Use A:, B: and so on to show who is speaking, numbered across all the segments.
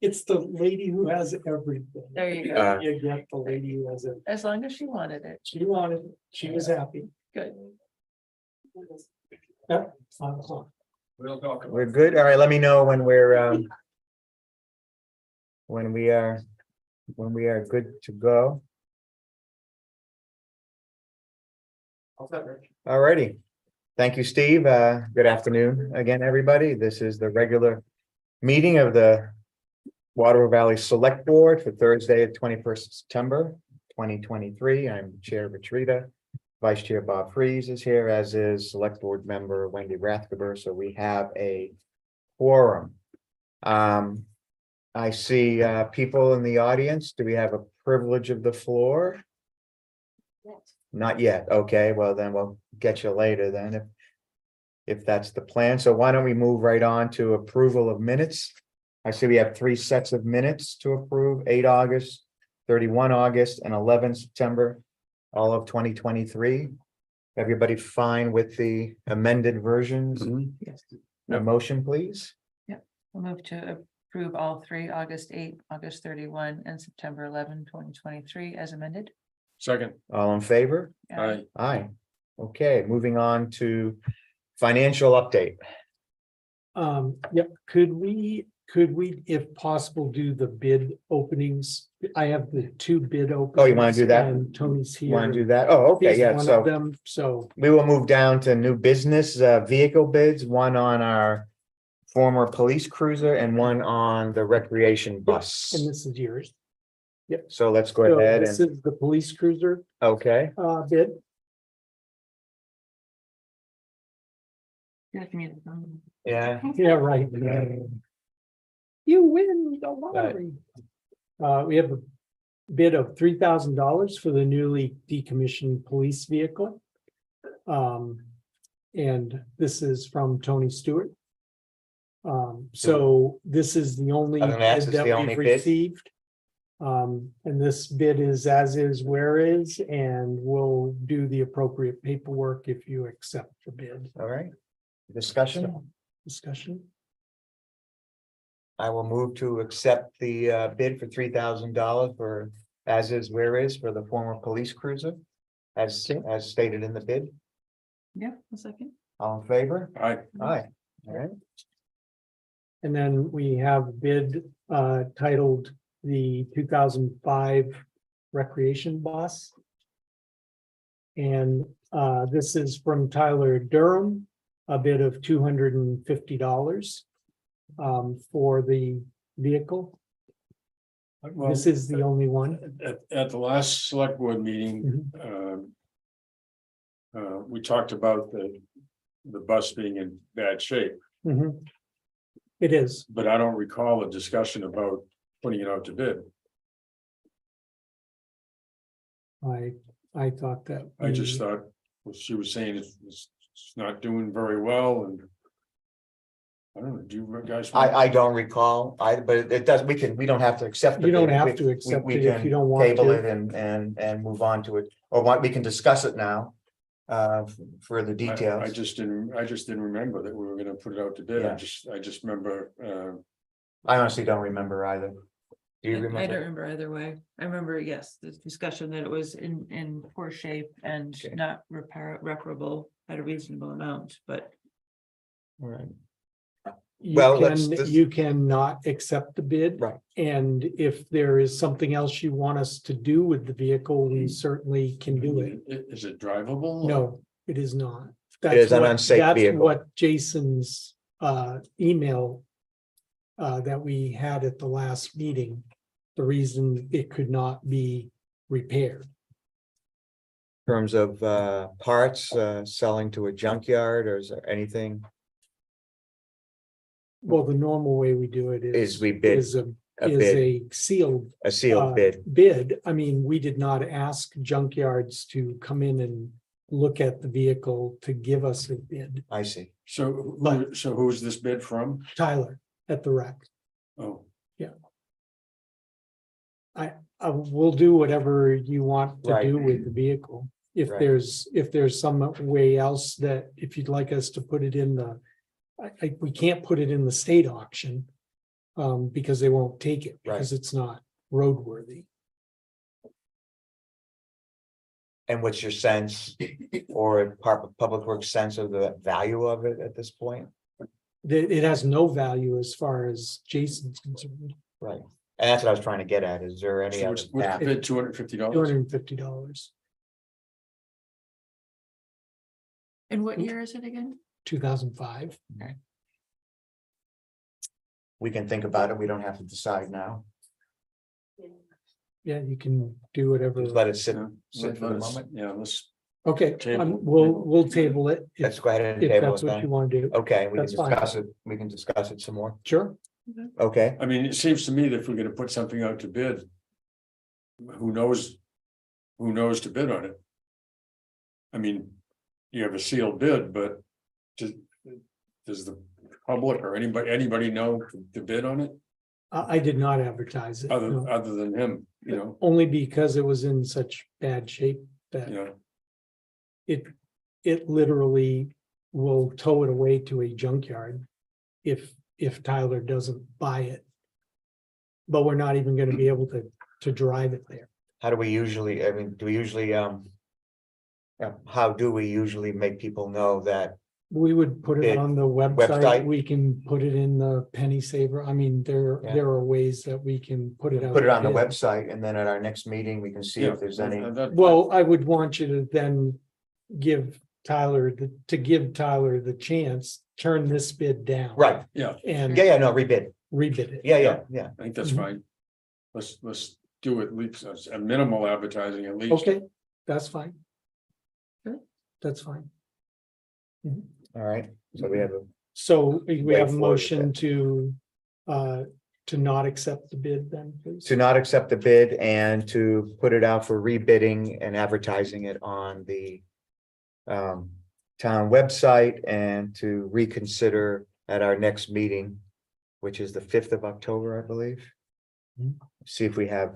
A: It's the lady who has everything.
B: There you go.
A: You get the lady who has it.
B: As long as she wanted it.
A: She wanted, it. She was happy.
B: Good.
A: Yeah, 5 o'clock.
C: We'll talk about
D: We're good. All right, let me know when we're when we are good to go. All righty. Thank you, Steve. Good afternoon again, everybody. This is the regular meeting of the Water Valley Select Board for Thursday, 21st September 2023. I'm Chair Vitrita. Vice Chair Bob Freeze is here, as is Select Board Member Wendy Rathgeber. So we have a quorum. I see people in the audience. Do we have a privilege of the floor? Not yet. Okay, well then we'll get you later then if that's the plan. So why don't we move right on to approval of minutes? I see we have 3 sets of minutes to approve: 8 August, 31 August, and 11 September, all of 2023. Everybody fine with the amended versions?
B: Yes.
D: A motion, please.
B: We'll move to approve all 3, August 8, August 31, and September 11, 2023 as amended.
C: second.
D: All in favor?
C: Aye.
D: Aye. Okay, moving on to financial update.
A: Yep, could we, if possible, do the bid openings? I have the 2 bid openings.
D: Oh, you wanna do that?
A: And Tony's here.
D: Want to do that? Oh, okay,
A: He's
D: yeah,
A: one of
D: so
A: them, so
D: we will move down to new business vehicle bids, one on our former police cruiser and one on the recreation bus.
A: and this is yours.
D: So let's go
A: So
D: ahead
A: this
D: and,
A: is the police cruiser
D: okay,
A: bid.
D: yeah,
A: Yeah, right. You win the lottery. We have a bid of $3,000 for the newly decommissioned police vehicle. And this is from Tony Stewart. So this is the only
D: Other than that,
A: bid
D: it's the
A: that
D: only
A: we've
D: bid?
A: received. And this bid is as is, where is, and we'll do the appropriate paperwork if you accept the bid.
D: all right. Discussion,
A: Discussion.
D: I will move to accept the bid for $3,000 for as is, where is for the former police cruiser. As stated in the bid.
B: Yeah, a second.
D: All in favor?
C: Aye.
D: Aye. All right.
A: And then we have a bid titled the 2005 Recreation Bus. And this is from Tyler Durham, a bid of $250 for the vehicle.
C: Well,
A: This is the only one.
C: at the last select board meeting, we talked about the bus being in bad shape,
A: Mhm. It is.
C: but I don't recall a discussion about putting it out to bid.
A: I thought that.
C: I just thought, well, she was saying it's not doing very well and. I don't know, do you guys?
D: I don't recall, but it does, we don't have to accept. the
A: You don't
D: bid.
A: have
D: We-
A: to accept
D: we
A: it if
D: can
A: you don't want
D: Table
A: to.
D: it and move on to it, or what, we can discuss it now. For the
C: I
D: details.
C: just didn't remember that we were gonna put it out to bid.
D: Yeah.
C: I just remember,
D: I honestly don't remember either. Do you
B: I don't
D: remember?
B: remember either way. I remember, yes, the discussion that it was in poor shape and
D: Okay.
B: not reparable at a reasonable amount, but
D: All right.
A: You
D: Well,
A: can,
D: let's-
A: you cannot accept the bid.
D: Right.
A: And if there is something else you want us to do with the vehicle, we certainly can do it.
C: is it drivable?
A: No, it is not.
D: It is
A: That's
D: an
A: what-
D: unsafe
A: that's
D: vehicle.
A: what Jason's email that we had at the last meeting, the reason it could not be repaired.
D: In terms of parts selling to a junkyard, or is there anything?
A: Well, the normal way we do it
D: Is we bid
A: is
D: a
A: is
D: bid,
A: a sealed
D: a sealed bid?
A: bid. I mean, we did not ask junkyards to come in and look at the vehicle to give us a bid.
D: I see.
C: So,
A: But-
C: so who's this bid from?
A: Tyler at the rec.
C: Oh,
A: I will do whatever you want to
D: Right.
A: do with the vehicle. If
D: Right.
A: there's some way else that if you'd like us to put it in the, we can't put it in the state auction. because they won't take it,
D: Right.
A: because it's not roadworthy.
D: And what's your sense or public works sense of the value of it at this point?
A: It has no value as far as Jason's concerned,
D: Right. And that's what I was trying to get at. Is there any
C: So
D: other
C: what's
D: path?
C: the bid, $250?
A: $250,
B: And what year is it again?
A: 2005.
D: We can think about it. We don't have to decide now.
A: Yeah, you can do whatever.
D: Just let it sit,
C: Yeah,
D: sit for the
C: let's-
D: moment.
C: Yeah, let's,
A: Okay,
C: Table.
A: we'll table it
D: Let's
A: if,
D: go ahead and
A: if
D: table
A: that's
D: it
A: what you
D: then.
A: want to do.
D: Okay, we can
A: That's fine.
D: discuss it. We can discuss it some more.
A: Sure.
D: Okay,
C: I mean, it seems to me that if we're gonna put something out to bid. Who knows? Who knows to bid on it? I mean, you have a sealed bid, but does the public or anybody know to bid on it?
A: I did not advertise it, no.
C: Other than him, you know,
A: Only because it was in such bad shape that
C: you know,
A: it literally will tow it away to a junkyard if Tyler doesn't buy it. But we're not even gonna be able to drive it there.
D: how do we usually, I mean, do we usually, how do we usually make people know that?
A: We would put it
D: It-
A: on the
D: website?
A: website, we can put it in the penny saver, I mean,
D: Yeah.
A: there are ways that we can put it out.
D: Put it on the
A: bid.
D: website and then at our next meeting, we can see
C: yeah.
D: if there's any.
A: Well, I would want you to then give Tyler the chance, turn this bid down.
D: Right,
C: Yeah,
A: And
D: yeah, no, rebid.
A: rebid it.
D: Yeah.
C: I think that's
A: Mhm.
C: fine. Let's do at least a minimal advertising at least.
A: Okay, that's fine. Okay, that's fine.
D: All right, so we have a,
A: So we
D: Wait
A: have a
D: for it,
A: motion to not accept the bid then, please.
D: to not accept the bid and to put it out for rebidding and advertising it on the town website and to reconsider at our next meeting, which is the 5th of October, I believe.
A: Mhm.
D: See if we have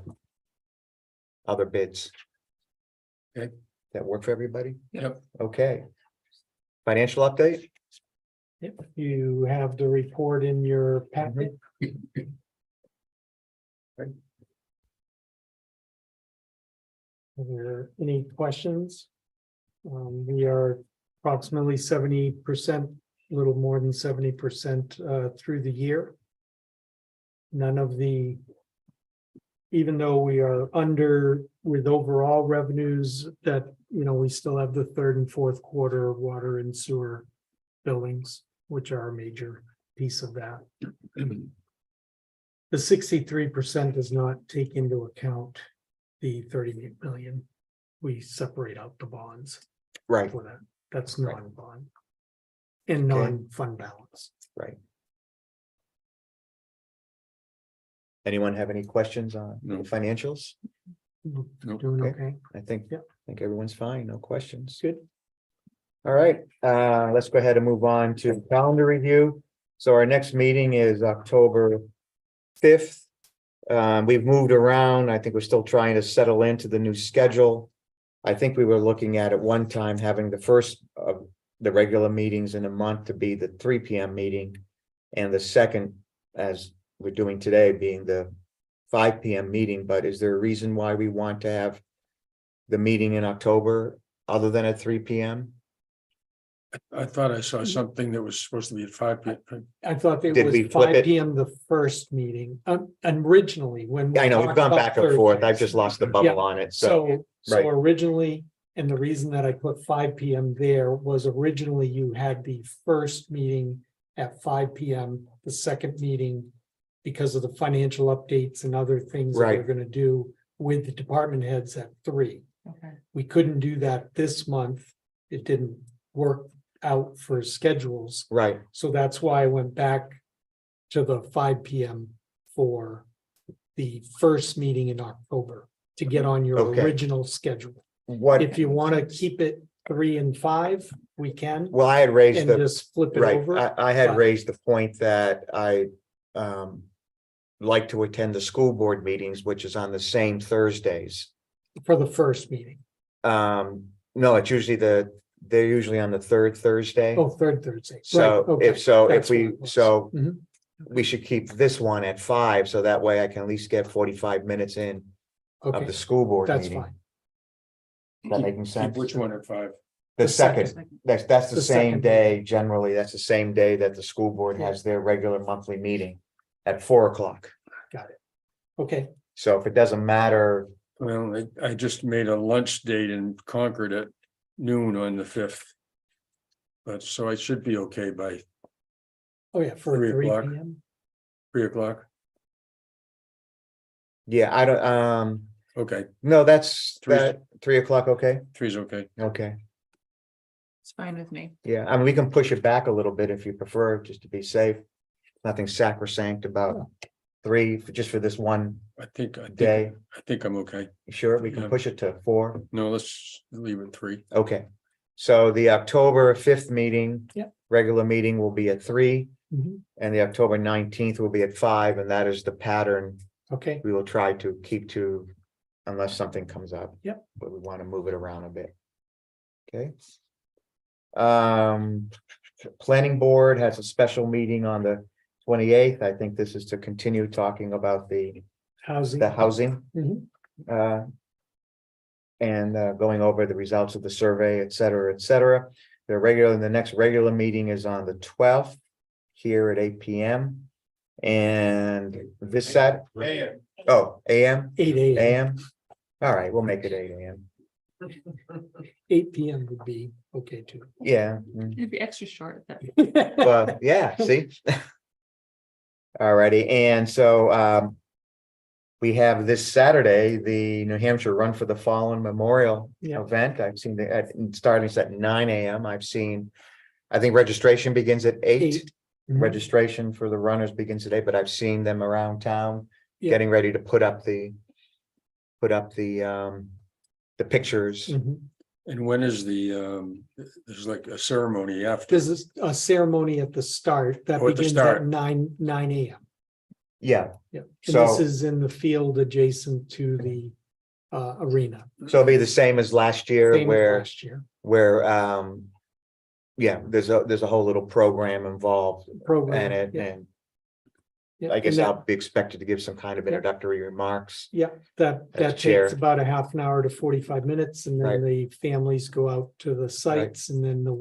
D: other bids.
C: Okay.
D: That work for everybody?
C: Yep.
D: Okay. Financial update?
A: Yep, you have the report in your packet. Are there any questions? We are approximately 70%, a little more than 70% through the year. None of the, even though we are under with overall revenues that, we still have the third and fourth quarter water and sewer billings, which are a major piece of that. The 63% does not take into account the 38 million. We separate out the bonds
D: Right,
A: for that. That's
D: Right.
A: non-bond. And
D: Okay.
A: non-fund balance.
D: right. Anyone have any questions on the
C: No.
D: financials?
C: Nope.
A: Doing
D: Okay.
A: okay,
D: I think,
A: Yep.
D: I think everyone's fine, no questions.
A: good.
D: All right, let's go ahead and move on to calendar review. So our next meeting is October 5th. We've moved around. I think we're still trying to settle into the new schedule. I think we were looking at one time having the first of the regular meetings in a month to be the 3 p.m. meeting. And the second, as we're doing today, being the 5 p.m. meeting. But is there a reason why we want to have the meeting in October other than at 3 p.m.?
C: I thought I saw something that was supposed to be at 5 p.m.
A: I thought it
D: Did
A: was
D: we flip
A: 5
D: it?
A: p.m. the first meeting, originally when. we
D: I know, we've
A: talked
D: gone
A: about
D: back and forth. I've
A: Thursdays.
D: just lost the
A: Yeah.
D: bubble on it, so,
A: So
D: right.
A: originally, and the reason that I put 5 p.m. there was originally you had the first meeting at 5 p.m., the second meeting. Because of the financial updates and other things that we're
D: Right.
A: gonna do with the department heads at 3.
B: Okay,
A: We couldn't do that this month. It didn't work out for schedules.
D: right,
A: So that's why I went back to the 5 p.m. for the first meeting in October to get on your
D: Okay.
A: original schedule.
D: what,
A: If you want to keep it 3 and 5, we can,
D: well, I had raised
A: and
D: the,
A: just flip it
D: right,
A: over
D: I had
A: but-
D: raised the point that I like to attend the school board meetings, which is on the same Thursdays.
A: for the first meeting.
D: No, it's usually they're usually on the third Thursday.
A: Oh, third Thursday. Right,
D: So
A: okay,
D: if
A: that's
D: we,
A: what it was.
D: so
A: Mhm.
D: we should keep this one at 5, so that way I can at least get 45 minutes in of
A: Okay,
D: the school board
A: that's
D: meeting.
A: fine.
D: Is that making
C: Keep
D: sense?
C: which one at 5?
D: The
A: The second.
D: second, that's the
A: The
D: same
A: second
D: day, generally, that's the same day that the school board
A: Yeah.
D: has their regular monthly meeting at 4 o'clock.
A: Okay,
D: So if it doesn't matter,
C: Well, I just made a lunch date in Concord at noon on the 5th. But so I should be okay by
A: oh yeah, for
C: 3
A: 3
C: o'clock.
A: PM.
C: 3 o'clock.
D: yeah, I don't,
C: Okay,
D: no, that's
C: Three.
D: that 3 o'clock, okay,
C: 3's okay.
D: okay.
B: It's fine with me.
D: Yeah, I mean, we can push it back a little bit if you prefer, just to be safe. Nothing sacrosanct about 3, just for this one
C: I think
D: day.
C: I'm okay.
D: You sure, we can
C: Yeah.
D: push it to 4,
C: No, let's leave it 3.
D: okay. So the October 5th meeting.
A: Yep.
D: Regular meeting will be at 3,
A: Mhm.
D: and the October 19th will be at 5, and that is the pattern
A: Okay,
D: we will try to keep to. Unless something comes up.
A: Yep.
D: But we want to move it around a bit. Okay. Planning board has a special meeting on the 28th. I think this is to continue talking about the
A: housing.
D: housing.
A: Mhm.
D: And going over the results of the survey, et cetera, et cetera. The next regular meeting is on the 12th here at 8 PM. And this Sat. Oh, AM,
A: 8 AM,
D: AM. All right, we'll make it 8 AM.
A: 8 PM would be okay too.
D: Yeah.
B: It'd be extra short then.
D: Well, yeah, see? Alrighty, and so we have this Saturday, the New Hampshire Run for the Fallen Memorial
A: Yeah.
D: event. I've seen starting at 9 AM. I've seen, I think registration begins at 8.
A: 8. Mhm.
D: Registration for the runners begins at 8, but I've seen them around town
A: Yeah.
D: getting ready to put up the pictures.
A: Mhm.
C: And when is there's like a ceremony after?
A: There's a ceremony at the start that
C: Oh, at the
A: begins
C: start.
A: at 9 AM.
D: Yeah,
A: Yeah, and this
D: So-
A: is in the field adjacent to the arena.
D: so it'll be the same as last year
A: Same as
D: where
A: last year.
D: yeah, there's a whole little program involved
A: Program.
D: in it,
A: yeah,
D: and
A: yeah,
D: I guess
A: and that-
D: I'll be expected to give some kind of
A: Yeah.
D: introductory remarks.
A: Yeah, that
D: as
A: takes
D: chair.
A: about a half an hour to 45 minutes, and then
D: Right.
A: the families go out to the sites, and then the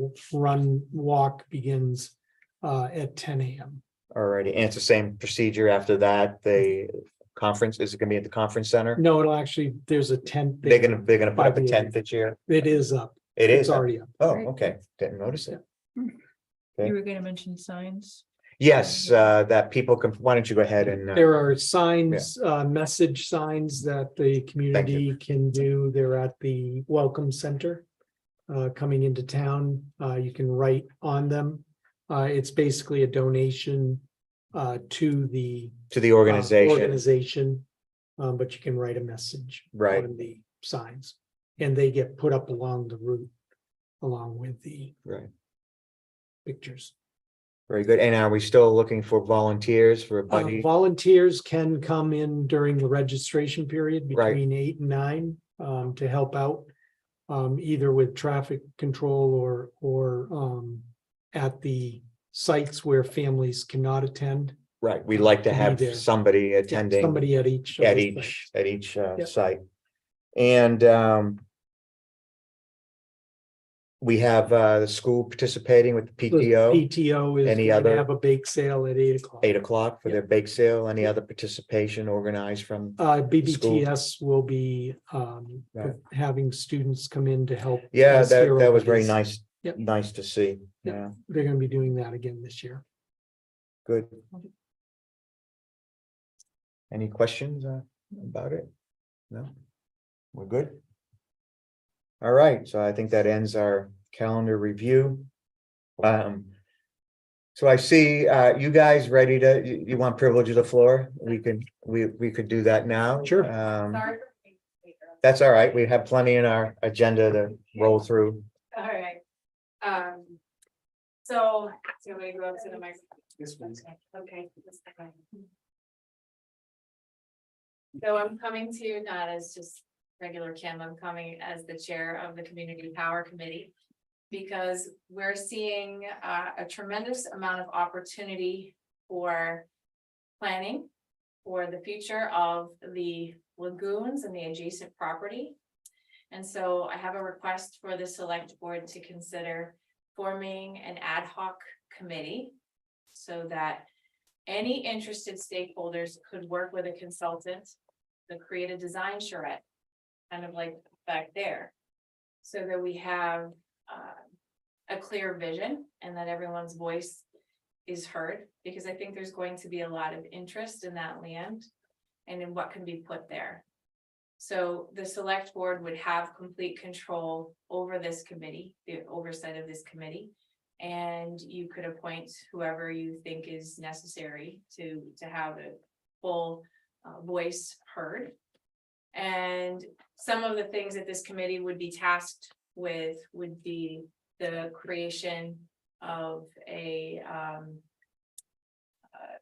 A: walk begins at 10 AM.
D: Alrighty, and it's the same procedure after that, the conference, is it gonna be at the conference center?
A: No, it'll actually, there's a tent.
D: They're
A: there.
D: gonna put up a
A: By the-
D: tent this year?
A: It is up.
D: It
A: It's
D: is,
A: already up.
D: oh,
B: Great.
D: okay, didn't notice it. Okay.
B: You were gonna mention signs.
D: Yes, that people can, why don't you go ahead and,
A: There are signs, message signs that the community can do. They're at the Welcome Center. Coming into town, you can write on them. It's basically a donation to the
D: to the organization,
A: organization, but you can write a message
D: right,
A: on the signs, and they get put up along the route along with the
D: right,
A: pictures.
D: very good, and are we still looking for volunteers for a buddy?
A: Volunteers can come in during the registration period
D: Right.
A: between 8 and 9 to help out. Either with traffic control or at the sites where families cannot attend.
D: Right, we'd like to
A: to be
D: have
A: there.
D: somebody
A: Yeah,
D: attending
A: somebody at each. of
D: at
A: the
D: each,
A: sites.
D: at each
A: Yep.
D: site. And we have the school participating with the
A: The
D: PTO,
A: PTO is
D: Any
A: going to
D: other-
A: have a bake sale at 8 o'clock.
D: 8 o'clock for their bake sale. Any other participation organized from?
A: BBTS will be
D: Right.
A: having students come in to help.
D: Yeah,
A: as
D: that
A: hero
D: was very
A: buddies.
D: nice,
A: Yep.
D: nice to see.
A: Yep.
D: Yeah,
A: They're going to be doing that again this year.
D: good. Any questions about it? No? We're good? All right, so I think that ends our calendar review. So I see you guys ready to, you want privilege of the floor? We could do that now.
A: Sure.
D: That's all right. We have plenty in our agenda to roll through.
E: All right. So we go up to the microphone.
A: This one's-
E: Okay. this one. So I'm coming to you not as just regular Kim, I'm coming as the chair of the Community Power Committee. Because we're seeing a tremendous amount of opportunity for planning for the future of the lagoons and the adjacent property. And so I have a request for the select board to consider forming an ad hoc committee so that any interested stakeholders could work with a consultant to create a design charrette, kind of like back there, so that we have a clear vision and that everyone's voice is heard, because I think there's going to be a lot of interest in that land and in what can be put there. So the select board would have complete control over this committee, the oversight of this committee. And you could appoint whoever you think is necessary to have a full voice heard. And some of the things that this committee would be tasked with would be the creation of a,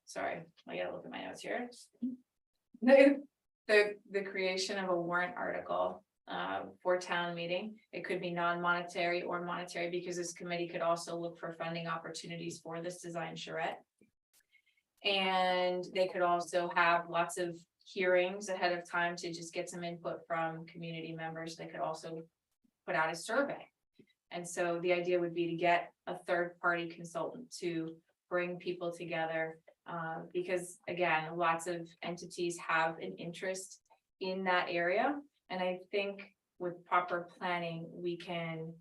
E: sorry, I gotta look at my notes here. The creation of a warrant article for town meeting. It could be non-monetary or monetary, because this committee could also look for funding opportunities for this design charrette. And they could also have lots of hearings ahead of time to just get some input from community members. They could also put out a survey. And so the idea would be to get a third-party consultant to bring people together. Because again, lots of entities have an interest in that area. And I think with proper planning, we can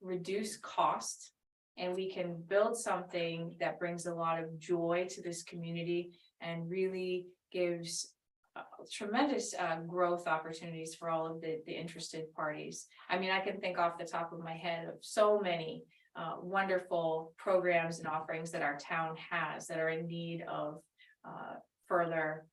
E: reduce cost and we can build something that brings a lot of joy to this community and really gives tremendous growth opportunities for all of the interested parties. I mean, I can think off the top of my head of so many wonderful programs and offerings that our town has that are in need of further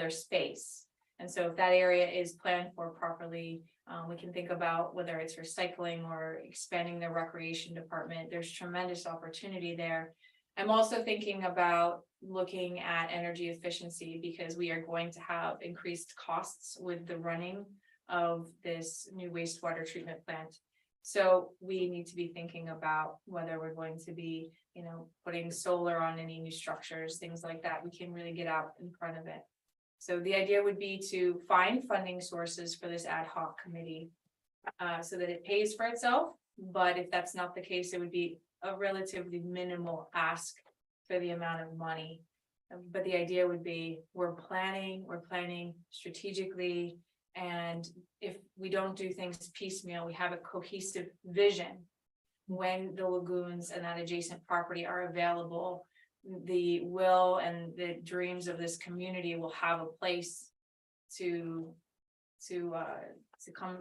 E: space. And so if that area is planned for properly, we can think about whether it's recycling or expanding the recreation department. There's tremendous opportunity there. I'm also thinking about looking at energy efficiency, because we are going to have increased costs with the running of this new wastewater treatment plant. So we need to be thinking about whether we're going to be, putting solar on any new structures, things like that. We can really get out in front of it. So the idea would be to find funding sources for this ad hoc committee so that it pays for itself. But if that's not the case, it would be a relatively minimal ask for the amount of money. But the idea would be we're planning strategically. And if we don't do things piecemeal, we have a cohesive vision. When the lagoons and that adjacent property are available, the will and the dreams of this community will have a place to come,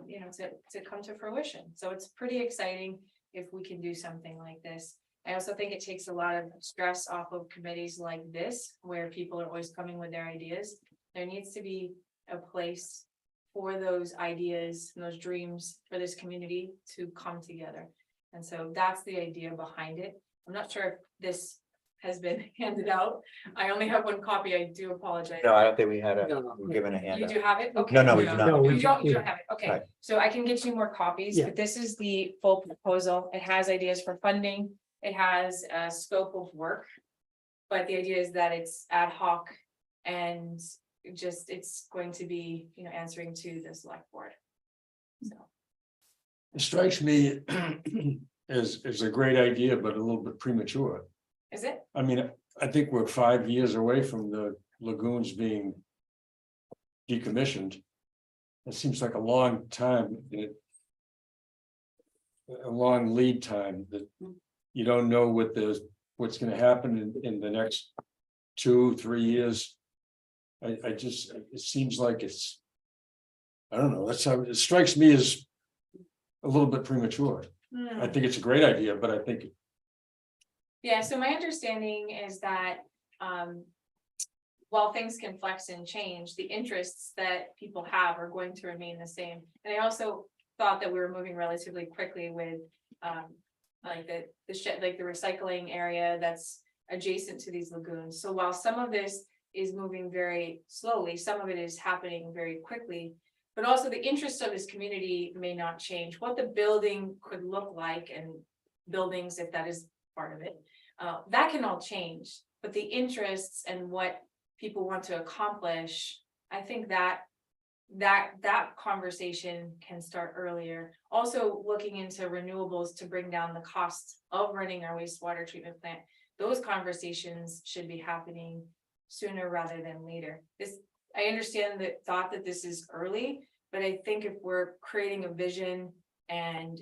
E: to come to fruition. So it's pretty exciting if we can do something like this. I also think it takes a lot of stress off of committees like this, where people are always coming with their ideas. There needs to be a place for those ideas and those dreams for this community to come together. And so that's the idea behind it. I'm not sure if this has been handed out. I only have one copy. I do apologize.
D: No, I don't think we had a,
A: No.
D: we're given a
E: You
D: handout.
E: do have it? Okay.
D: No, we do not.
A: No, we
E: You don't have it, okay,
D: Right.
E: so I can get you more copies,
A: Yeah.
E: but this is the full proposal. It has ideas for funding, it has a scope of work. But the idea is that it's ad hoc and just, it's going to be, answering to the select board. So,
C: It strikes me as a great idea, but a little bit premature.
E: is it?
C: I mean, I think we're 5 years away from the lagoons being decommissioned. It seems like a long time, a long lead time that you don't know what's going to happen in the next 2-3 years. It seems like it's, I don't know, that's how it strikes me as a little bit premature. I think it's a great idea, but I think
E: Yeah, so my understanding is that, while things can flex and change, the interests that people have are going to remain the same. And I also thought that we were moving relatively quickly with, like the shed, like the recycling area that's adjacent to these lagoons. So while some of this is moving very slowly, some of it is happening very quickly. But also the interests of this community may not change. What the building could look like, and buildings, if that is part of it, that can all change. but the interests and what people want to accomplish, I think that conversation can start earlier. Also looking into renewables to bring down the cost of running our wastewater treatment plant. Those conversations should be happening sooner rather than later. I understand the thought that this is early, but I think if we're creating a vision and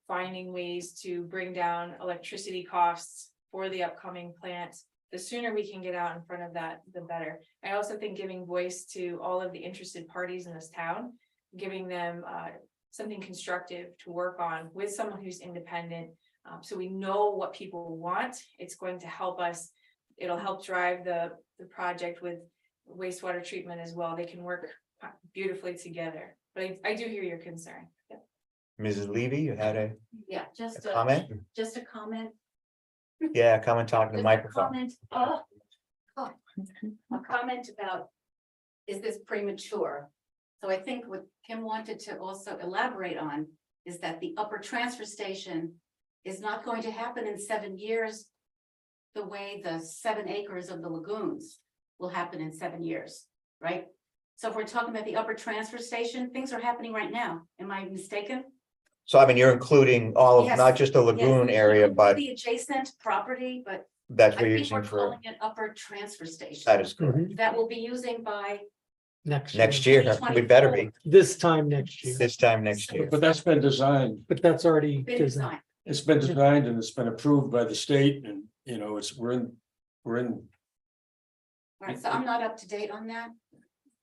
E: finding ways to bring down electricity costs for the upcoming plant, the sooner we can get out in front of that, the better. I also think giving voice to all of the interested parties in this town, giving them something constructive to work on with someone who's independent. So we know what people want. It's going to help us. It'll help drive the project with wastewater treatment as well. They can work beautifully together. But I do hear your concern. Yep.
D: Mrs. Levy, you had a
F: Yeah, just
D: a comment?
F: just a comment.
D: Yeah, come and talk to the
F: Just a
D: microphone.
F: comment, a comment about, is this premature? So I think what Kim wanted to also elaborate on is that the upper transfer station is not going to happen in 7 years the way the 7 acres of the lagoons will happen in 7 years, right? So if we're talking about the upper transfer station, things are happening right now. Am I mistaken?
D: So I mean, you're including all of,
F: Yes,
D: not just the lagoon
F: Yes,
D: area, but
F: the adjacent property, but
D: that's
F: I
D: what you're
F: think we're
D: using for,
F: calling it upper transfer station.
D: that is correct.
A: Mhm.
F: That we'll be using by,
D: Next year, we better be,
A: This time next year,
D: this time next year.
C: But that's been designed,
A: but that's already
F: been
A: designed.
F: designed.
C: it's been designed and it's been approved by the state and, you know, we're in,
F: Right, so I'm not up to date on that,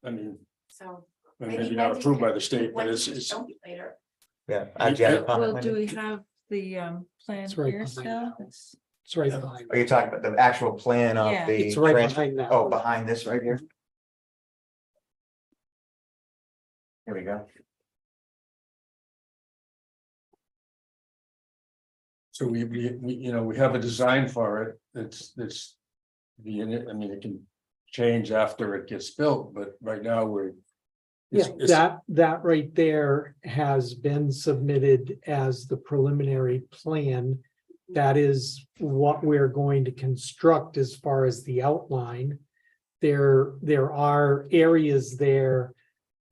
C: I mean,
F: so.
C: maybe not approved by the state, but
F: Wendy
C: it's,
F: can show me Later.
D: Yeah. Do you have a comment,
B: Well,
D: Wendy?
B: do we have the plan
A: It's right
B: here
A: behind
B: still?
A: that.
B: It's-
A: It's right behind.
D: Are you talking about the actual plan of
B: Yeah.
D: the?
A: It's right
D: trans-
A: behind that.
D: Oh, behind this right here? Here we go.
C: so we, you know, we have a design for it. It's, I mean, it can change after it gets built, but right now we're.
A: Yeah,
C: it's-
A: that right there has been submitted as the preliminary plan. That is what we're going to construct as far as the outline. There are areas there.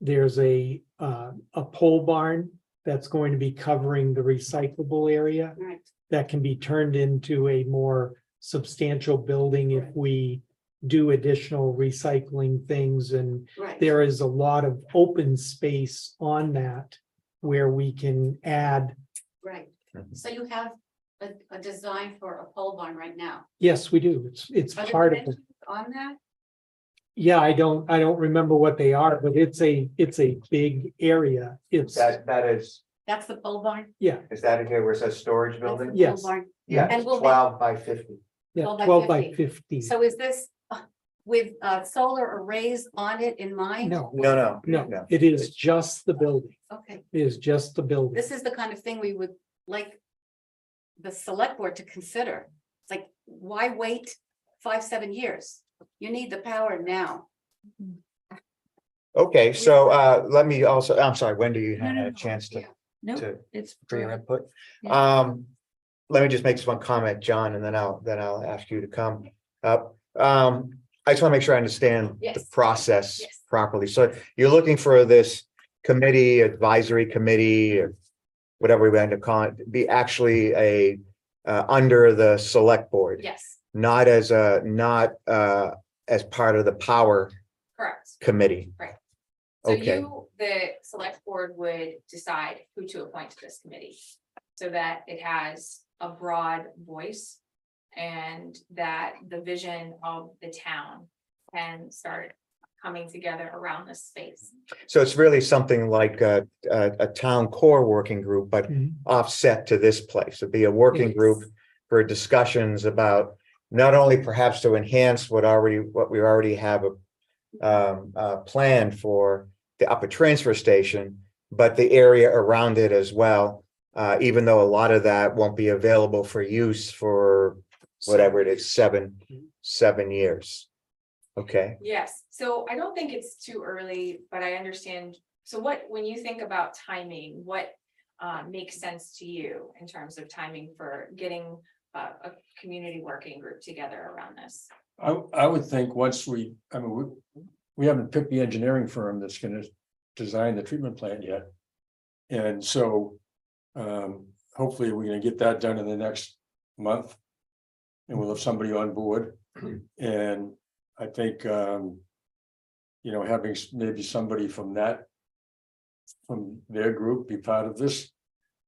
A: There's a pole barn that's going to be covering the recyclable area
F: Right,
A: that can be turned into a more substantial building if we do additional recycling things, and
F: right.
A: there is a lot of open space on that where we can add.
F: Right,
D: Mhm.
F: so you have a design for a pole barn right now.
A: Yes, we do. It's
F: Are there
A: part of it.
F: dimensions on that?
A: Yeah, I don't remember what they are, but it's a big area. It's,
D: That is,
F: That's the pole barn?
A: yeah,
D: is that in here where it says storage
F: That's the
D: building?
F: pole
A: Yes.
F: barn.
D: Yeah,
F: And will they-
D: 12 by 50.
A: yeah,
F: 12 by
A: 12 by
F: 50.
A: 50.
F: So is this with solar arrays on it in mind?
A: No,
D: No.
A: it is just the building.
F: Okay,
A: It is just the building.
F: this is the kind of thing we would like the select board to consider. It's like, why wait 5-7 years? You need the power now.
D: Okay, so let me also, I'm sorry, Wendy, you had a chance to
F: Yeah.
B: Nope,
D: to-
B: it's.
D: for your input.
B: Yeah.
D: Let me just make this one comment, John, and then I'll ask you to come up. I just want to make sure I understand the
F: Yes.
D: process
F: Yes.
D: properly. So you're looking for this committee, advisory committee, or whatever we end up calling it, be actually a under the select board,
E: Yes,
D: not as as part of the power
E: correct.
D: committee.
E: So
D: Okay.
E: you, the select board would decide who to appoint to this committee. So that it has a broad voice. And that the vision of the town can start coming together around this space.
D: So it's really something like a town core working group, but
A: Mhm.
D: offset to this place. It'd be a working
E: Yes.
D: group for discussions about not only perhaps to enhance what we already have planned for the upper transfer station, but the area around it as well. Even though a lot of that won't be available for use for whatever it is, seven years. Okay,
E: Yes, so I don't think it's too early, but I understand. So when you think about timing, what makes sense to you in terms of timing for getting a community working group together around this?
C: I would think once we haven't picked the engineering firm that's gonna design the treatment plant yet. And so, hopefully we're gonna get that done in the next month. And we'll have somebody on board, and I think, having maybe somebody from their group be part of this.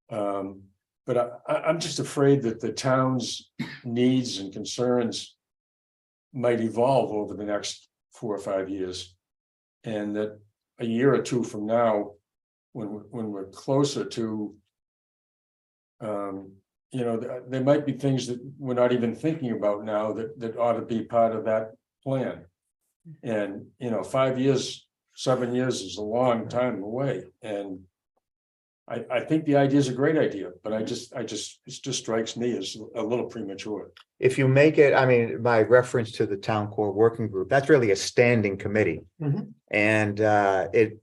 C: But I'm just afraid that the town's needs and concerns might evolve over the next 4 or 5 years. And that a year or two from now, when we're closer to, there might be things that we're not even thinking about now that ought to be part of that plan. And, 5 years, 7 years is a long time away, and I think the idea is a great idea, but it just strikes me as a little premature.
D: If you make it, I mean, my reference to the town core working group, that's really a standing committee.
A: Mhm.
D: And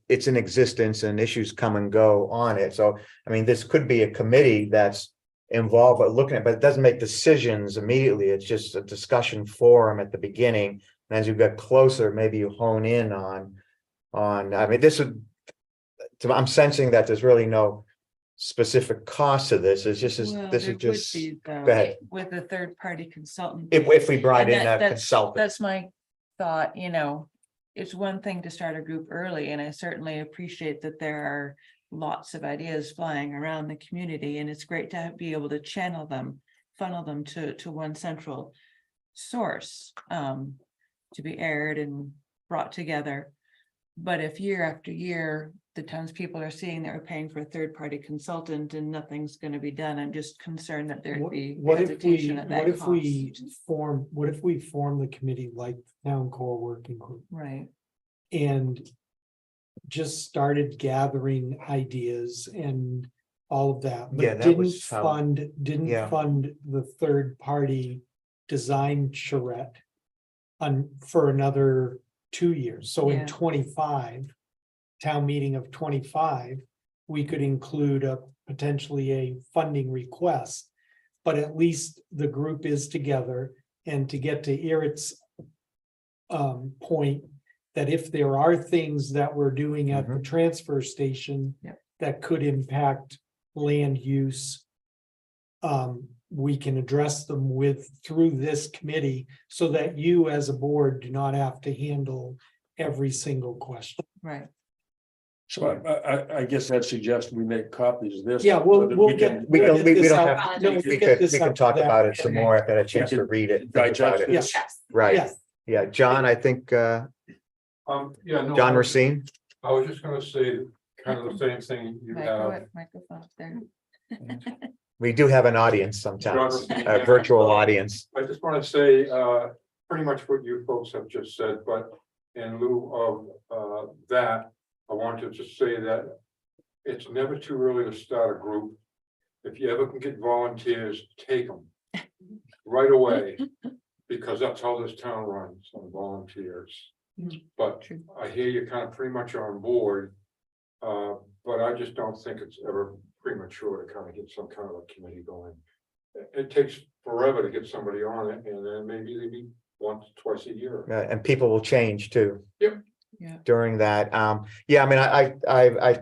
D: it's in existence and issues come and go on it. So, I mean, this could be a committee that's involved, but it doesn't make decisions immediately. It's just a discussion forum at the beginning. And as you get closer, maybe you hone in on, I mean, I'm sensing that there's really no specific cost to this. It's just,
B: Well,
D: this
B: there
D: is
B: would
D: just,
B: be, though,
D: go ahead.
B: With a third-party consultant.
D: If we brought
B: And
D: in a
B: that's-
D: consultant.
B: That's my thought, it's one thing to start a group early, and I certainly appreciate that there are lots of ideas flying around the community, and it's great to be able to channel them, funnel them to one central source, to be aired and brought together. But if year after year, the townspeople are seeing that we're paying for a third-party consultant and nothing's gonna be done, I'm just concerned that there'd be
A: What if
B: hesitation at that
A: what if we
B: cost.
A: form the committee like the town core working group?
B: Right,
A: And just started gathering ideas and all of that,
D: Yeah,
A: but
D: that
A: didn't
D: was how-
A: didn't
D: yeah.
A: fund the third party design charrette for another 2 years. So
B: Yeah.
A: in 25, town meeting of 25, we could include potentially a funding request. But at least the group is together, and to get to Eric's point, that if there are things that we're doing at the transfer station
B: Yep.
A: that could impact land use, we can address them through this committee, so that you as a board do not have to handle every single question.
B: right.
C: So I guess that suggests we make copies of this.
A: Yeah,
C: so
A: we'll
C: that
A: we'll
C: we
A: get.
C: can
D: We
A: we'll
D: don't,
A: get
D: we
A: this
D: don't
A: out.
D: have,
A: No,
D: we
A: we'll
D: could,
A: get this
D: we can
A: out
D: talk
A: to
D: about
A: that.
D: it some more. I've got a chance to read it. think about
C: digest
D: it.
C: this.
E: Yes.
D: Right,
A: Yes.
D: yeah, John, I think,
G: Yeah, no.
D: John
G: I was-
D: Racine,
G: I was just gonna say kind of the same thing you have.
B: Microphone up there.
D: we do have an audience sometimes,
G: John Racine,
D: a
G: yeah.
D: virtual audience.
G: I just wanna say, pretty much what you folks have just said, but in lieu of, that, I wanted to say that it's never too early to start a group. If you ever can get volunteers, take them right away, because that's how this town runs, on volunteers. But
B: True.
G: I hear you're kind of pretty much on board. But I just don't think it's ever premature to kind of get some kind of a committee going. It takes forever to get somebody on it, and then maybe they meet once, twice a year.
D: And people will change too.
G: Yep.
B: Yeah.
D: During that, yeah, I mean, I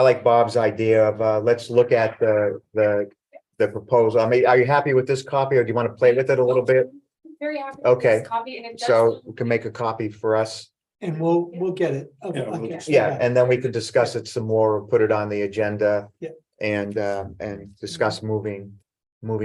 D: like Bob's idea of, let's look at the proposal. I mean, are you happy with this copy, or do you want to play with it a little bit?
E: Very happy. with
D: Okay.
E: this Copy, and it does.
D: So we can make a copy for us.
A: And we'll get it.
C: Yeah, we'll
A: Okay.
C: just-
D: Yeah, and then we could discuss it some more, put it on the agenda.
A: Yeah.
D: And discuss moving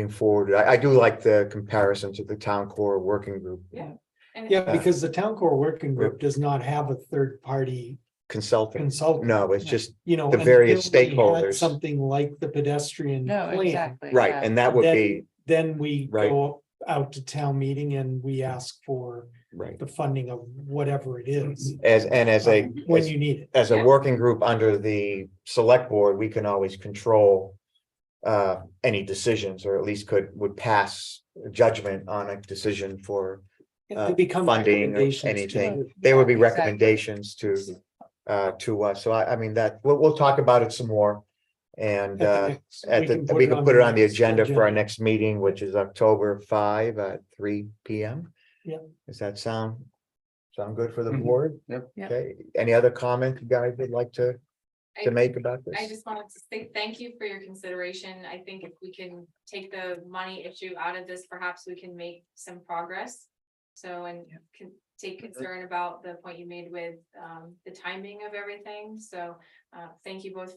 D: forward. I do like the comparison to the town core working group
E: And
A: Yeah, because the town core working group does not have a third party
D: consultant.
A: consultant.
D: No, it's just,
A: The
D: various stakeholders.
A: Something like the pedestrian
B: No,
A: plan,
B: exactly.
D: right,
B: yeah.
D: and that would be,
A: then we
D: Right.
A: go out to town meeting and we ask for
D: right,
A: the funding of whatever it is.
D: as a.
A: When you need it.
D: As a
E: Yeah.
D: working group under the select board, we can always control. Any decisions, or at least would pass judgment on a decision for
A: They become
D: funding or
A: recommendations to
D: anything.
A: you.
D: There would be
B: Exactly.
D: recommendations to us. So I mean, that, we'll talk about it some more. And we can put it on the agenda for our next meeting, which is October 5 at 3 p.m. Does that sound good for the
C: Mhm.
D: board?
C: Yep.
B: Yep.
D: Okay, any other comment you guys would like to make about this?
E: I just wanted to say thank you for your consideration. I think if we can take the money issue out of this, perhaps we can make some progress. So, and can take concern about the point you made with the timing of everything. So thank you both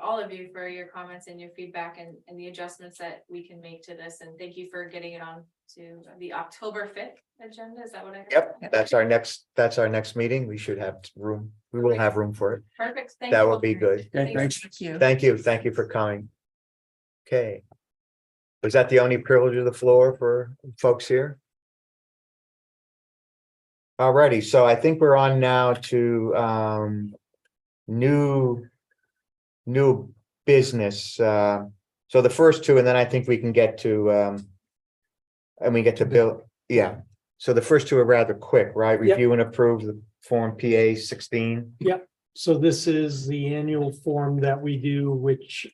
E: all of you for your comments and your feedback and the adjustments that we can make to this. And thank you for getting it on to the October 5th agenda. Is that what I heard?
D: Yep, that's our next meeting. We should have room. We will have room for it.
E: Perfect. Thank
D: That
E: you
D: will
E: all.
D: be good.
C: Okay, thanks.
B: Thank you.
D: Thank you for coming. Okay. Was that the only privilege of the floor for folks here? Alrighty, so I think we're on now to new business. So the first two, and then I think we can get to and we get to Bill. Yeah, so the first two are rather quick, right?
A: Yep.
D: Review and approve the Form PA 16.
A: So this is the annual form that we do, which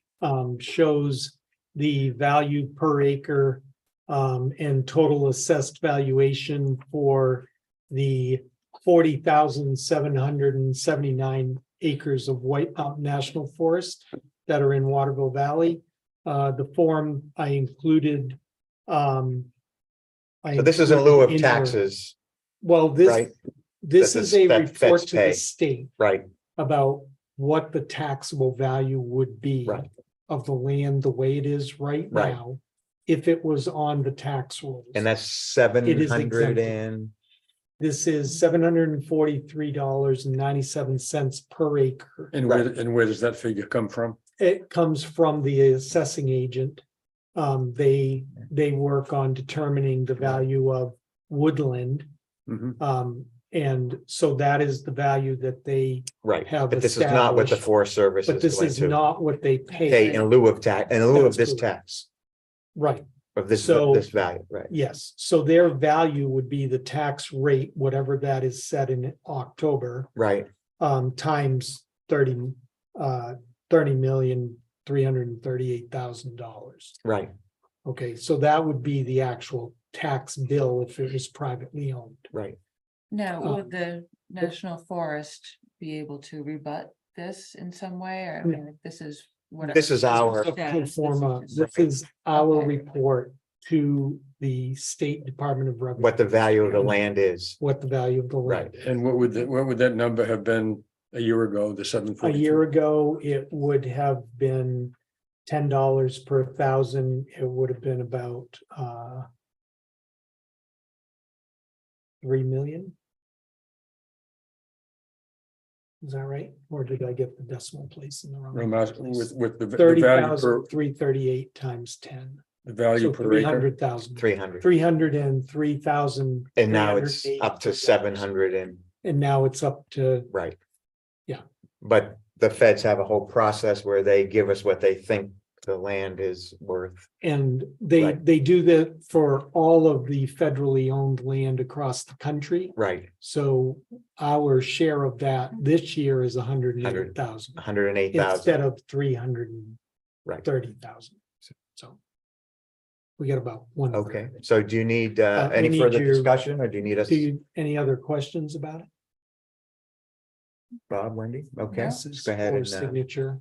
A: shows the value per acre and total assessed valuation for the 40,779 acres of White Mountain National Forest that are in Waterville Valley. The form I included.
D: So this is in lieu of
A: in your-
D: taxes,
A: Well,
D: right?
A: this
D: that
A: is
D: the
A: a
D: that
A: report
D: feds
A: to the
D: pay.
A: state
D: Right,
A: about what the taxable value would be
D: right,
A: of the land the way it is right
D: Right.
A: now, if it was on the tax rolls.
D: and that's 700 and,
A: This is $743.97 per acre.
C: And where does that figure come from?
A: It comes from the assessing agent. They work on determining the value of woodland.
C: Mhm.
A: And so that is the value that they,
D: right,
A: Have
D: but this is not what the
A: established,
D: Forest Service
A: but
D: is
A: this
D: going
A: is
D: to
A: not what they
D: pay
A: pay.
D: in lieu of tax, in lieu of
A: That's
D: this
A: correct.
D: tax,
A: Right,
D: of this
A: So-
D: value, right?
A: yes. So their value would be the tax rate, whatever that is set in October,
D: Right,
A: times 30,338,000.
D: right,
A: Okay, so that would be the actual tax bill if it was privately owned.
D: right.
B: Now,
A: Oh.
B: would the National Forest be able to rebut this in some way, or I
A: No.
B: mean, this is what?
D: This is our-
A: This is a pro forma.
B: This is
A: This is our
B: Okay.
A: report to the State Department of Revenue.
D: What the value of the land is,
A: What the value of the
D: right?
A: land.
C: And what would that number have been a year ago, the
A: A
C: 740?
A: year ago, it would have been $10 per thousand. It would have been about 3 million. Is that right? Or did I get the decimal place in the wrong? place?
C: With the
A: Thirty
C: value
A: thousand,
C: per,
A: 338 times 10.
C: the value
A: So
C: per acre.
A: 300,000.
D: 300,
A: 303,000.
D: and now it's up to 700 and,
A: And now it's up to,
D: right?
A: Yeah.
D: But the feds have a whole process where they give us what they think the land is worth,
A: and
D: Right.
A: they do that for all of the federally owned land across the country.
D: right?
A: So our share of that this year is 108,000
D: 108,000,
A: instead of 330,000.
D: Right.
A: So we got about one.
D: okay, so do you need
A: we
D: any
A: need
D: further
A: your-
D: discussion, or do you need us,
A: Do you, any other questions about it?
D: Bob, Wendy? Okay,
A: This
D: let's
A: is
D: go ahead
A: for
D: and
A: signature.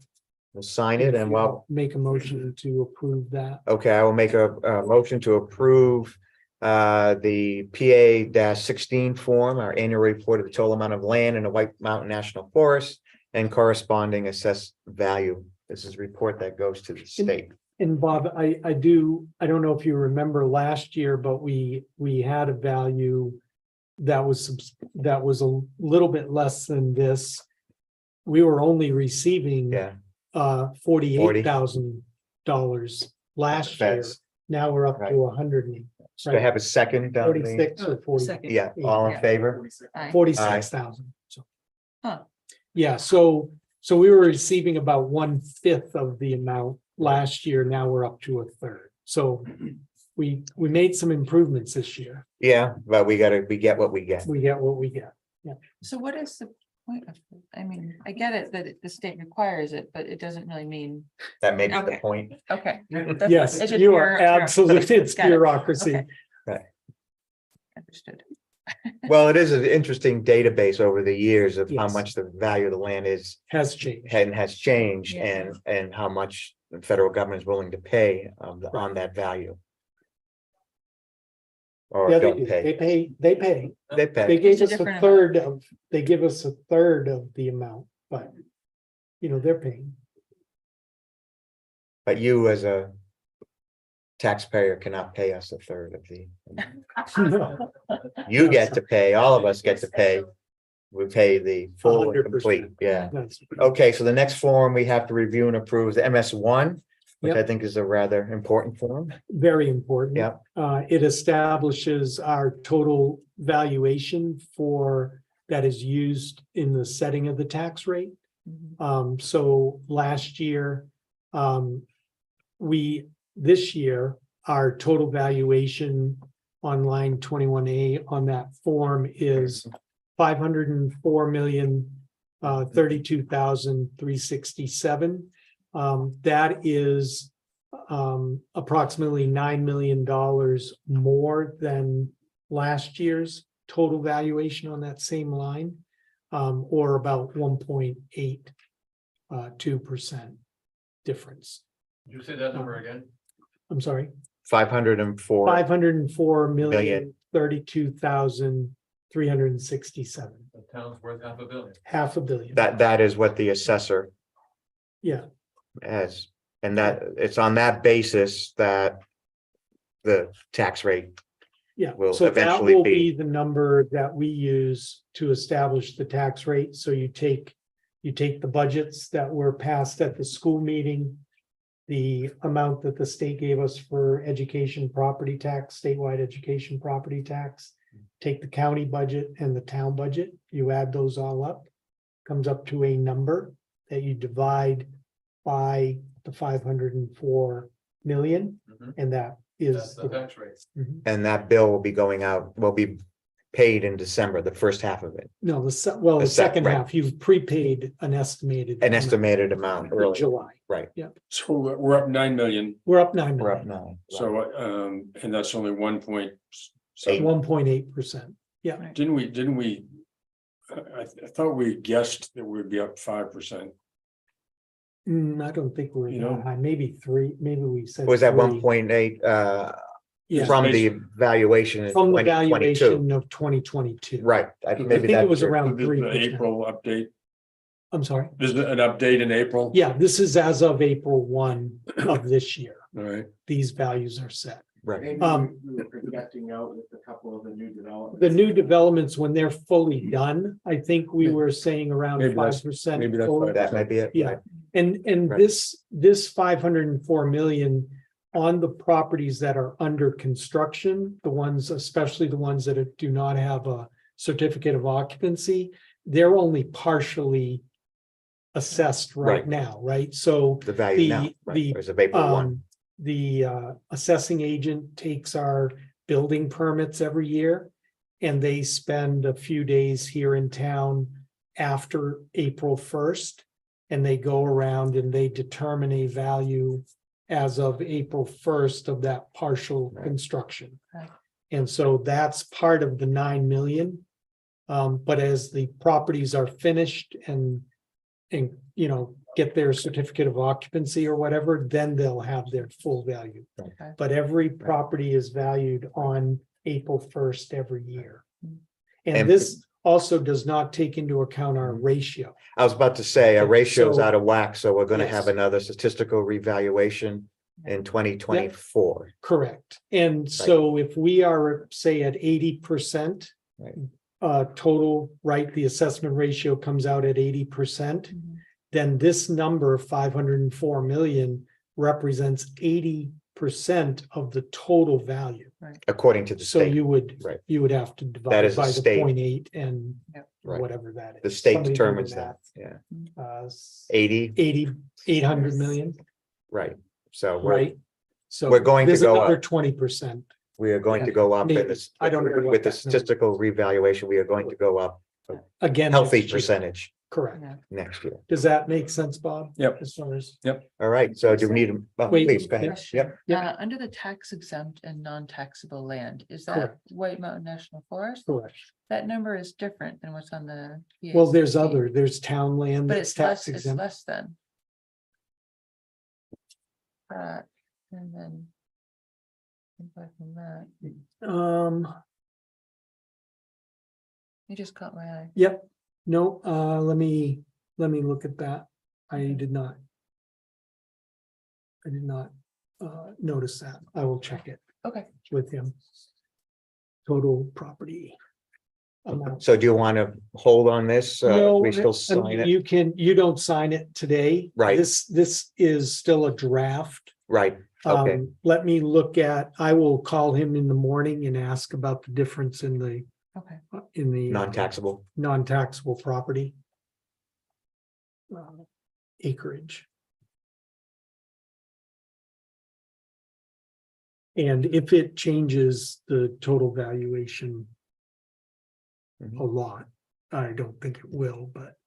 D: we'll sign it, and well,
A: Make a motion to approve that.
D: okay, I will make a motion to approve the PA 16 form, our annual report of the total amount of land in the White Mountain National Forest and corresponding assessed value. This is a report that goes to the state.
A: And Bob, I don't know if you remember last year, but we had a value that was a little bit less than this. We were only receiving
D: Yeah,
A: $48,000 last year.
D: Feds.
A: Now we're up
D: Right.
A: to 100,
D: so I have a second.
A: 46 or 40.
B: Second.
D: Yeah, all in
B: Yeah.
D: favor?
B: Aye.
A: 46,000. So,
B: Huh.
A: yeah, so we were receiving about 1/5 of the amount last year. Now we're up to 1/3. So we made some improvements this year.
D: Yeah, but we get what we get.
A: We get what we get.
B: So what is the point of, I mean, I get it that the state requires it, but it doesn't really mean,
D: That makes the
B: Okay.
D: point.
B: okay. That's
A: Yes,
B: fine. It's just
A: you are
B: bureau-
A: absolutely, it's
B: Got it.
A: bureaucracy.
B: Okay. Understood.
D: Well, it is an interesting database over the years of how
A: Yes.
D: much the value of the land is
A: Has changed.
D: and has changed
B: Yeah.
D: and how much the federal government is willing to pay on that value. Or
A: Yeah, they
D: don't
A: do.
D: pay.
A: They pay, they pay.
D: They
A: They
D: pay.
A: gave
B: It's a
A: us a
B: different
A: third of, they give us a third of the amount, but. You know, they're paying.
D: But you as a taxpayer cannot pay us a third of the.
A: No,
D: You get to pay, all of us get to pay. We pay the full and
A: 100%.
D: complete, yeah.
A: that's-
D: Okay, so the next form we have to review and approve is the MS1, which I
A: Yep.
D: think is a rather important form.
A: Very important.
D: Yep.
A: It establishes our total valuation for, that is used in the setting of the tax rate. So last year, this year, our total valuation on line 21A on that form is 504,032,367. That is approximately $9 million more than last year's total valuation on that same line, or about 1.82% difference.
C: Did you say that number again?
A: I'm sorry,
D: 504,
A: 504,032,367,
C: The town's worth $500 million.
A: $500 million.
D: that is what the assessor
A: Yeah,
D: has. And that, it's on that basis that the tax rate,
A: yeah.
D: Will
A: So that
D: eventually
A: will
D: be-
A: be the number that we use to establish the tax rate. So you take the budgets that were passed at the school meeting, the amount that the state gave us for education property tax, statewide education property tax, take the county budget and the town budget, you add those all up, comes up to a number that you divide by the 504 million,
C: Mhm.
A: and that is.
C: That's the tax rate.
A: Mhm.
D: and that bill will be going out, will be paid in December, the first half of it,
A: No, the
D: The
A: second
D: right.
A: half, you've prepaid an estimated.
D: an
A: amount
D: estimated amount
A: for
D: early.
A: July.
C: So we're up 9 million,
A: We're up 9
D: We're up
A: million,
D: now.
C: so, and that's only 1.7.
A: 1.8%.
C: Didn't we? I thought we guessed that we'd be up 5%.
A: I don't think we're
C: You
A: that
C: know-
A: high, maybe 3, maybe we said.
D: Was that
A: 3.
D: 1.8
A: Yeah,
D: from the valuation in
A: from the
D: 2022?
A: valuation of 2022.
D: Right,
C: I
A: I
D: maybe
A: think it
D: that's
A: was
D: true.
A: around
C: The
A: 3%.
C: April update,
A: I'm sorry.
C: is it an update in April?
A: Yeah, this is as of April 1 of this year.
C: All right,
A: These values are set.
D: Right,
H: Maybe
A: Um,
H: we were projecting out with a couple of the new developments.
A: The new developments, when they're fully done, I think we
C: Maybe-
A: were saying around
C: maybe that's-
A: 5%.
C: maybe that's
A: forward.
C: 5%.
D: that might be it.
A: Yeah.
D: right.
A: And
D: Right.
A: this 504 million on the properties that are under construction, the ones, especially the ones that do not have a certificate of occupancy, they're only partially assessed right
D: Right.
A: now, right? So
D: The value now,
A: the-
D: right, as of April 1.
A: the assessing agent takes our building permits every year. And they spend a few days here in town after April 1st. And they go around and they determine a value as of April 1st of that partial
D: Right.
A: construction.
B: Right.
A: And so that's part of the 9 million. But as the properties are finished and you know, get their certificate of occupancy or whatever, then they'll have their full value.
B: Okay.
A: But every property is valued on April 1st every year.
D: And-
A: And this also does not take into account our ratio.
D: I was about to say, our
A: Okay,
D: ratio is
A: so-
D: out of whack, so we're gonna have
A: Yes.
D: another statistical revaluation in 2024.
A: Correct. And so if we are, say, at 80%.
D: Right.
A: Total, right, the assessment ratio comes out at 80%.
B: Mhm.
A: Then this number, 504 million, represents 80% of the total value.
D: According to the
A: So
D: state,
A: you would,
D: right.
A: you would have to
D: That
A: divide
D: is a
A: by the
D: state.
A: 0.8 and
B: Yep.
D: Right.
A: whatever that is.
D: The state
A: Somebody do the
D: determines that,
A: math.
D: yeah,
A: Uh,
D: 80,
A: 800 million,
D: right, so we're,
A: right? So
D: we're going to
A: there's
D: go
A: another
D: up.
A: 20%.
D: we are going to go up in
A: Maybe.
D: this,
A: I don't know what
D: with the
A: that number-
D: statistical revaluation, we are going to go up
A: Again.
D: healthy
A: next year.
D: percentage.
A: correct.
B: Yeah.
D: next year.
A: Does that make sense, Bob?
C: Yep.
A: As far as,
D: All right, so do we need,
A: Wait,
D: please, go ahead.
B: Question.
D: Yep,
A: Yep.
B: Under the tax exempt and non-taxable land, is that
A: Correct.
B: White Mountain National Forest?
A: correct.
B: That number is different than what's on the.
A: Well, there's
B: PA-16,
A: there's town land
B: But
A: that's
B: it's less,
A: tax
B: it's
A: exempt.
B: less than. And then. Back from that, you just caught my eye.
A: Yep, no, let me look at that. I did not. I did not notice that. I will check it
B: Okay,
A: with him. Total property. amount.
D: so do you want to hold on this?
A: No,
D: We still
A: I mean,
D: sign it,
A: you don't sign it today.
D: Right.
A: This is still a draft.
D: right? Okay,
A: Let me look at, I will call him in the morning and ask about the difference in the
B: okay.
D: non-taxable,
A: non-taxable property. Acreage. And if it changes the total valuation
D: Mhm.
A: a lot, I don't think it will, but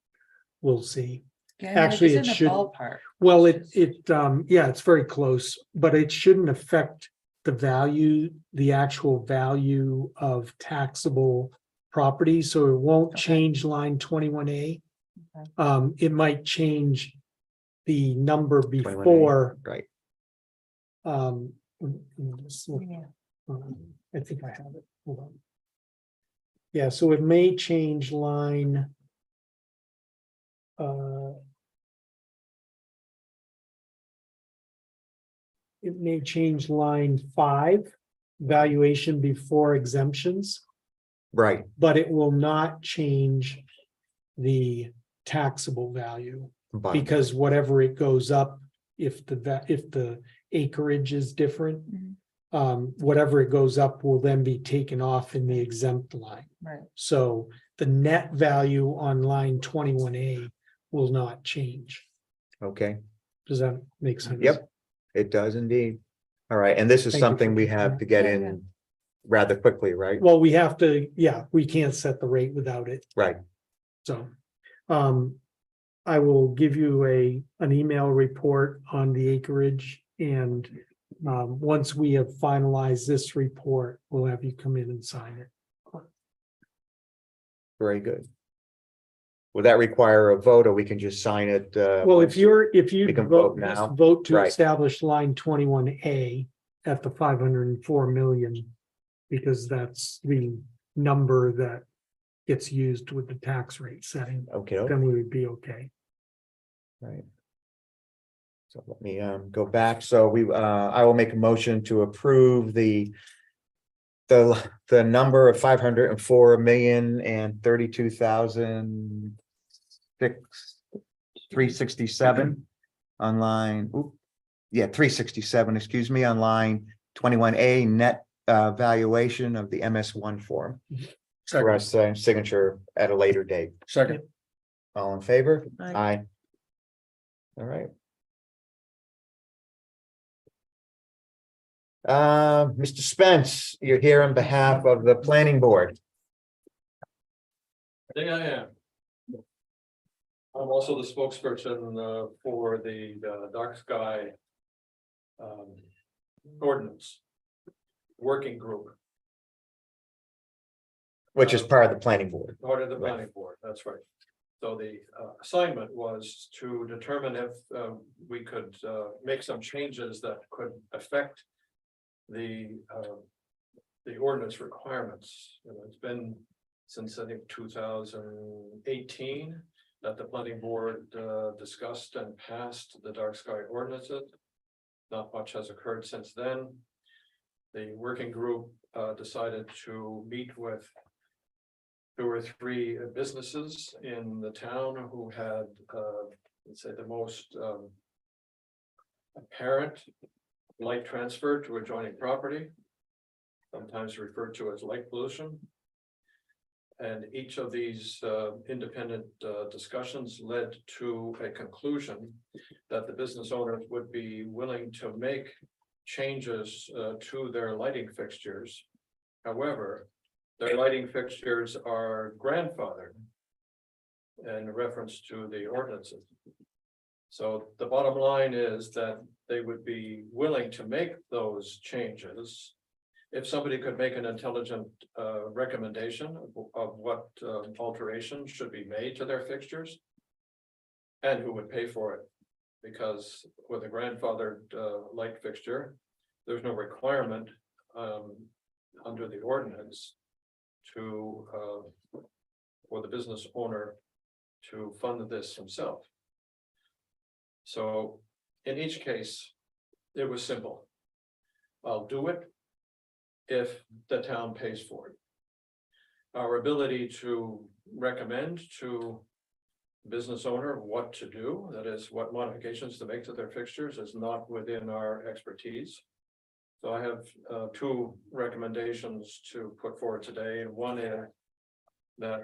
A: we'll see.
B: Yeah, I mean, if
A: Actually,
B: it's
A: it
B: in the
A: should-
B: Ballpark.
A: Well, yeah, it's very close, but it shouldn't affect the value, the actual value of taxable property, so it won't
B: Okay.
A: change line 21A.
B: Okay.
A: It might change the number
D: 21A.
A: before,
D: right?
A: let me just look.
B: Yeah.
A: I think I have it, hold on. Yeah, so it may change line. It may change line 5, valuation before exemptions,
D: Right,
A: but it will not change the taxable value.
D: but
A: Because whatever it goes up, if the acreage is different.
B: Mhm.
A: Whatever it goes up will then be taken off in the exempt line.
B: Right,
A: So the net value on line 21A will not change.
D: okay,
A: Does that make sense?
D: Yep. it does indeed. All right, and this is
A: Thank you for
D: something we
A: catching
D: have
A: that.
D: to get
B: Yeah,
D: in rather quickly, right?
A: Well, we have to, yeah, we can't set the rate without it.
D: Right,
A: So, I will give you an email report on the acreage and, once we have finalized this report, we'll have you come in and sign it.
D: very good. Will that require a vote or we can just sign it?
A: Well, if you
D: we can
A: vote
D: vote now.
A: vote to
D: Right.
A: establish line 21A at the 504 million, because that's the number that gets used with the tax rate setting,
D: Okay,
A: then we would be okay.
D: right. So let me go back. So I will make a motion to approve the number of 504,032,367 on line, 367, excuse me, on line 21A net valuation of the MS1 form. For us, signature at a later date.
C: Second,
D: All in favor?
B: Aye.
D: All right. Mr. Spence, you're here on behalf of the planning board.
I: I think I am. I'm also the spokesperson for the dark sky ordinance working group,
D: Which is part of the planning board.
I: part of the planning board, that's right. So the assignment was to determine if we could make some changes that could affect the ordinance requirements. You know, it's been since I think 2018 that the planning board discussed and passed the dark sky ordinances. Not much has occurred since then. The working group decided to meet with 2 or 3 businesses in the town who had, let's say, the most apparent light transfer to adjoining property, sometimes referred to as light pollution. And each of these independent discussions led to a conclusion that the business owners would be willing to make changes to their lighting fixtures. However, their lighting fixtures are grandfathered in reference to the ordinances. So the bottom line is that they would be willing to make those changes. If somebody could make an intelligent recommendation of what alterations should be made to their fixtures. And who would pay for it, because with a grandfathered light fixture, there's no requirement under the ordinance to for the business owner to fund this himself. So in each case, it was simple. I'll do it if the town pays for it. Our ability to recommend to business owner what to do, that is, what modifications to make to their fixtures, is not within our expertise. So I have two recommendations to put forward today, and one is that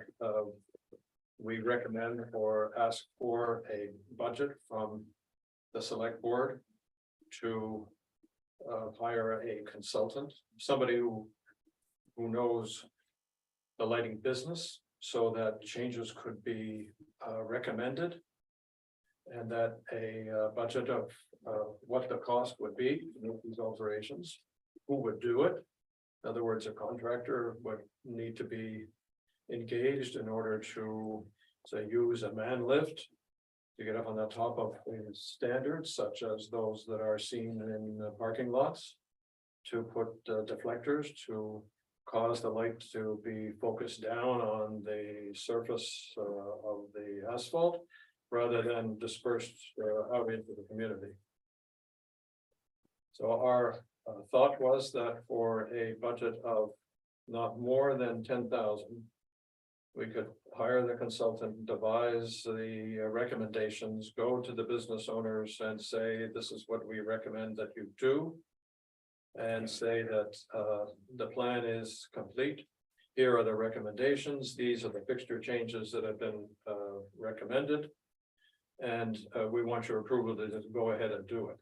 I: we recommend or ask for a budget from the select board to hire a consultant, somebody who knows the lighting business, so that changes could be recommended. And that a budget of what the cost would be to make these alterations, who would do it. In other words, a contractor would need to be engaged in order to, say, use a man lift to get up on the top of the standards, such as those that are seen in parking lots, to put deflectors to cause the light to be focused down on the surface of the asphalt, rather than dispersed out into the community. So our thought was that for a budget of not more than 10,000, we could hire the consultant, devise the recommendations, go to the business owners and say, this is what we recommend that you do. And say that the plan is complete. Here are the recommendations. These are the fixture changes that have been recommended. And we want your approval to just go ahead and do it.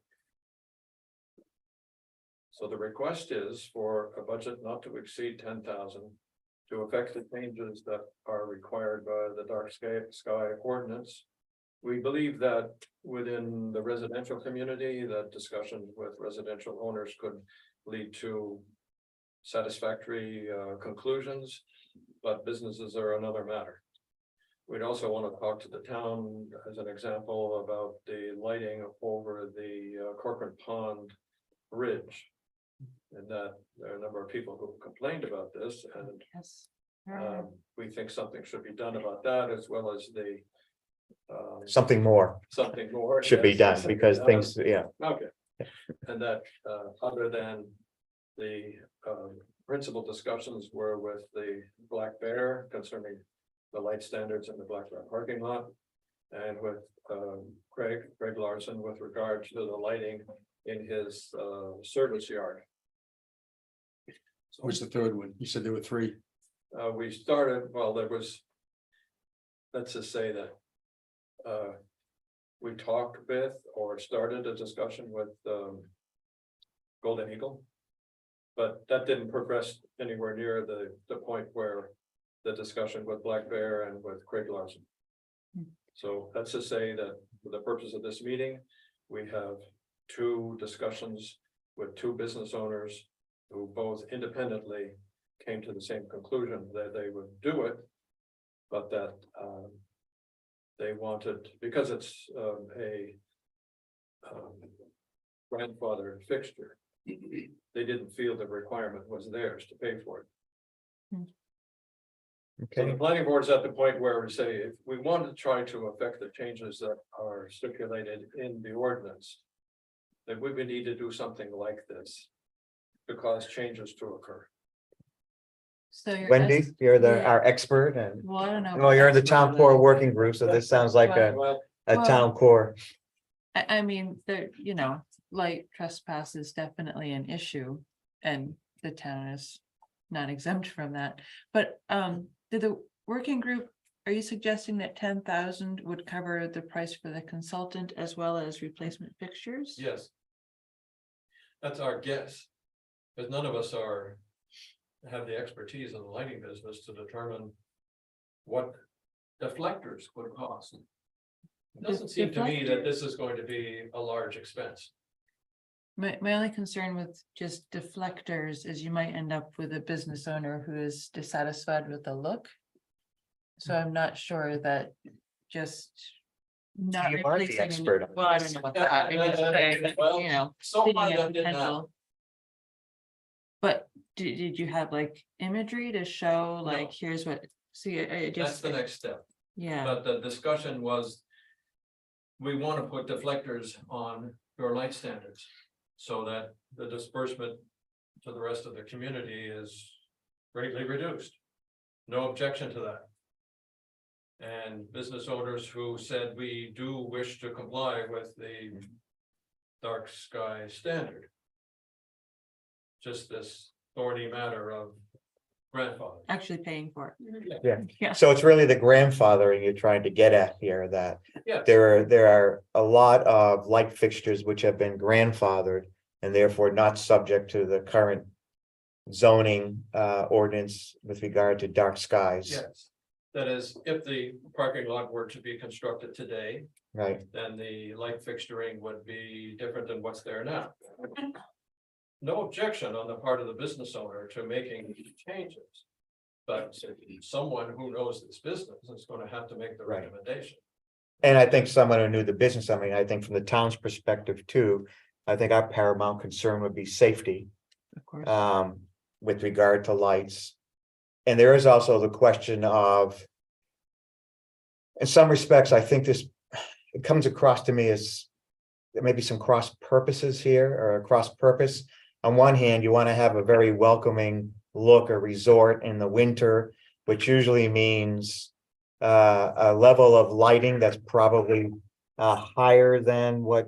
I: So the request is for a budget not to exceed 10,000 to affect the changes that are required by the dark sky ordinance. We believe that within the residential community, that discussions with residential owners could lead to satisfactory conclusions, but businesses are another matter. We'd also want to talk to the town as an example about the lighting over the Corcoran Pond Bridge. And that there are a number of people who complained about this, and
B: Yes.
I: we think something should be done about that, as well as the
D: Something more
I: something more
D: should be
I: yes,
D: done
I: something
D: because
I: done.
D: things, yeah.
I: Okay. And that other than the principal discussions were with the Black Bear concerning the light standards in the Black Bear parking lot. And with Greg Larson with regard to the lighting in his service yard.
C: So what's the third one? You said there were three.
I: We started, well, there was. Let's just say that. We talked with or started a discussion with Golden Eagle. But that didn't progress anywhere near the point where the discussion with Black Bear and with Craig Larson. So let's just say that for the purpose of this meeting, we have two discussions with two business owners who both independently came to the same conclusion that they would do it, but that they wanted, because it's a grandfathered fixture, they didn't feel the requirement was theirs to pay for it. So the
D: Okay,
I: planning board is at the point where we say, if we want to try to affect the changes that are stipulated in the ordinance, then we would need to do something like this to cause changes to occur.
B: So you're.
D: Wendy, you're
B: yeah.
D: our expert and,
B: Well, I don't know.
D: well, you're in the town
B: expert,
D: core
B: but-
D: working group, so this sounds like a
I: Well,
D: town core.
B: I mean, there, light trespass is definitely an issue and the town is not exempt from that. But did the working group, are you suggesting that 10,000 would cover the price for the consultant as well as replacement fixtures?
I: yes. That's our guess, because none of us have the expertise in the lighting business to determine what deflectors would cost. It doesn't seem to me that this is going to be a large expense.
B: My only concern with just deflectors is you might end up with a business owner who is dissatisfied with the look. So I'm not sure that just. Not
D: You are the
B: replacing,
D: expert on
B: well, I don't know about that, I'm just saying that,
I: Well,
B: you know.
I: So
B: seeing
I: far,
B: a
I: that did not.
B: potential. But did you have like imagery to show, like, here's what, see, I
I: That's
B: just,
I: the next step.
B: yeah,
I: But the discussion was. We want to put deflectors on your light standards. So that the disbursement to the rest of the community is greatly reduced. No objection to that. And business owners who said we do wish to comply with the dark sky standard. Just this thorny matter of grandfather.
B: actually paying for it.
D: Yeah.
B: Yeah.
D: So it's really the grandfathering you're trying to get at here, that
I: Yes.
D: there are a lot of light fixtures which have been grandfathered and therefore not subject to the current zoning ordinance with regard to dark skies.
I: Yes. That is, if the parking lot were to be constructed today,
D: Right,
I: then the light fixturing would be different than what's there now. No objection on the part of the business owner to making changes. But someone who knows this business is gonna have to make the
D: Right.
I: recommendation.
D: and I think someone who knew the business, I mean, I think from the town's perspective too, I think our paramount concern would be safety.
B: Of course.
D: With regard to lights. And there is also the question of. In some respects, I think this, it comes across to me as. There may be some cross purposes here or a cross purpose. On one hand, you want to have a very welcoming look or resort in the winter, which usually means. A level of lighting that's probably higher than what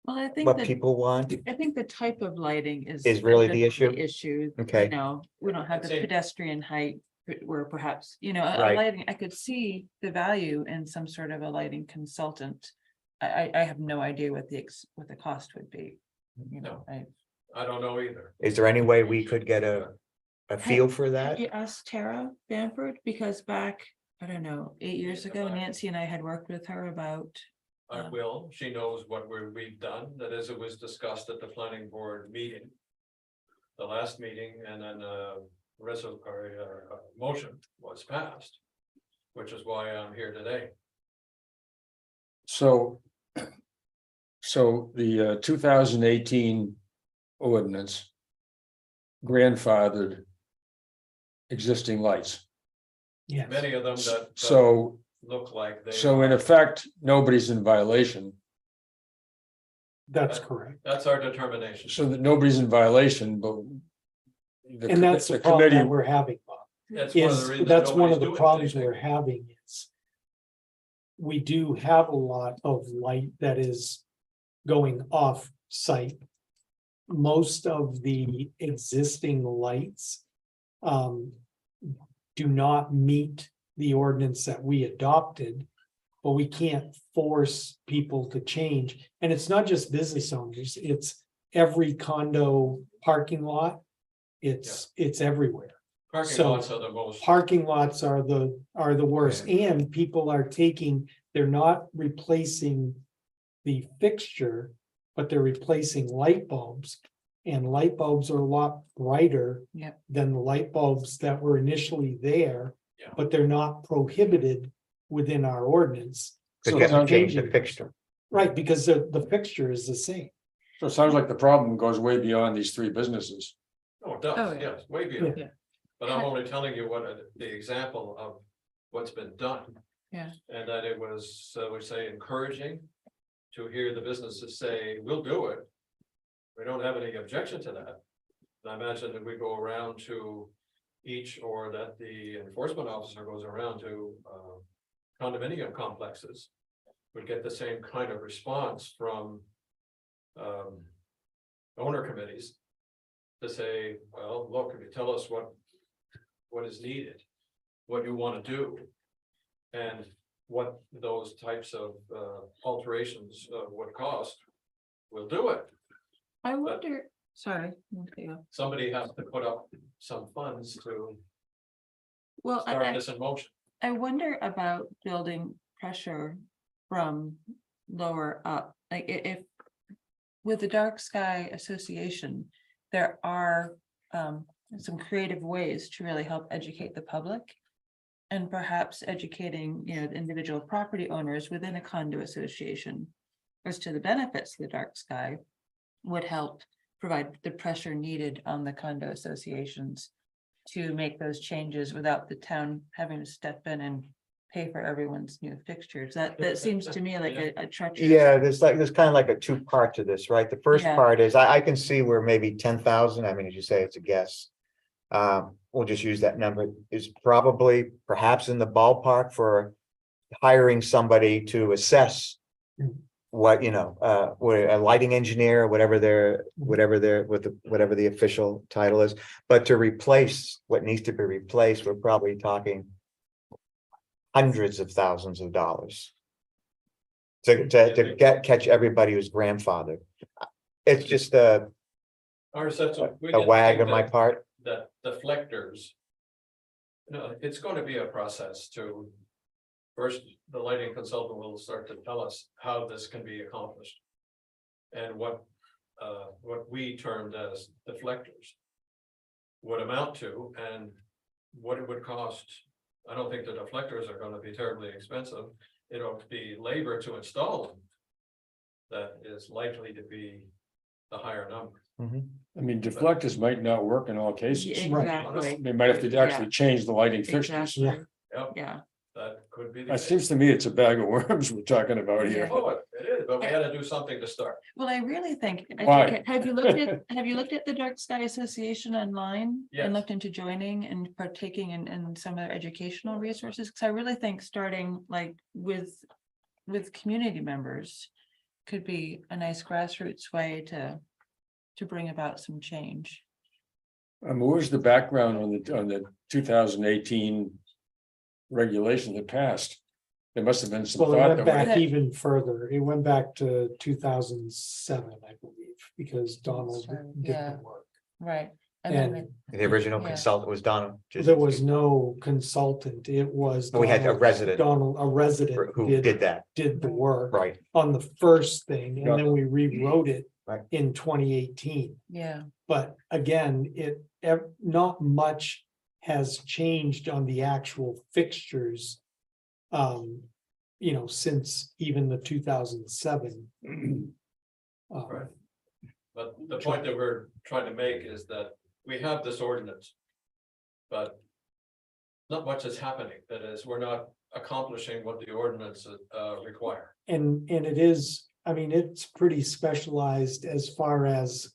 B: Well, I think
D: what
B: that,
D: people want.
B: I think the type of lighting is.
D: Is really the
B: definitely
D: issue?
B: Issue,
D: Okay.
B: you know, we don't have
I: I'd
B: the
I: say-
B: pedestrian height where perhaps, you know, a
D: Right.
B: lighting, I could see the value in some sort of a lighting consultant. I have no idea what what the cost would be, you know,
I: I don't know either.
D: Is there any way we could get a feel for that?
B: You asked Tara Bamford, because back, I don't know, 8 years ago, Nancy and I had worked with her about.
I: I will, she knows what we've done, that is, it was discussed at the planning board meeting. The last meeting, and then motion was passed. Which is why I'm here today.
C: So. So the 2018 ordinance. Grandfathered. Existing lights,
A: Yes,
I: Many of them that
C: so,
I: look like they.
C: so in
I: are.
C: effect, nobody's in violation.
A: that's correct.
I: That's our determination.
C: So that nobody's in violation, but.
A: And that's the problem that we're having, Bob.
I: That's one of the
A: Is,
I: reasons
A: that's one
I: nobody's
A: of the
I: doing
A: problems
I: anything.
A: we're having is. We do have a lot of light that is going off site. Most of the existing lights. Do not meet the ordinance that we adopted. But we can't force people to change, and it's not just business owners, it's every condo parking lot. It's everywhere.
I: Parking
A: so-
I: lots are the most.
A: Parking lots are the worst, and people are they're not replacing the fixture, but they're replacing light bulbs. And light bulbs are a lot brighter
B: Yep.
A: than the light bulbs that were initially there,
I: Yeah.
A: but they're not prohibited within our ordinance.
D: Because
C: So
D: you have to
A: they're
D: change the
A: changing.
D: fixture.
A: Right, because the fixture is the same.
C: So it sounds like the problem goes way beyond these three businesses.
I: Oh, it does,
B: Oh, yeah.
I: yes, way beyond.
B: Yeah.
I: But I'm only telling you what the example of what's been done.
B: Yeah.
I: And that it was, we say, encouraging to hear the businesses say, we'll do it. We don't have any objection to that. And I imagine that we go around to each, or that the enforcement officer goes around to condominium complexes. Would get the same kind of response from owner committees. To say, well, look, if you tell us what is needed, what you want to do. And what those types of alterations would cost, we'll do it.
B: I wonder, sorry. okay, yeah.
I: Somebody has to put up some funds to
B: Well,
I: start this in motion.
B: I wonder about building pressure from lower up, like if. With the Dark Sky Association, there are some creative ways to really help educate the public. And perhaps educating, the individual property owners within a condo association. As to the benefits of the dark sky would help provide the pressure needed on the condo associations. To make those changes without the town having to step in and pay for everyone's new fixtures. That seems to me like a treacherous.
D: Yeah, there's kind of like a two-part to this, right? The first
B: Yeah.
D: part is, I can see where maybe 10,000, I mean, as you say, it's a guess. We'll just use that number, is probably perhaps in the ballpark for hiring somebody to assess. What, what a lighting engineer, whatever the official title is, but to replace what needs to be replaced, we're probably talking. Hundreds of thousands of dollars. To catch everybody who's grandfathered. It's just a wag on my part.
I: That deflectors. It's going to be a process to. First, the lighting consultant will start to tell us how this can be accomplished. And what we termed as deflectors. Would amount to, and what it would cost. I don't think the deflectors are gonna be terribly expensive. It'll be labor to install them. That is likely to be the higher number.
C: I mean, deflectors might not work in all cases.
B: Exactly,
C: They might have to actually change the lighting fixtures.
B: exactly,
I: Yep,
B: yeah.
I: that could be. the
C: It
I: case.
C: seems to me it's a bag of worms we're talking about here.
I: Oh, it is, but we had to do something to start.
B: Well, I really think,
C: Why?
B: have you looked at the Dark Sky Association online?
I: Yes.
B: And looked into joining and partaking in some of their educational resources, because I really think starting like with community members. Could be a nice grassroots way to bring about some change.
C: What was the background on the 2018 regulation that passed? There must have been some
A: Well, it
C: thought
A: went
C: that
A: back
C: went-
A: even further. It went back to 2007, I believe, because Donald did
B: Yeah.
A: the work.
B: Right.
A: And
D: The original
B: Yeah.
D: consultant was Donald.
A: there was no consultant. It was.
D: We had a
A: Donald-
D: resident
A: Donald, a resident
D: who did that,
A: did the work
D: right?
A: on the first thing,
C: Yeah.
A: and then we rewrote it
D: Right.
A: in 2018.
B: Yeah,
A: But again, not much has changed on the actual fixtures. Since even the 2007.
I: Right. But the point that we're trying to make is that we have this ordinance. But not much is happening. That is, we're not accomplishing what the ordinance require.
A: And it is, it's pretty specialized as far as.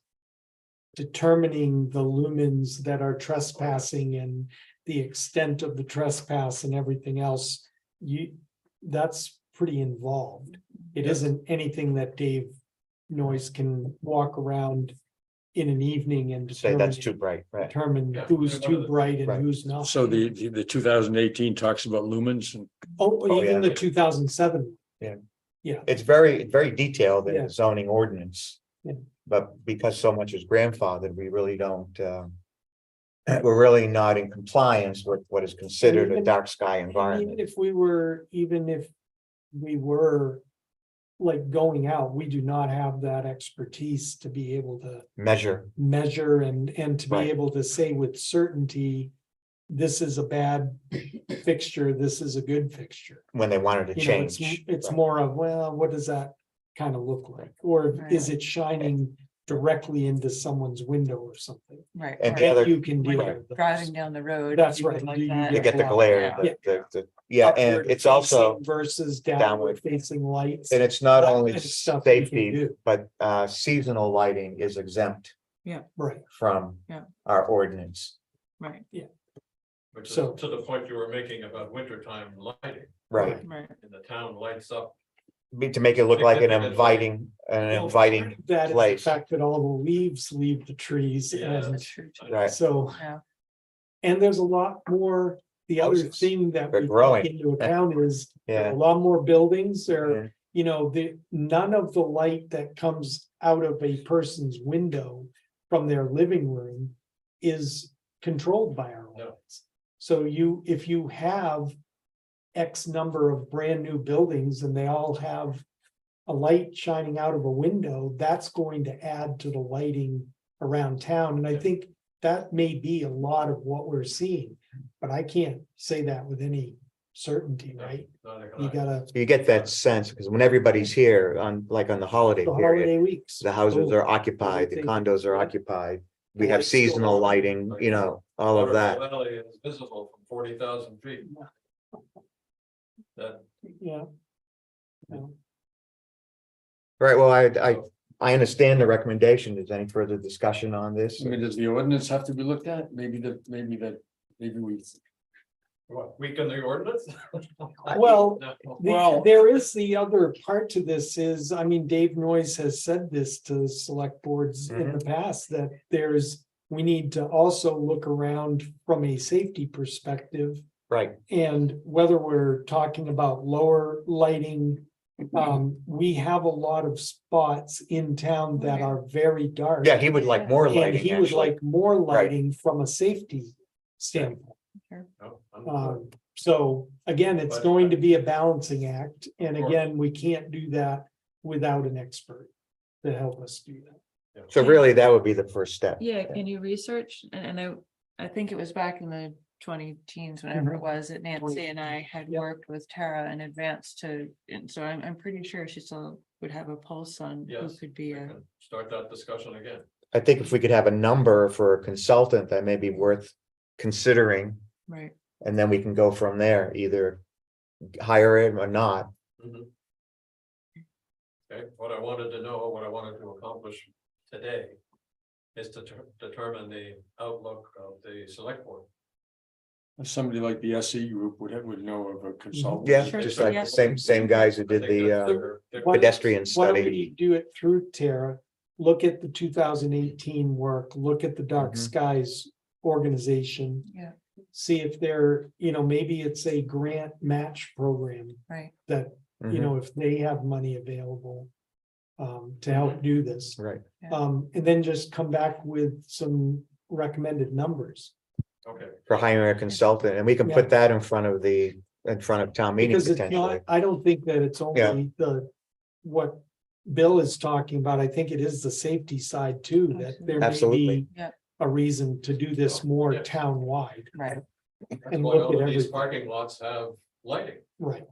A: Determining the lumens that are trespassing and the extent of the trespass and everything else. That's pretty involved. It
I: Yes.
A: isn't anything that Dave Noyes can walk around. In an evening and
D: Say that's
A: determine
D: too bright, right?
I: Yeah.
A: who's too bright and
D: Right.
A: who's not.
C: So the 2018 talks about lumens and
A: Oh, even
D: yeah.
A: the 2007.
D: It's very detailed in
A: Yeah.
D: the zoning ordinance.
A: Yeah.
D: But because so much is grandfathered, we really don't, we're really not in compliance with what is considered a
A: even-
D: dark sky
A: Even
D: environment.
A: if we were. Like going out, we do not have that expertise to be able to
D: Measure,
A: measure and to be
D: Right.
A: able to say with certainty. This is a bad fixture, this is a good fixture.
D: when they wanted to change.
A: It's
D: Right.
A: more of, well, what does that kind of look like? Or is it shining directly into someone's window or something?
B: right.
D: And
B: right.
D: the other-
A: You can deal
B: When you're
A: with those.
B: driving down the road.
A: That's
B: you would
A: right.
B: like
A: Do you
B: that.
D: You get the
A: Yeah.
D: glare, yeah, and
A: Upward
D: it's also,
A: facing versus
D: downward.
A: downward facing lights.
D: and it's not
A: that
D: only
A: kind of stuff you can
D: safety,
A: do.
D: but seasonal lighting is exempt
A: Right,
D: from
B: Yeah.
D: our ordinance,
B: Right,
I: Which is
A: So-
I: to the point you were making about wintertime lighting.
D: right?
B: right.
I: And the town lights up.
D: To make it look like an
I: Significantly.
D: inviting
A: that is the
D: place.
A: fact that all the leaves leave the trees
I: Yeah.
A: and
B: That's true. too.
D: Right.
A: so.
B: Yeah.
A: And there's a lot more, the other
D: Houses.
A: thing that
D: They're
A: we
D: growing.
A: take into account is there are
D: Yeah.
A: a lot more buildings
D: Yeah.
A: there. None of the light that comes out of a person's window from their living room is controlled by our
I: No.
A: lights. So if you have X number of brand new buildings and they all have a light shining out of a window, that's going to add to the lighting around town. And I think that may be a lot of what we're seeing, but I can't say that with any certainty, right? You gotta,
D: You get that sense, because when everybody's here on, like on the holiday
A: the
D: period,
A: holiday weeks.
D: the houses
A: boom,
D: are occupied, the
A: everything.
D: condos are
A: Yeah.
D: occupied. We have
A: Lights still
D: seasonal
A: on.
D: lighting, you know, all of that.
I: Valley is visible from 40,000 feet. That,
A: Yeah. Yeah.
D: Right, well, I understand the recommendation. Is any further discussion on this?
C: I mean, does the ordinance have to be looked at? Maybe we.
I: what, weaken the ordinance?
A: Well,
I: No.
C: Well-
A: There is the other part to this is, I mean, Dave Noyes has said this to select boards in the past, that we need to also look around from a safety perspective.
D: Right,
A: And whether we're talking about lower lighting, we have a lot of spots in town that are very dark.
D: yeah, he would like more
A: And
D: lighting,
A: he would
D: actually.
A: like more lighting from a safety standpoint.
I: No, understood.
A: So again, it's
I: But-
A: going to be a balancing act, and
I: Of course.
A: again, we can't do that without an expert to help us do that.
D: So really, that would be the first step.
B: Yeah, can you research? And I think it was back in the 2010s, whenever it was, that Nancy and I had
A: Yep.
B: worked with Tara in advance and so I'm pretty sure she still would have a pulse on who
I: Yes,
B: could be
I: we
B: a,
I: can start that discussion again.
D: I think if we could have a number for a consultant, that may be worth considering,
B: right,
D: and then we can go from there, either hire him or not.
I: Mhm. Okay, what I wanted to know, what I wanted to accomplish today is to determine the outlook of the select board.
C: Somebody like the SE group would know of a consultant.
D: Yeah,
B: Sure,
D: just
B: sure,
D: like
B: yeah.
D: the same guys who
I: I
D: did
I: think
D: the
I: that's their-
A: Why-
D: pedestrian
A: Why don't
D: study.
A: we do it through Tara? Look at the 2018 work, look at the Dark
D: Mhm.
A: Skies organization.
B: Yeah.
A: See if they're, maybe it's a grant match program
B: right.
A: that,
D: Mhm,
A: if they have money available. To help do this.
D: Right,
A: And then just come back with some recommended numbers.
I: Okay,
D: for hiring a consultant, and we can put that in front of town meeting
A: Because it's
D: potentially.
A: not, I don't think that it's only what Bill is talking about. I think it is the safety side too, that there may
D: Absolutely.
A: be
B: Yeah.
A: a reason to do this more
I: Yeah.
A: town-wide.
B: Right.
I: that's
A: And
I: why
A: look
I: all
A: at
I: of these
A: everything.
I: parking lots have lighting.
A: Right.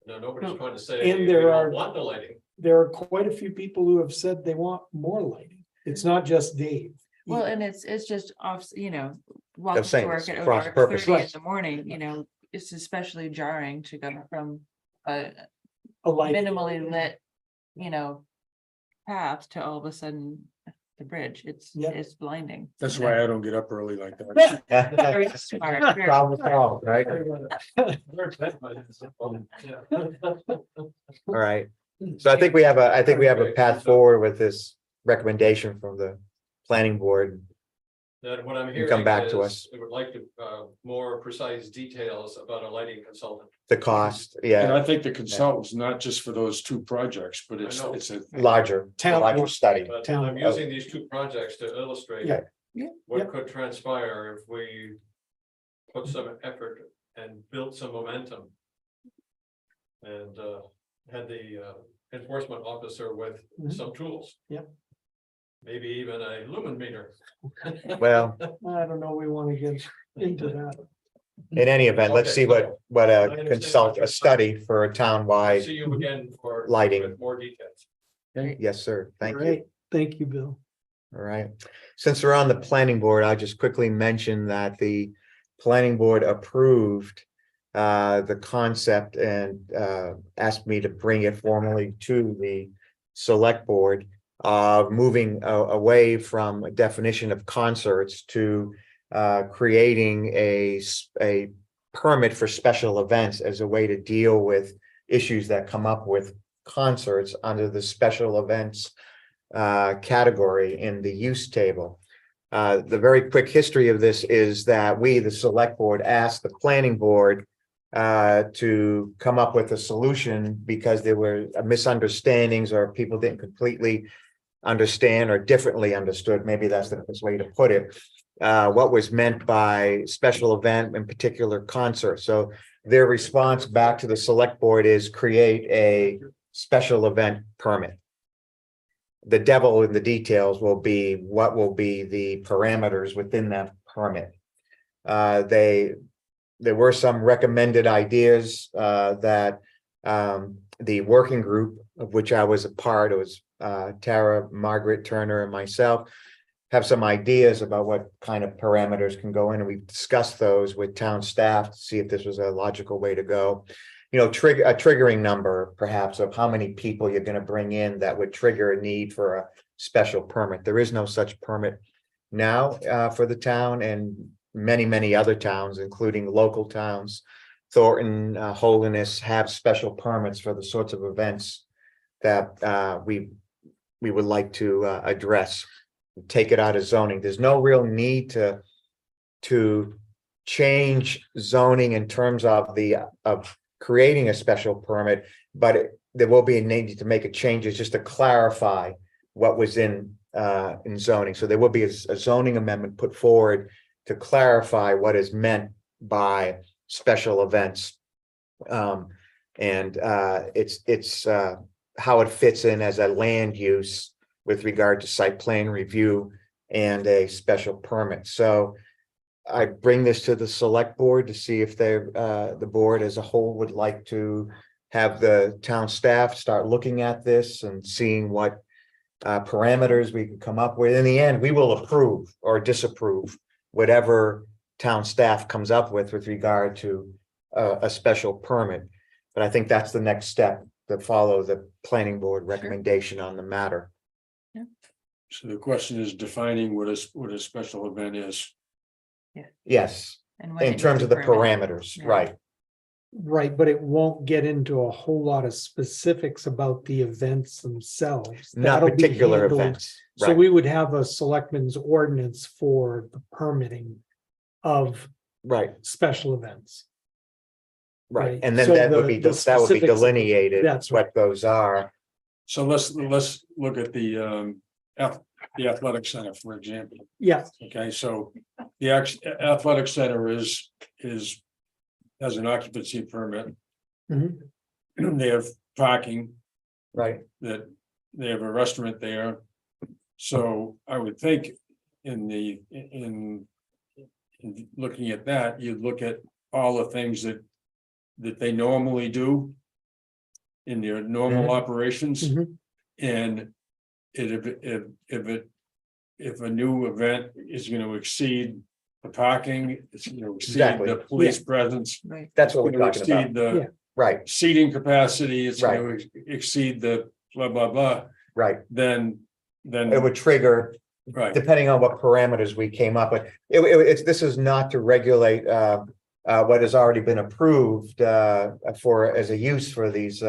I: Now, nobody's
B: No.
I: trying to say
A: And
I: we
A: there are-
I: don't want the lighting.
A: There are quite a few people who have said they want more lighting. It's not just Dave.
B: Well, and it's just off, walking to
D: saying
B: work
D: it's
B: at
D: cross
B: over
D: purpose.
B: 30 in the morning, it's especially jarring to go from a
A: A light.
B: minimally lit, path to all of a sudden the bridge. It's
A: Yep.
B: blinding.
C: That's why I don't get up early like that.
B: Very smart. very-
D: Problem solved, right? All right, so I think we have a path forward with this recommendation from the planning board.
I: Then what I'm
D: You
I: hearing
D: come back to
I: is,
D: us.
I: I would like to, more precise details about a lighting consultant.
D: The cost,
C: And
D: yeah,
C: I think the consultant's not just for those two projects, but
I: I know.
C: it's a.
D: larger study.
I: But
A: Town-
I: I'm using these two projects to illustrate.
A: Yeah.
B: Yeah.
I: What
A: Yep.
I: could transpire if we put some effort and built some momentum. And had the enforcement officer with
A: Mhm.
I: some tools.
A: Yep.
I: Maybe even a lumen meter.
D: Well,
A: I don't know, we want to get into that.
D: in any event, let's
I: Okay,
D: see what
I: I
D: a
I: understand.
D: a study for a
I: I'll
D: townwide,
I: see you again for.
D: Lighting.
I: with more details.
D: yes, sir, thank you.
A: Great. Thank you, Bill.
D: All right, since we're on the planning board, I'll just quickly mention that the planning board approved the concept and asked me to bring it formally to the select board of moving away from a definition of concerts to creating a permit for special events as a way to deal with issues that come up with concerts under the special events category in the use table. The very quick history of this is that we, the select board, asked the planning board to come up with a solution because there were misunderstandings or people didn't completely understand or differently understood, maybe that's the best way to put it, what was meant by special event, in particular concert. So their response back to the select board is create a special event permit. The devil in the details will be what will be the parameters within that permit. There were some recommended ideas that the working group of which I was a part, it was Tara, Margaret Turner, and myself, have some ideas about what kind of parameters can go in, and we've discussed those with town staff to see if this was a logical way to go. You know, trigger a triggering number perhaps of how many people you're going to bring in that would trigger a need for a special permit. There is no such permit now for the town, and many other towns, including local towns. Thornton, Holderness have special permits for the sorts of events that we would like to address. Take it out of zoning. There's no real need to change zoning in terms of creating a special permit, but there will be a need to make a changes just to clarify what was in zoning. So there will be a zoning amendment put forward to clarify what is meant by special events. It's how it fits in as a land use with regard to site plan review and a special permit. So I bring this to the select board to see if the board as a whole would like to have the town staff start looking at this and seeing what parameters we can come up with. In the end, we will approve or disapprove whatever town staff comes up with regard to a special permit. But I think that's the next step, to follow the planning board recommendation on the matter.
C: So the question is defining what a special event is.
D: Yes,
B: And when
D: in
B: it
D: terms
B: needs
D: of
B: a
D: the
B: permit.
D: parameters,
B: Yeah.
D: right?
A: Right, but it won't get into a whole lot of specifics about the events themselves.
D: Not
A: That'll be
D: particular
A: handled-
D: events.
A: So
D: Right.
A: we would have a selectmen's ordinance for the permitting of
D: Right,
A: special events.
D: right.
A: Right.
D: And then
A: So
D: that would
A: the
D: be, that would be
A: specifics of it,
D: delineated,
A: that's
D: what those are.
C: So let's look at the athletic center, for example.
A: Yeah,
C: Okay, so the athletic center has an occupancy permit.
A: Mhm.
C: They have parking,
D: Right,
C: that they have a restaurant there. So I would think in looking at that, you'd look at all the things that they normally do in their normal
D: Mhm.
C: operations.
A: Mhm.
C: And if a new event is going to exceed the parking, it's going to exceed
D: Exactly.
C: the police presence.
B: Right.
D: that's what
C: It's
D: we're
C: going to
D: talking about.
C: exceed the
A: Yeah.
D: Right,
C: seating capacity, it's going to exceed the blah, blah, blah,
D: right.
C: then,
D: It would trigger,
C: right,
D: depending on what parameters we came up with. It's, this is not to regulate what has already been approved for, as a use for these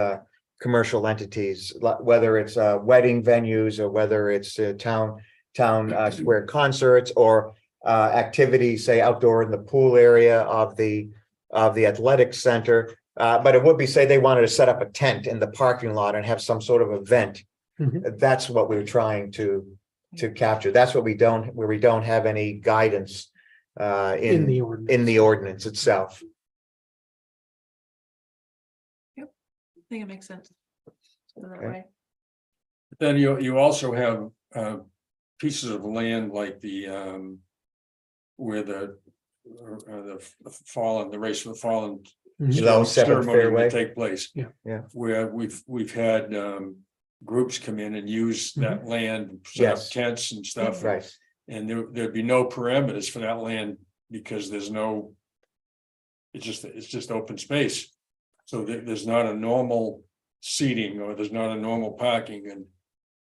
D: commercial entities, whether it's wedding venues or whether it's town square concerts or activities, say outdoor in the pool area of the athletic center. But it would be, say they wanted to set up a tent in the parking lot and have some sort of event.
A: Mhm.
D: That's what we're trying to capture. That's what where we don't have any guidance
A: in the ordinance.
D: in the ordinance itself.
B: I think it makes sense. Go that
D: Okay.
B: way.
C: then you also have pieces of land like the where the fallen, the race for the fallen
A: Mhm.
D: Low Seventh
C: ceremony
D: Fairway.
C: will take place.
A: Yeah.
D: Yeah.
C: Where we've had groups come in and use that land, set up
D: Yes.
C: tents and stuff.
D: Right,
C: And there'd be no parameters for that land because there's no. It's just open space. So there's not a normal seating or there's not a normal parking, and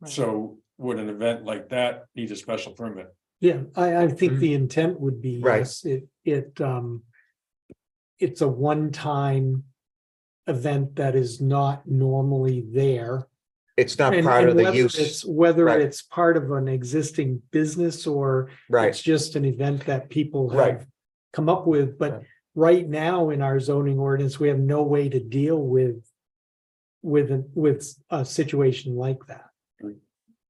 B: Right.
C: so would an event like that need a special permit?
A: Yeah, I think
D: Mhm.
A: the intent would be,
D: Right.
A: yes, it's a one-time event that is not normally there.
D: it's not
A: And-
D: part
A: and
D: of the
A: whether
D: use,
A: it's- Whether
D: Right.
A: it's part of an existing business or
D: right,
A: it's just an event that people
D: Right.
A: have come up with, but
D: Right.
A: right now in our zoning ordinance, we have no way to deal with a situation like that.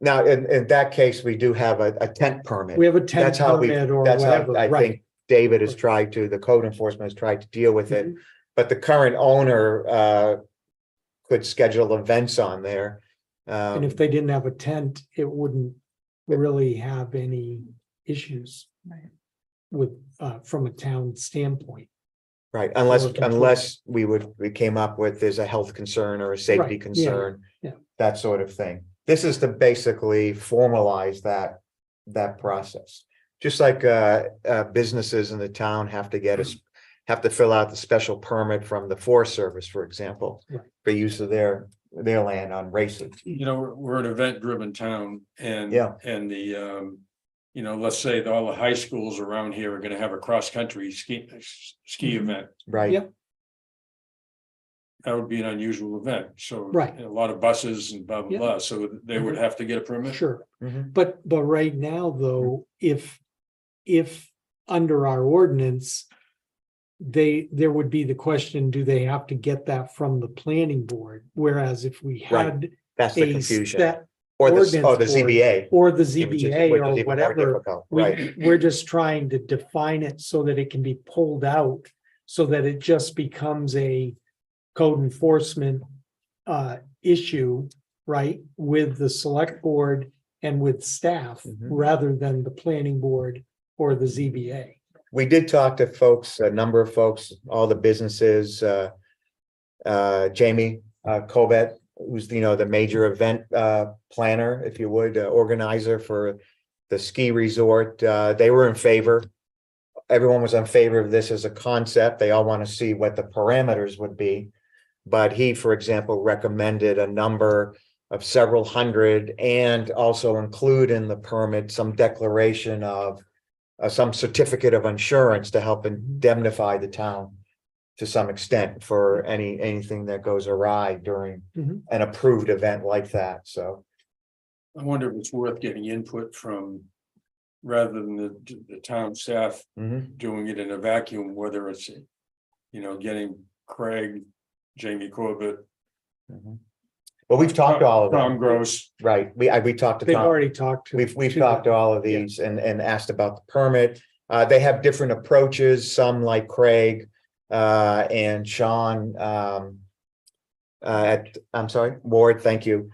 D: now, in that case, we do have a tent permit.
A: We have a tent
D: That's how we,
A: permit or
D: that's how
A: whatever,
D: I
A: right?
D: think David has tried to, the code enforcement has tried to deal with it.
A: Mhm.
D: but the current owner, could schedule events on there.
A: And if they didn't have a tent, it wouldn't really have any issues
B: Right.
A: with, from a town standpoint.
D: Right, unless,
A: or control.
D: unless we came up with, there's a health concern or a safety
A: Right, yeah,
D: concern.
A: yeah.
D: That sort of thing. This is to basically formalize that process. Just like, businesses in the town have to get have to fill out the special permit from the Forest Service, for example.
A: Right.
D: For use of their land on races.
C: You know, we're an event-driven town and.
D: Yeah.
C: And the, you know, let's say that all the high schools around here are gonna have a cross-country ski
A: Mhm.
C: event.
D: Right.
A: Yep.
C: That would be an unusual event, so.
A: Right.
C: A lot of buses and blah, blah,
A: Yeah.
C: blah, so they would have to get a permit.
A: Sure.
D: Mhm.
A: But right now, though, if under our ordinance. There would be the question, do they have to get that from the planning board? Whereas if we
D: Right.
A: had
D: That's the
A: a
D: confusion.
A: set
D: Or the
A: ordinance board
D: ZBA.
A: or the
D: which is
A: ZBA or
D: even more
A: whatever,
D: difficult, Right,
A: we're just trying to define it so that it can be pulled out. So that it just becomes a code enforcement issue, right? With the select board and with staff,
D: Mhm.
A: rather than the planning board or the ZBA.
D: we did talk to folks, a number of folks, all the businesses, Jamie, Colbert, who's, you know, the major event, planner, if you would, organizer for the ski resort, they were in favor. Everyone was in favor of this as a concept. They all want to see what the parameters would be. But he, for example, recommended a number of several hundred and also include in the permit some declaration of some certificate of insurance to help indemnify the town to some extent for anything that goes awry during
A: Mhm.
D: an approved event like that. So,
C: I wonder if it's worth getting input from, rather than the town staff
D: mhm.
C: doing it in a vacuum, whether it's, you know, getting Craig, Jamie Corbett.
D: Mhm. Well, we've talked to all of
C: Tom
D: them,
C: Gross,
D: right? We talked to
A: They've
D: Tom.
A: already talked to.
D: We've
A: to
D: talked to
A: them.
D: all of these and asked about the permit. They have different approaches, some like Craig and Sean. I'm sorry, Ward, thank you.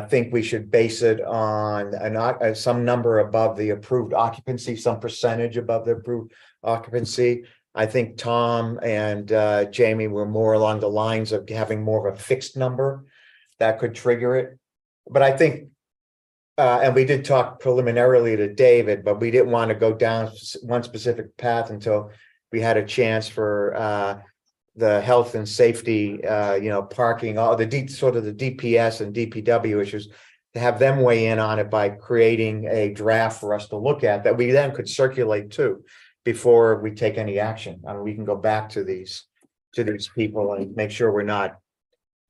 D: Think we should base it on some number above the approved occupancy, some percentage above the approved occupancy. I think Tom and Jamie were more along the lines of having more of a fixed number that could trigger it. But I think, and we did talk preliminarily to David, but we didn't want to go down one specific path until we had a chance for the health and safety, you know, parking, all the sort of the DPS and DPW issues, to have them weigh in on it by creating a draft for us to look at that we then could circulate to before we take any action. I mean, we can go back to these people and make sure we're not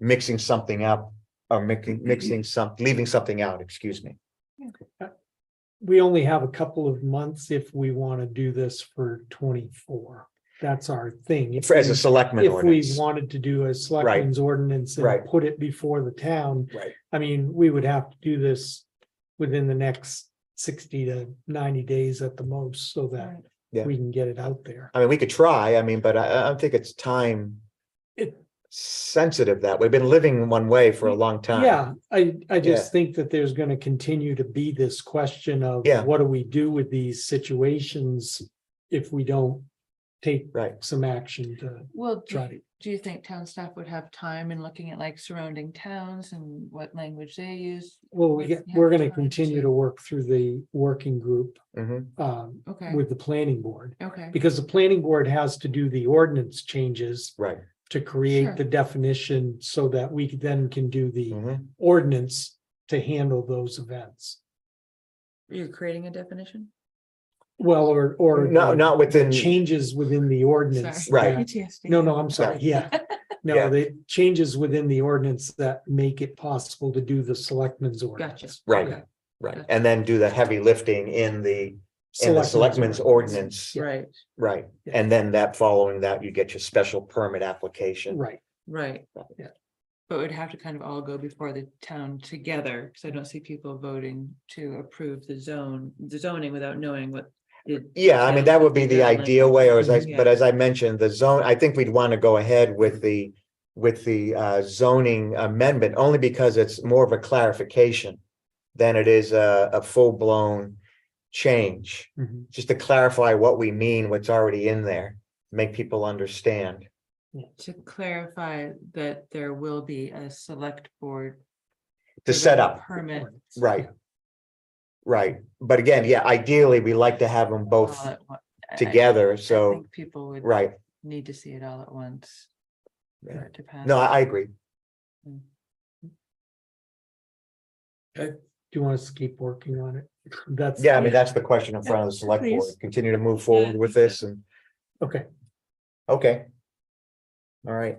D: mixing something up or leaving something out, excuse me.
A: We only have a couple of months if we want to do this for 24. That's our thing.
D: As a selectman
A: If we
D: ordinance.
A: wanted to do a selectmen's ordinance
D: Right.
A: and put it before the town,
D: Right.
A: I mean, we would have to do this within the next 60 to 90 days at the most, so that
B: Right.
D: Yeah.
A: we can get it out there.
D: I mean, we could try, I mean, but I don't think it's time
A: It-
D: sensitive that we've been living one way for a long time.
A: Yeah, I just think that there's gonna continue to be this question of
D: Yeah.
A: what do we do with these situations if we don't take
D: Right.
A: some action to
B: Well,
A: try to.
B: do you think town staff would have time in looking at like surrounding towns and what language they use?
A: Well,
B: Yeah,
A: we're gonna
B: trying
A: continue
B: to-
A: to work through the working group
D: Mhm.
B: Okay,
A: with the planning board.
B: okay,
A: Because the planning board has to do the ordinance changes
D: Right.
A: to create
B: Sure.
A: the definition so that we then can do the
D: Mhm.
A: ordinance to handle those events.
B: you're creating a definition?
A: Well, or.
D: No, not within,
A: Changes within the ordinance.
B: Sorry.
D: Right.
B: PTSD.
A: No, I'm sorry, yeah. No,
D: Yeah.
A: the changes within the ordinance that make it possible to do the selectmen's ordinance.
D: right,
A: Yeah.
D: right, and then do the heavy lifting in the selectmen's ordinance,
B: Right,
D: right,
A: Yeah.
D: and then that following that, you get your special permit application.
A: Right,
B: right.
A: Yeah.
B: But it would have to kind of all go before the town together, because I don't see people voting to approve the zoning without knowing what.
D: Yeah, I mean, that would be the ideal way, or
B: Yeah.
D: but as I mentioned, the zone, I think we'd want to go ahead with the. Zoning amendment, only because it's more of a clarification. Than it is a full-blown change,
A: Mhm.
D: just to clarify what we mean, what's already in there, make people understand.
B: To clarify that there will be a select board.
D: To set up,
B: Permit.
D: right. Right, but again, yeah, ideally, we like to have them both
B: all at on- I
D: together, so,
B: think people would
D: right,
B: need to see it all at once. For it to pass.
D: no, I agree.
A: Do you want us to keep working on it? That's.
D: Yeah, I mean, that's the question in front of the select board,
B: Please.
D: continue to move forward with this and,
A: Okay,
D: okay. All right.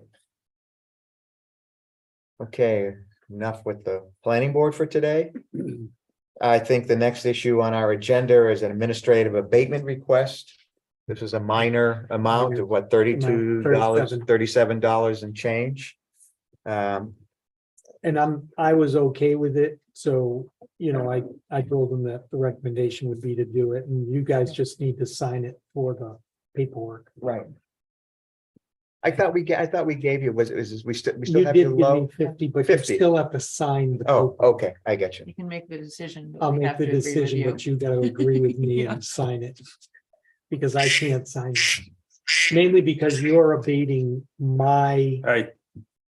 D: Okay, enough with the planning board for today. I think the next issue on our agenda is an administrative abatement request. This is a minor amount of what, $32, $37 and change.
A: and I was okay with it, so, you know, I told them that the recommendation would be to do it, and you guys just need to sign it for the paperwork.
D: Right. I thought we gave you, we still
A: You
D: have
A: did
D: your
A: give me
D: low?
A: 50, but you
D: 50.
A: still have to sign. the
D: Oh,
A: paper.
D: okay, I get you.
B: You can make the decision. but
A: I'll
B: we
A: make
B: have
A: the
B: to agree with
A: decision,
B: you.
A: but you gotta agree with me
B: Yeah.
A: and sign it. Because I can't sign it. Mainly because you're abating my
C: I,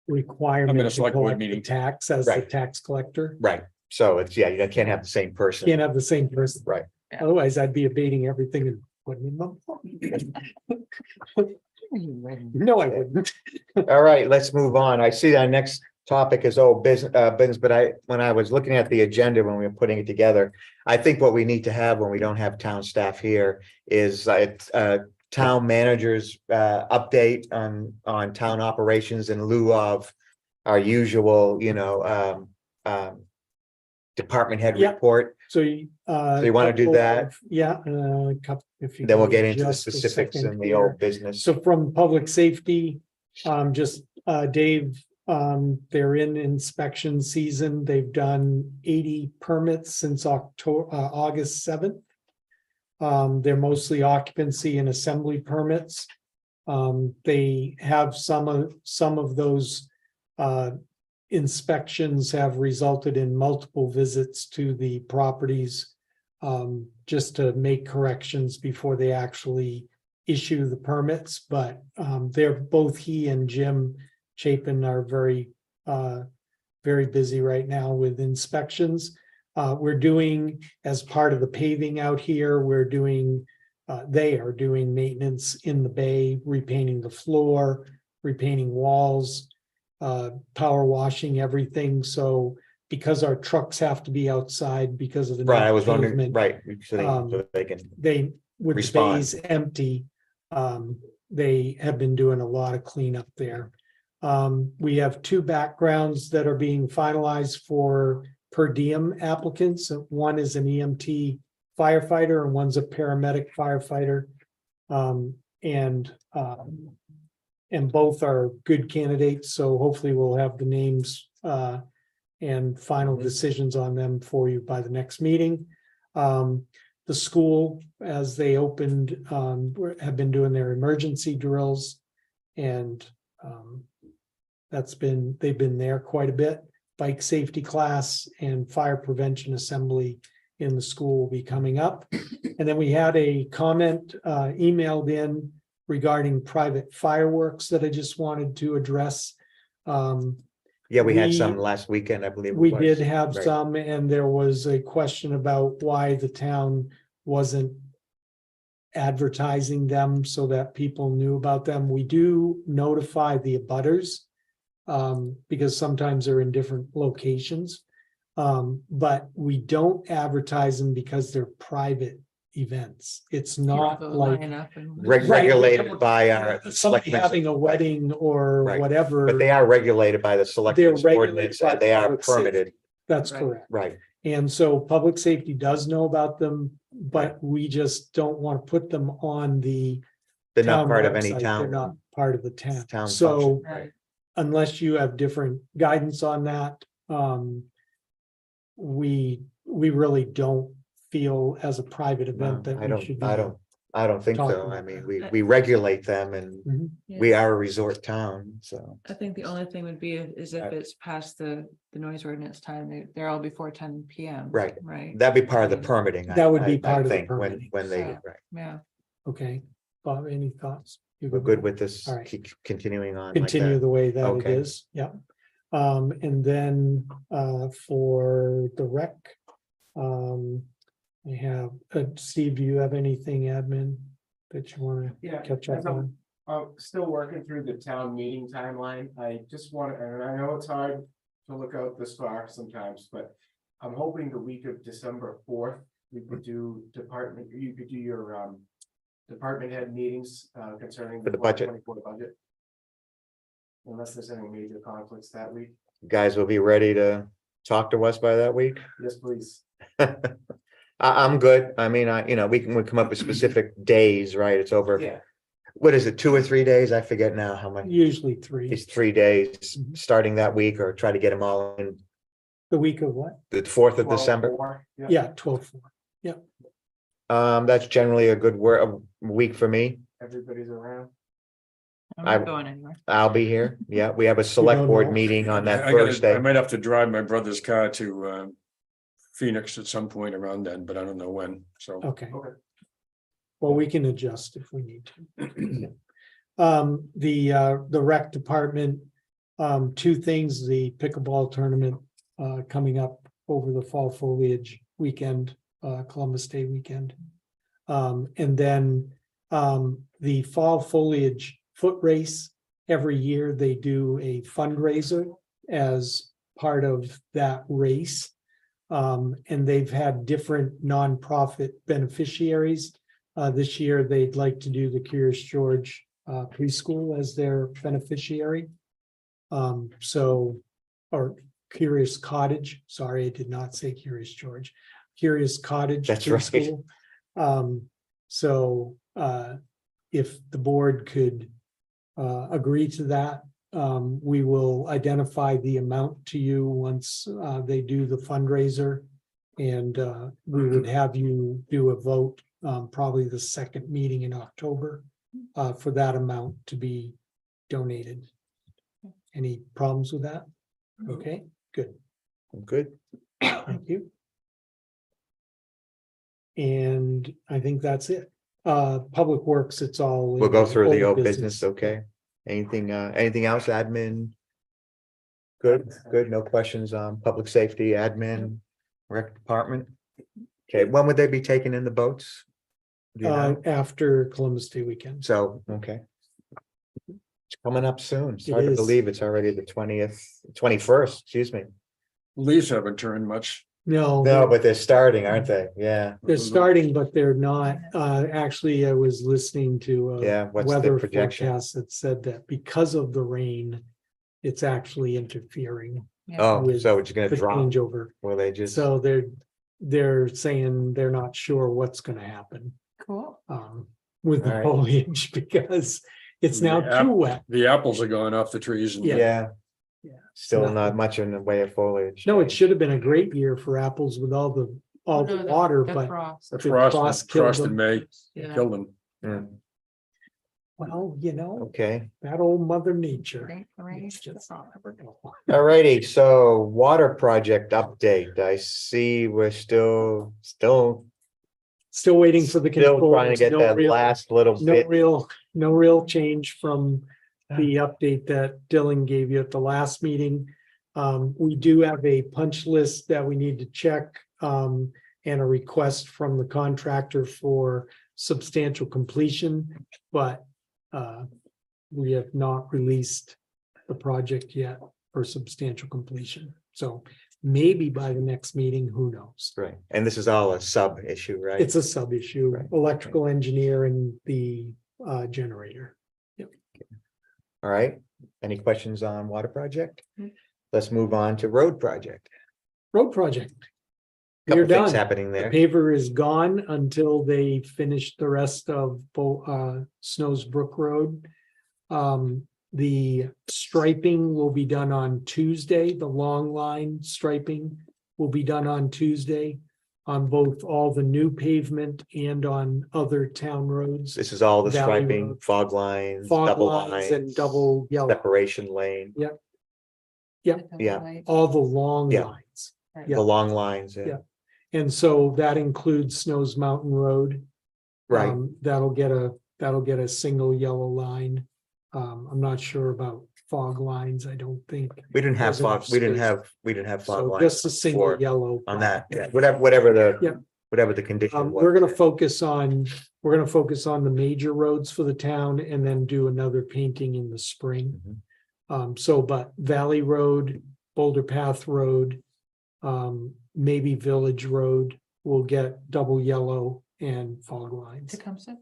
A: requirement to
C: select board
A: collect the
C: meeting.
A: tax as the
D: Right.
A: tax collector.
D: Right, so it's, yeah, you can't have the same person.
A: Can't have the same person.
D: Right.
B: Yeah.
A: Otherwise, I'd be abating everything and putting in them.
B: You wouldn't.
A: No, I wouldn't.
D: All right, let's move on. I see our next topic is old business, but when I was looking at the agenda, when we were putting it together, I think what we need to have when we don't have town staff here is town managers update on town operations in lieu of our usual, department head
A: Yeah.
D: report.
A: So
D: you wanna do that?
A: Yeah, if you.
D: Then we'll
A: give
D: get
A: me
D: into the
A: just a
D: specifics
A: second
D: in the
A: here.
D: old business.
A: So from public safety, Dave, they're in inspection season. They've done 80 permits since August 7th. They're mostly occupancy and assembly permits. They have some of those inspections have resulted in multiple visits to the properties, just to make corrections before they actually issue the permits, but they're both he and Jim Chapin are very busy right now with inspections. We're doing, as part of the paving out here, they are doing maintenance in the bay, repainting the floor, repainting walls, power washing everything. So because our trucks have to be outside because of the.
D: Right, I was wondering,
A: pavement,
D: right, so they can,
A: They, with the
D: Respond.
A: bays empty, they have been doing a lot of cleanup there. We have two backgrounds that are being finalized for per diem applicants. One is an EMT firefighter and one's a paramedic firefighter. And both are good candidates, so hopefully we'll have the names and final decisions on them for you by the next meeting. The school, as they opened, have been doing their emergency drills, and they've been there quite a bit. Bike safety class and fire prevention assembly in the school will be coming up. And then we had a comment emailed in regarding private fireworks that I just wanted to address.
D: yeah, we had some
A: We-
D: last weekend, I believe. it
A: We
D: was.
A: did have
D: Right.
A: some, and there was a question about why the town wasn't advertising them so that people knew about them. We do notify the abutters, because sometimes they're in different locations. But we don't advertise them because they're private events. It's not
B: Go
A: like
B: line up and-
D: Regulated by our
A: somebody
D: selectmen,
A: having a wedding or
D: Right.
A: whatever.
D: but they are regulated by the selectmen's
A: regulated
D: ordinance,
A: by
D: and they are
A: public safety.
D: permitted,
A: That's
B: Right.
A: correct.
D: right?
A: And so public safety does know about them, but we just don't want to put them on the
D: They're not
A: town
D: part of any
A: website. They're not
D: town.
A: part of the town.
D: Town
A: So
D: function, right.
A: unless you have different guidance on that, we really don't feel as a private
D: No,
A: event that
D: I
A: we should be.
D: I don't think
A: talking
D: so. I
A: about
D: mean,
A: that.
D: we regulate them and
A: Mhm.
D: we are a resort town, so.
B: I think the only thing would be is if it's past the noise ordinance time, they're all before 10 PM.
D: Right.
B: Right,
D: That'd be part of the
B: Yeah.
D: permitting.
A: That would be
D: I
A: part of the
D: think,
A: permitting.
D: When they,
B: So-
D: right,
B: yeah.
A: Okay, Bob, any thoughts? You
D: we're good with this,
A: All right.
D: keep continuing on. like
A: Continue
D: that.
A: the way that it
D: Okay.
A: is, yeah. And then, for the rec. I have, Steve, do you have anything admin that you wanna
H: Yeah.
A: catch up
H: as I'm-
A: on?
H: I'm still working through the town meeting timeline. I just want, and I know it's hard to look out this far sometimes, but. I'm hoping the week of December 4th, we could do you could do your department head meetings concerning.
D: For the budget.
H: 2024 budget. Unless there's any major conflicts that week.
D: You guys will be ready to talk to us by that week?
H: Yes, please.
D: I'm good. I mean, we can come up with specific days, right? It's over.
H: Yeah,
D: What is it, 2 or 3 days? I forget now how much.
A: Usually three,
D: It's 3 days,
A: Mhm.
D: starting that week, or try to get them all in
A: the week of what?
D: the 4th of
H: 12,
D: December.
H: 4,
A: Yeah, 12/4.
D: That's generally a good week for me.
H: Everybody's around.
B: I'm
D: I-
B: not going anywhere.
D: I'll be here. Yeah, we have a select
A: don't
D: board
A: know.
D: meeting on that
C: I gotta- I
D: Thursday.
C: might have to drive my brother's car to Phoenix at some point around then, but I don't know when, so.
A: Okay.
H: Okay.
A: Well, we can adjust if we need to. The rec department, two things, the pickleball tournament coming up over the fall foliage weekend, Columbus Day weekend. And then the fall foliage foot race, every year they do a fundraiser as part of that race. And they've had different nonprofit beneficiaries. This year, they'd like to do the Curious George preschool as their beneficiary. Or Curious Cottage, sorry, I did not say Curious George, Curious Cottage.
D: That's right.
A: preschool. If the board could agree to that, we will identify the amount to you once they do the fundraiser. And we would have you do a vote, probably the second meeting in October, for that amount to be donated. Any problems with that? Okay, good,
D: Good.
A: thank you. And I think that's it. Public Works, it's all.
D: We'll go through the
A: old
D: old business, okay? Anything else, admin? Good, no questions on public safety, admin, rec department? Okay, when would they be taking in the boats? Do you know?
A: After Columbus Day weekend.
D: So, okay. It's coming up soon. It's hard to
A: is.
D: believe it's already the 21st, excuse me.
C: Leaves haven't turned much.
A: No.
D: No, but they're starting, aren't they? Yeah,
A: They're starting, but they're not. Actually, I was listening to a
D: yeah. What's the
A: weather
D: projection?
A: forecast that said that because of the rain, it's actually interfering
D: Oh,
A: with
D: so it's gonna
A: the
D: drop.
A: changeover.
D: Will they just?
A: So they're saying they're not sure what's gonna happen
B: Cool.
A: with the
D: All right.
A: foliage because it's now
C: Yeah.
A: too wet.
C: The apples are going off the trees and.
A: Yeah.
D: Yeah,
A: Yeah.
D: still
A: Nothing.
D: not much in the way of foliage.
A: No, it should have been a great year for apples with all the water,
B: The
A: but
B: frost.
C: The
A: the
C: frost
A: frost killed
C: in
A: them.
C: May,
B: Yeah.
C: killed them.
D: Mm,
A: well,
D: Okay,
A: that old Mother Nature.
B: Right.
A: It's just not ever gonna-
D: alrighty, so water project update. I see we're still
A: Still waiting for the.
D: trying to
A: controls.
D: get
A: No
D: that
A: real-
D: last little
A: No
D: bit.
A: real change from the update that Dylan gave you at the last meeting. We do have a punch list that we need to check, and a request from the contractor for substantial completion, but we have not released the project yet for substantial completion. So maybe by the next meeting, who knows?
D: Right, and this is all a sub issue, right?
A: It's a sub issue,
D: Right.
A: electrical engineer and the generator.
D: All right, any questions on water project?
B: Mm.
D: Let's move on to road project.
A: Road project.
D: Couple
A: You're
D: things
A: done.
D: happening
A: The
D: there.
A: paver is gone until they finish the rest of Snows Brook Road. The striping will be done on Tuesday. The long line striping will be done on Tuesday. on both all the new pavement and on other town roads.
D: This is all the
A: Valley
D: striping,
A: Road.
D: fog lines,
A: Fog
D: double
A: lines and
D: lines,
A: double yellow,
D: separation lane, yeah.
A: all the long
D: Yeah.
A: lines.
B: Right.
A: Yeah.
D: the long lines.
A: Yeah. And so that includes Snows Mountain Road.
D: Right,
A: That'll get a single yellow line. I'm not sure about fog lines. I don't think.
D: we didn't have
A: There's enough
D: fog, we didn't
A: space.
D: have fog
A: So
D: lines
A: just a single
D: before
A: yellow.
D: on
A: line.
D: that, yeah, whatever
A: Yeah.
D: the condition was.
A: We're gonna focus on the major roads for the town and then do another painting in the spring.
D: Mhm.
A: But Valley Road, Boulder Path Road, maybe Village Road will get double yellow and fog lines.
B: Tecumseh?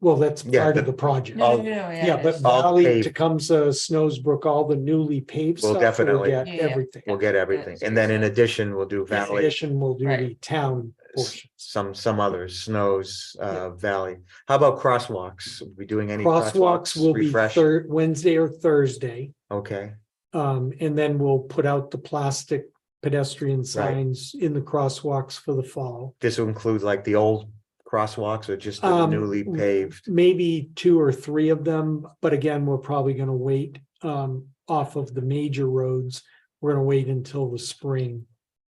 A: Well, that's
D: Yeah,
A: part of
D: the-
A: the project.
B: No,
D: All-
B: no, no,
A: Yeah,
B: it
A: but
B: is.
D: All
A: Valley,
D: paved.
A: Tecumseh, Snowsbrook, all the newly paved
D: We'll
A: stuff will
D: definitely-
A: get
B: Yeah, yeah.
A: everything.
D: We'll get everything, and then in addition, we'll do
A: In
D: Valley,
A: addition, we'll do the
B: Right.
A: town portions.
D: some others, Snows,
A: Yeah.
D: Valley. How about crosswalks? Are we doing any
A: Crosswalks will be
D: Refresh?
A: Wednesday or Thursday.
D: Okay,
A: And then we'll put out the plastic pedestrian signs in the crosswalks for the fall.
D: this will include like the old crosswalks or just the
A: Um,
D: newly paved?
A: Maybe 2 or 3 of them, but again, we're probably gonna wait off of the major roads. We're gonna wait until the spring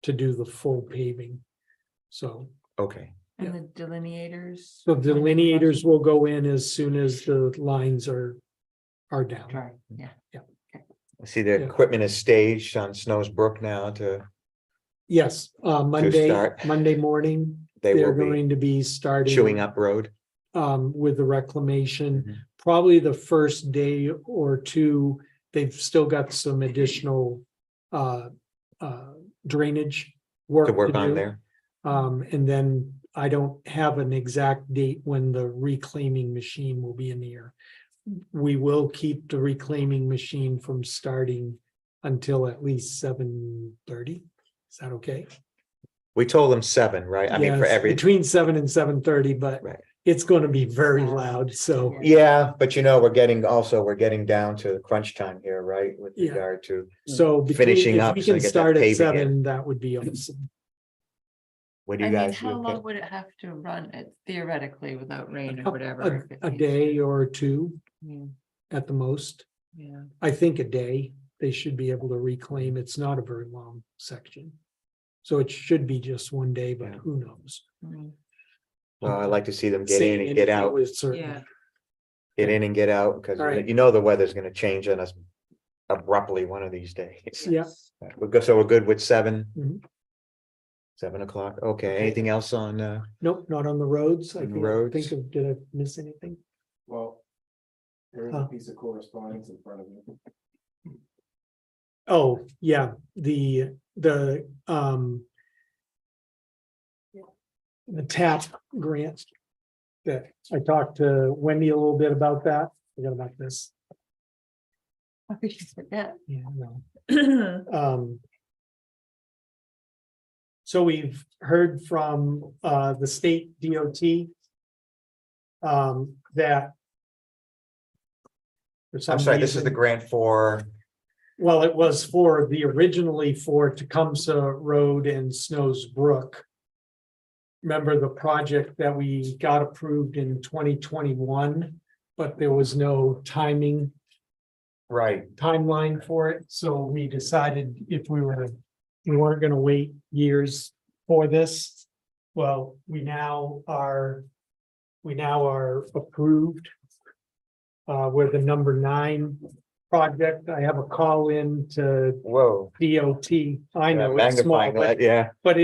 A: to do the full paving. So
D: Okay,
B: And the delineators.
A: the delineators will go in as soon as the lines are down.
B: Right, yeah.
D: I see the
A: Yeah.
D: equipment is staged on Snows Brook now
A: Yes, Monday
D: start.
A: morning,
D: they
A: they're
D: will be
A: going to be starting.
D: chewing up road.
A: With the reclamation.
D: Mhm.
A: Probably the first day or two, they've still got some additional drainage work
D: To work on
A: do.
D: there,
A: And then I don't have an exact date when the reclaiming machine will be in the air. We will keep the reclaiming machine from starting until at least 7:30. Is that okay?
D: we told them 7, right? I mean, for
A: Yes,
D: every,
A: between 7 and 7:30, but
D: Right.
A: it's going to be very loud, so.
D: yeah, but we're getting down to crunch time here, right? With
A: Yeah.
D: regard to,
A: So
D: Finishing
A: if
D: up
A: we
D: so
A: can
D: to get that
A: start at
D: paving in.
A: 7, that would be awesome.
D: what do
B: I
D: you
B: mean,
D: guys?
B: how
D: you okay?
B: long would it have to run it theoretically without rain or
A: Couple-
B: whatever? if it
A: A
B: needs-
A: day or 2
B: Yeah,
A: at the most.
B: yeah.
A: I think a day, they should be able to reclaim. It's not a very long section. So it should be just one day, but
D: Yeah.
A: who knows?
B: Mm.
D: Well, I'd like to see them get in
A: Saying
D: and get
A: anything
D: out,
A: with certainty.
B: Yeah.
D: get in and get out, because
A: All right.
D: the weather's gonna change on us abruptly one of these days.
A: Yeah.
D: We're good with 7?
A: Mhm.
D: 7 o'clock, okay, anything else on,
A: Nope, not on the roads. I
D: On the
A: can't
D: roads.
A: think of, did I miss anything?
H: Well, there is a piece of correspondence in front of you.
A: Oh, yeah, the TAP grant. That I talked to Wendy a little bit about that. Forgot about this.
B: I think you forget.
A: Yeah, no. So we've heard from the state DOT. That. for some
D: I'm sorry, this is the
A: reason-
D: grant for,
A: Well, it was originally for Tecumseh Road and Snows Brook. Remember the project that we got approved in 2021, but there was no
D: right,
A: timeline for it, so we decided if we weren't gonna wait years for this. Well, we now are approved. We're the number 9 project. I have a call in to
D: whoa.
A: DOT. I know it's small,
D: Magnifying that, yeah,
A: but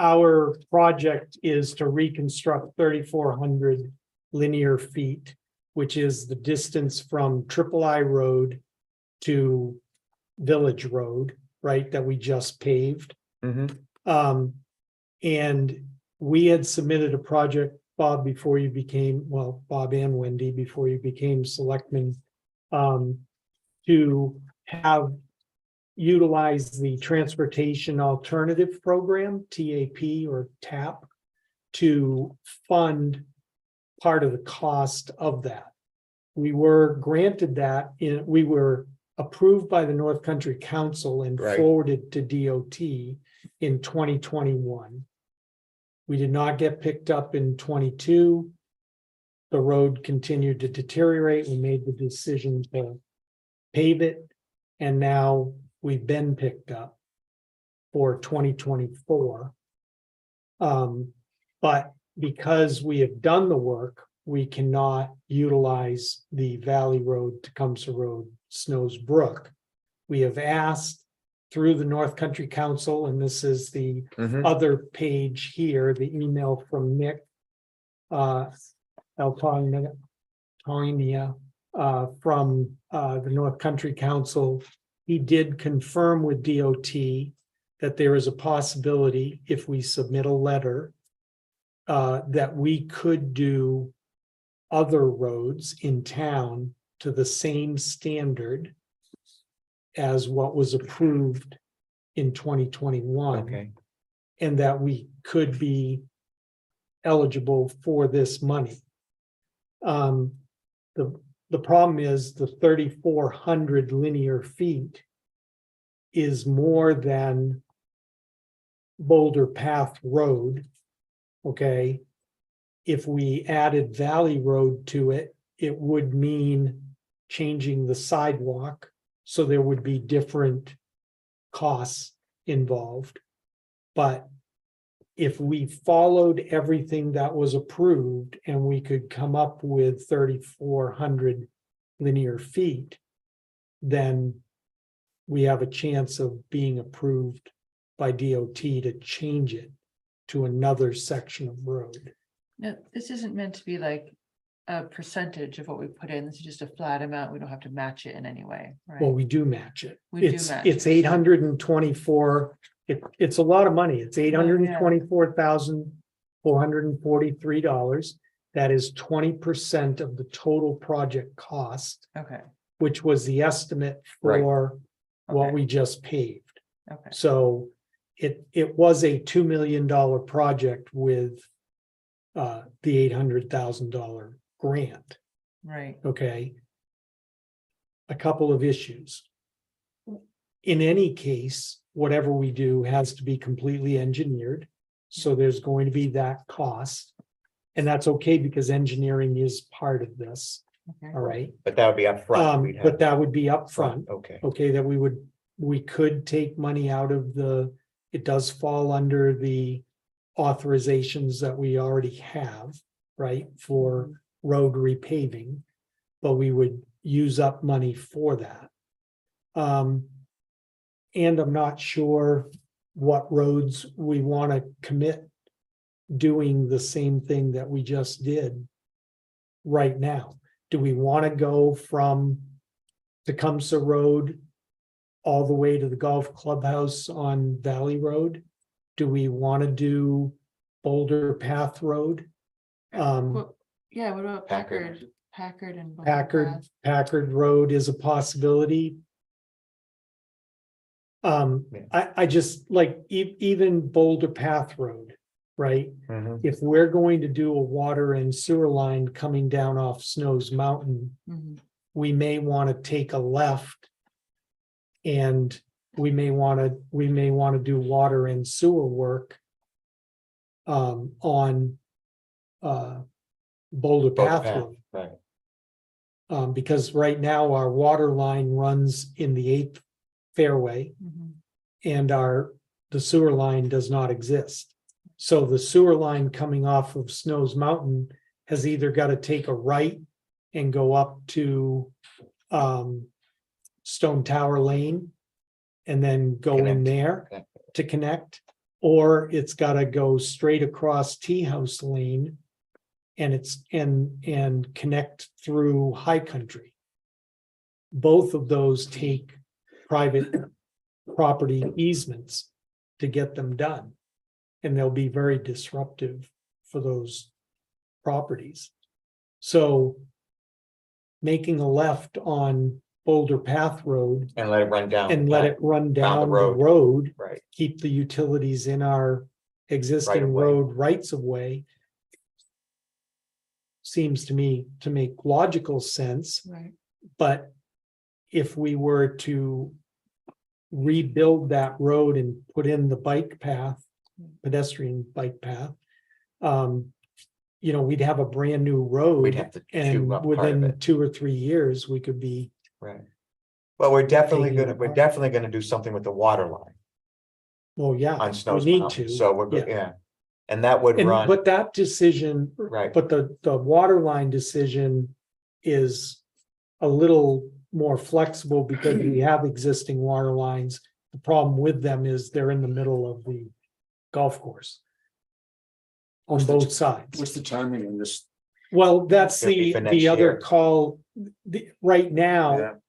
A: our project is to reconstruct 3,400 linear feet, which is the distance from Triple I Road to Village Road, right, that we just paved.
D: mhm,
A: And we had submitted a project, Bob, before you became, well, Bob and Wendy, before you became selectmen, to have utilize the Transportation Alternative Program, TAP or TAP, to fund part of the cost of that. We were granted that we were approved by the North Country Council and
D: Right.
A: forwarded to DOT in 2021. We did not get picked up in 22. The road continued to deteriorate. We made the decision to pave it. And now we've been picked up for 2024. But because we have done the work, we cannot utilize the Valley Road, Tecumseh Road, Snows Brook. We have asked through the North Country Council, and this is the
D: Mhm.
A: other page here, the email from Nick Altonia, from the North Country Council. He did confirm with DOT that there is a possibility, if we submit a letter, that we could do other roads in town to the same standard as what was approved in 2021.
D: Okay,
A: And that we could be eligible for this money. The problem is the 3,400 linear feet is more than Boulder Path Road. Okay. If we added Valley Road to it, it would mean changing the sidewalk. So there would be different costs involved. But if we followed everything that was approved and we could come up with 3,400 linear feet, then we have a chance of being approved by DOT to change it to another section of road.
B: No, this isn't meant to be like a percentage of what we put in. This is just a flat amount. We don't have to match it in any way, right?
A: Well, we do match it.
B: We do
A: It's
B: match
A: it's
B: it.
A: 824. It's a lot of money. It's $824,443. That is 20% of the total project cost,
B: Okay,
A: which was the estimate
D: Right.
A: for what
B: Okay.
A: we just paved.
B: okay.
A: So it was a $2 million project with the $800,000 grant.
B: Right,
A: Okay. A couple of issues. In any case, whatever we do has to be completely engineered. So there's going to be that cost. And that's okay because engineering is part of this.
B: okay.
A: All right.
D: but that would be upfront. We'd have
A: But that would be upfront.
D: Okay,
A: Okay, that we could take money out of it does fall under the authorizations that we already have, right, for road repaving, but we would use up money for that. And I'm not sure what roads we want to commit doing the same thing that we just did right now. Do we want to go from Tecumseh Road all the way to the golf clubhouse on Valley Road? Do we want to do Boulder Path Road?
B: Well, yeah, what about
D: Packard.
B: Packard and. Boulder Path?
A: Packard Road is a possibility.
D: Yeah.
A: I just like even Boulder Path Road, right?
D: Mhm.
A: If we're going to do a water and sewer line coming down off Snows Mountain,
B: Mhm.
A: we may want to take a left. And we may want to do water and sewer work. On Boulder
D: Both
A: Path
D: path,
A: Road.
D: right.
A: Because right now our water line runs in the 8th fairway
B: Mhm.
A: and the sewer line does not exist. So the sewer line coming off of Snows Mountain has either got to take a right and go up to Stone Tower Lane and then go in
D: Connect.
A: there
D: Okay.
A: to connect, or it's got to go straight across Tea House Lane and connect through High Country. Both of those take private property easements to get them done. And they'll be very disruptive for those properties. So making a left on Boulder Path Road
D: And let it run down.
A: and let it run down the road,
D: Right,
A: keep the utilities in our existing
D: Right-of-way.
A: road rights of way. Seems to me to make logical sense,
B: Right,
A: but if we were to rebuild that road and put in the bike path, pedestrian bike path, you know, we'd have a brand new road.
D: We'd have to
A: And
D: chew up part of
A: within
D: it.
A: 2 or 3 years, we could be,
D: Right. Well, we're definitely
A: Taking it
D: gonna, we're
A: apart.
D: definitely gonna do something with the water line
A: well, yeah,
D: on
A: we
D: Snows
A: need
D: Mountain,
A: to.
D: so we're,
A: yeah.
D: yeah. And that would
A: And,
D: run,
A: but that decision,
D: right,
A: but the water line decision is a little more flexible because we have existing water lines. The problem with them is they're in the middle of the golf course. On
C: What's the-
A: both sides.
C: What's the timing on this?
A: Well, that's
D: Gonna be
A: the,
D: for next
A: the other
D: year.
A: call, right
D: Yeah.
A: now,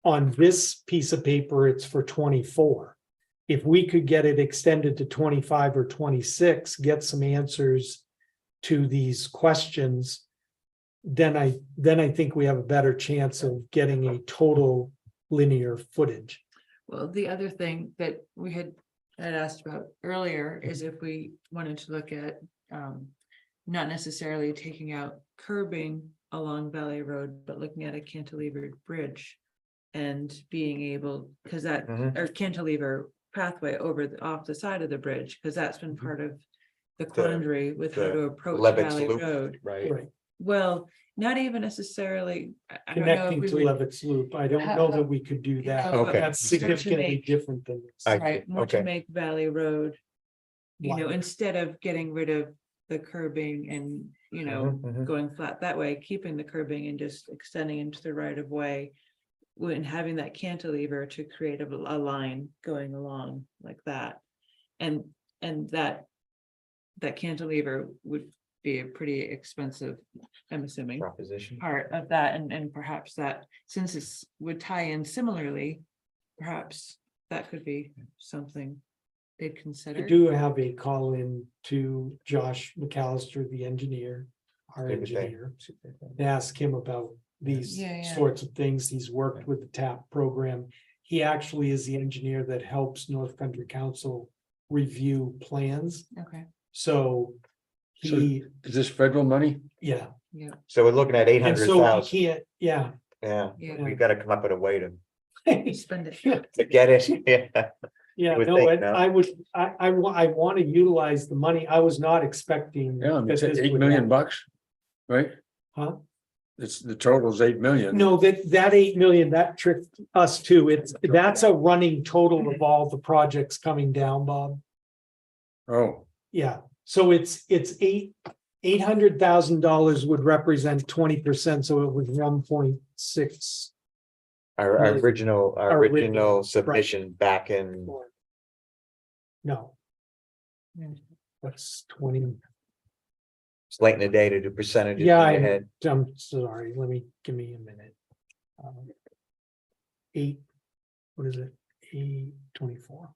A: on this piece of paper, it's for 24. If we could get it extended to 25 or 26, get some answers to these questions, then I think we have a better chance of getting a total linear footage.
B: Well, the other thing that we had asked about earlier is if we wanted to look at, not necessarily taking out curbing along Valley Road, but looking at a cantilevered bridge. And being able, because that,
D: Mhm.
B: or cantilever pathway over off the side of the bridge, because that's been part of the quandary with how
D: the
B: to approach
D: Levitt's
B: Valley
D: Loop.
B: Road.
D: right.
A: Right.
B: Well, not even necessarily. I don't know if
A: Connecting
B: we
A: to
B: would-
A: Levitt's Loop. I don't know that we could do that.
B: No,
A: but
D: Okay.
A: That's
B: but to
A: significantly
B: make-
A: different than this.
D: I-
B: Right, more to
D: okay.
B: make Valley Road. You know,
A: Wide.
B: instead of getting rid of the curbing and, you know,
D: Mhm, mhm.
B: going flat that way, keeping the curbing and just extending into the right of way. When having that cantilever to create a line going along like that. And that cantilever would be a pretty expensive, I'm assuming,
D: Proposition.
B: part of that, and perhaps that, since it's would tie in similarly. Perhaps that could be something they'd
A: I
B: consider.
A: do have a call in to Josh McAllister, the engineer, our
D: Good with that.
A: engineer, to ask him about these
B: Yeah, yeah.
A: sorts of things. He's worked with the TAP program. He actually is the engineer that helps North Country Council review plans.
B: Okay,
A: So
C: So-
A: he,
C: Is this federal money?
A: yeah,
B: yeah,
D: So we're looking at eight
A: and
D: hundred
A: so he
D: thousand,
A: can't, yeah.
D: yeah,
B: yeah,
D: we gotta come up with a way to
B: spend it.
D: get it, yeah.
A: Yeah,
D: would
A: no,
D: think,
A: and
D: no?
A: I would, I want to utilize the money. I was not expecting.
C: Yeah, I mean,
A: that
C: it's
A: this
C: 8
A: would
C: million
A: happen.
C: bucks, right?
A: Huh?
C: It's, the total's 8 million.
A: No, that 8 million, that tricked us too. That's a running total of all the projects coming down, Bob.
C: Oh,
A: Yeah, so it's $800,000 would represent 20%, so it was 1.6.
D: Our
A: Really?
D: original, our
A: Our original,
D: original
A: right.
D: submission back in,
A: No.
B: Yeah.
A: That's 20.
D: it's late in the day to do percentages in
A: Yeah,
D: your head.
A: I'm sorry, give me a minute. 8, what is it? 824.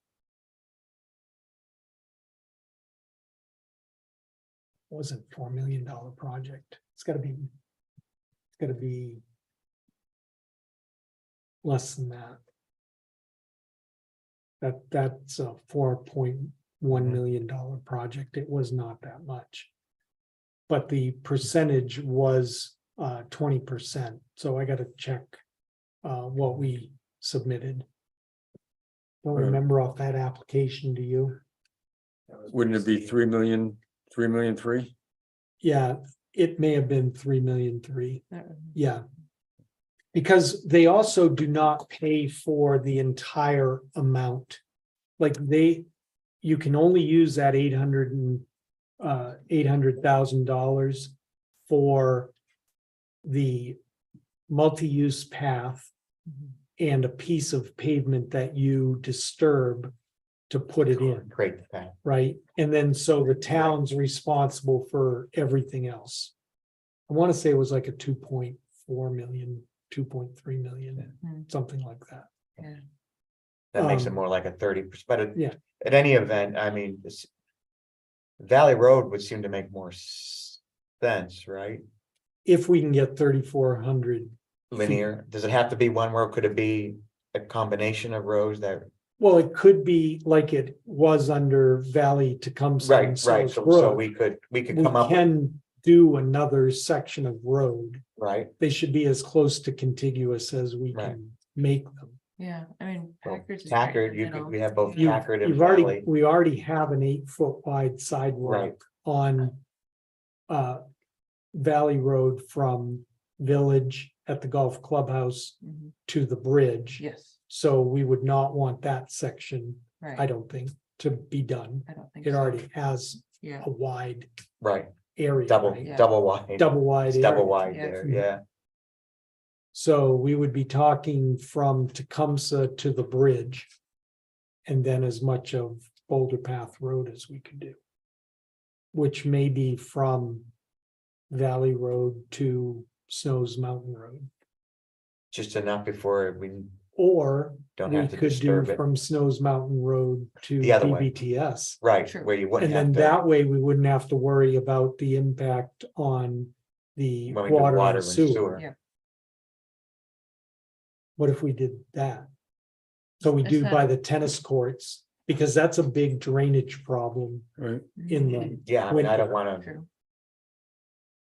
A: Wasn't $4 million project. It's gotta be less than that. That's a $4.1 million project. It was not that much. But the percentage was 20%, so I gotta check what we submitted. Don't
C: Right.
A: remember off that application, do you?
C: wouldn't it be 3 million, 3 million, 3?
A: Yeah, it may have been 3,000,003.
B: That would-
A: Yeah. Because they also do not pay for the entire amount. Like you can only use that $800,000 for the multi-use path and a piece of pavement that you disturb to put it in,
D: Create the path.
A: right? And then so the town's responsible for everything else. I want to say it was like a 2.4 million, 2.3 million,
B: Hmm.
A: something like that.
D: That makes it
A: Um,
D: more like a 30%, but
A: yeah.
D: at any event, I mean, this. Valley Road would seem to make more sense, right?
A: If we can get 3,400.
D: Linear, does it have to be one where could it be a combination of roads that,
A: Well, it could be like it was under Valley Tecumseh. and
D: right,
A: South
D: so
A: Road.
D: we could
A: We
D: come up with,
A: can do another section of road.
D: right?
A: They should be as close to contiguous as we
D: Right.
A: can make them.
B: Yeah, I mean.
D: Well,
B: Packard's is right in
D: Packard,
B: the
D: you could,
B: middle,
D: we have both
B: you know.
D: Packard and
A: You've already,
D: Valley.
A: we already have an 8-foot wide
D: Right.
A: sidewalk on Valley Road from Village at the golf clubhouse
B: Mhm.
A: to the bridge.
B: Yes,
A: So we would not want that section, I
B: right.
A: don't think, to be done.
B: I don't think
A: It
B: so.
A: already has
B: Yeah,
A: a wide
D: Right,
A: area.
D: double,
A: right?
B: Yeah.
D: double wide.
A: Double wide.
D: It's double
A: area.
D: wide
B: Yeah.
D: there, yeah.
A: So we would be talking from Tecumseh to the bridge. And then as much of Boulder Path Road as we could do. Which may be from Valley Road to Snows Mountain Road.
D: Just enough before we
A: Or
D: don't
A: we
D: have to
A: could do
D: disturb it.
A: from Snows Mountain Road to
D: The other way.
A: DBTS.
D: Right,
B: True.
D: where you wouldn't
A: And then
D: have to,
A: that way we wouldn't have to worry about the impact on the
D: when we do
A: water
D: water
A: and
D: and
A: sewer.
D: sewer.
B: Yeah.
A: What if we did that? So we
B: It's
A: do
B: not-
A: by the tennis courts, because that's a big drainage problem
C: Right.
A: in
B: Mhm.
A: the,
D: Yeah, I mean, I don't
A: winter.
D: wanna,
B: True.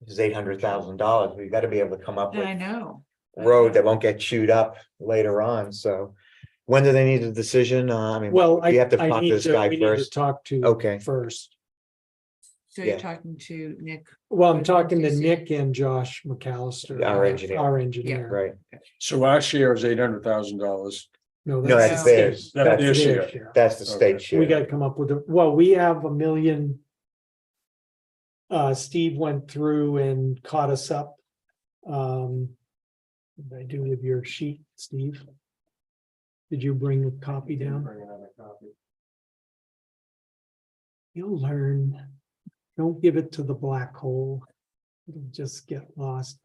D: it's $800,000, we gotta be able to come up
B: Yeah, I
D: with
B: know.
D: road that won't get chewed up later on, so. When do they need a decision? I mean,
A: well,
D: you have to
A: I
D: talk to
A: need
D: this
A: to,
D: guy
A: we need to
D: first.
A: talk to.
D: Okay.
A: First.
B: So you're
D: Yeah.
B: talking to Nick.
A: Well, I'm
B: With
A: talking to
B: NTC.
A: Nick and Josh McAllister.
D: Our engineer.
A: Our engineer.
D: Right,
C: So our share is $800,000.
A: No,
D: no,
A: that's
D: that's
A: the
D: theirs,
A: state.
C: That's
A: That's
C: their
A: their
C: share.
A: share.
D: that's the state
C: Okay.
D: share.
A: We gotta come up with a, well, we have $1 million. Steve went through and caught us up. What did I do with your sheet, Steve? Did you bring a copy down?
H: Bring another copy.
A: You'll learn. Don't give it to the black hole. It'll just get lost.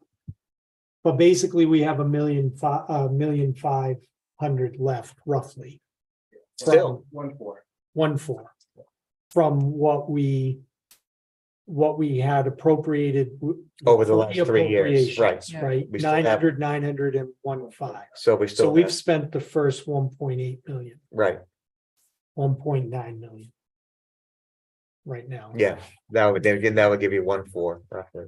A: But basically, we have $1,500,000 left roughly.
D: Still.
H: 1-4.
A: 1.4. From what we had appropriated.
D: Over the last 3 years, right.
A: appropriations, Right,
D: We still have-
A: 900, 900 and 1.5.
D: So we
A: So
D: still
A: we've
D: have,
A: spent the first 1.8 million,
D: right,
A: 1.9 million. Right now.
D: yeah, that would give you 1-4 roughly.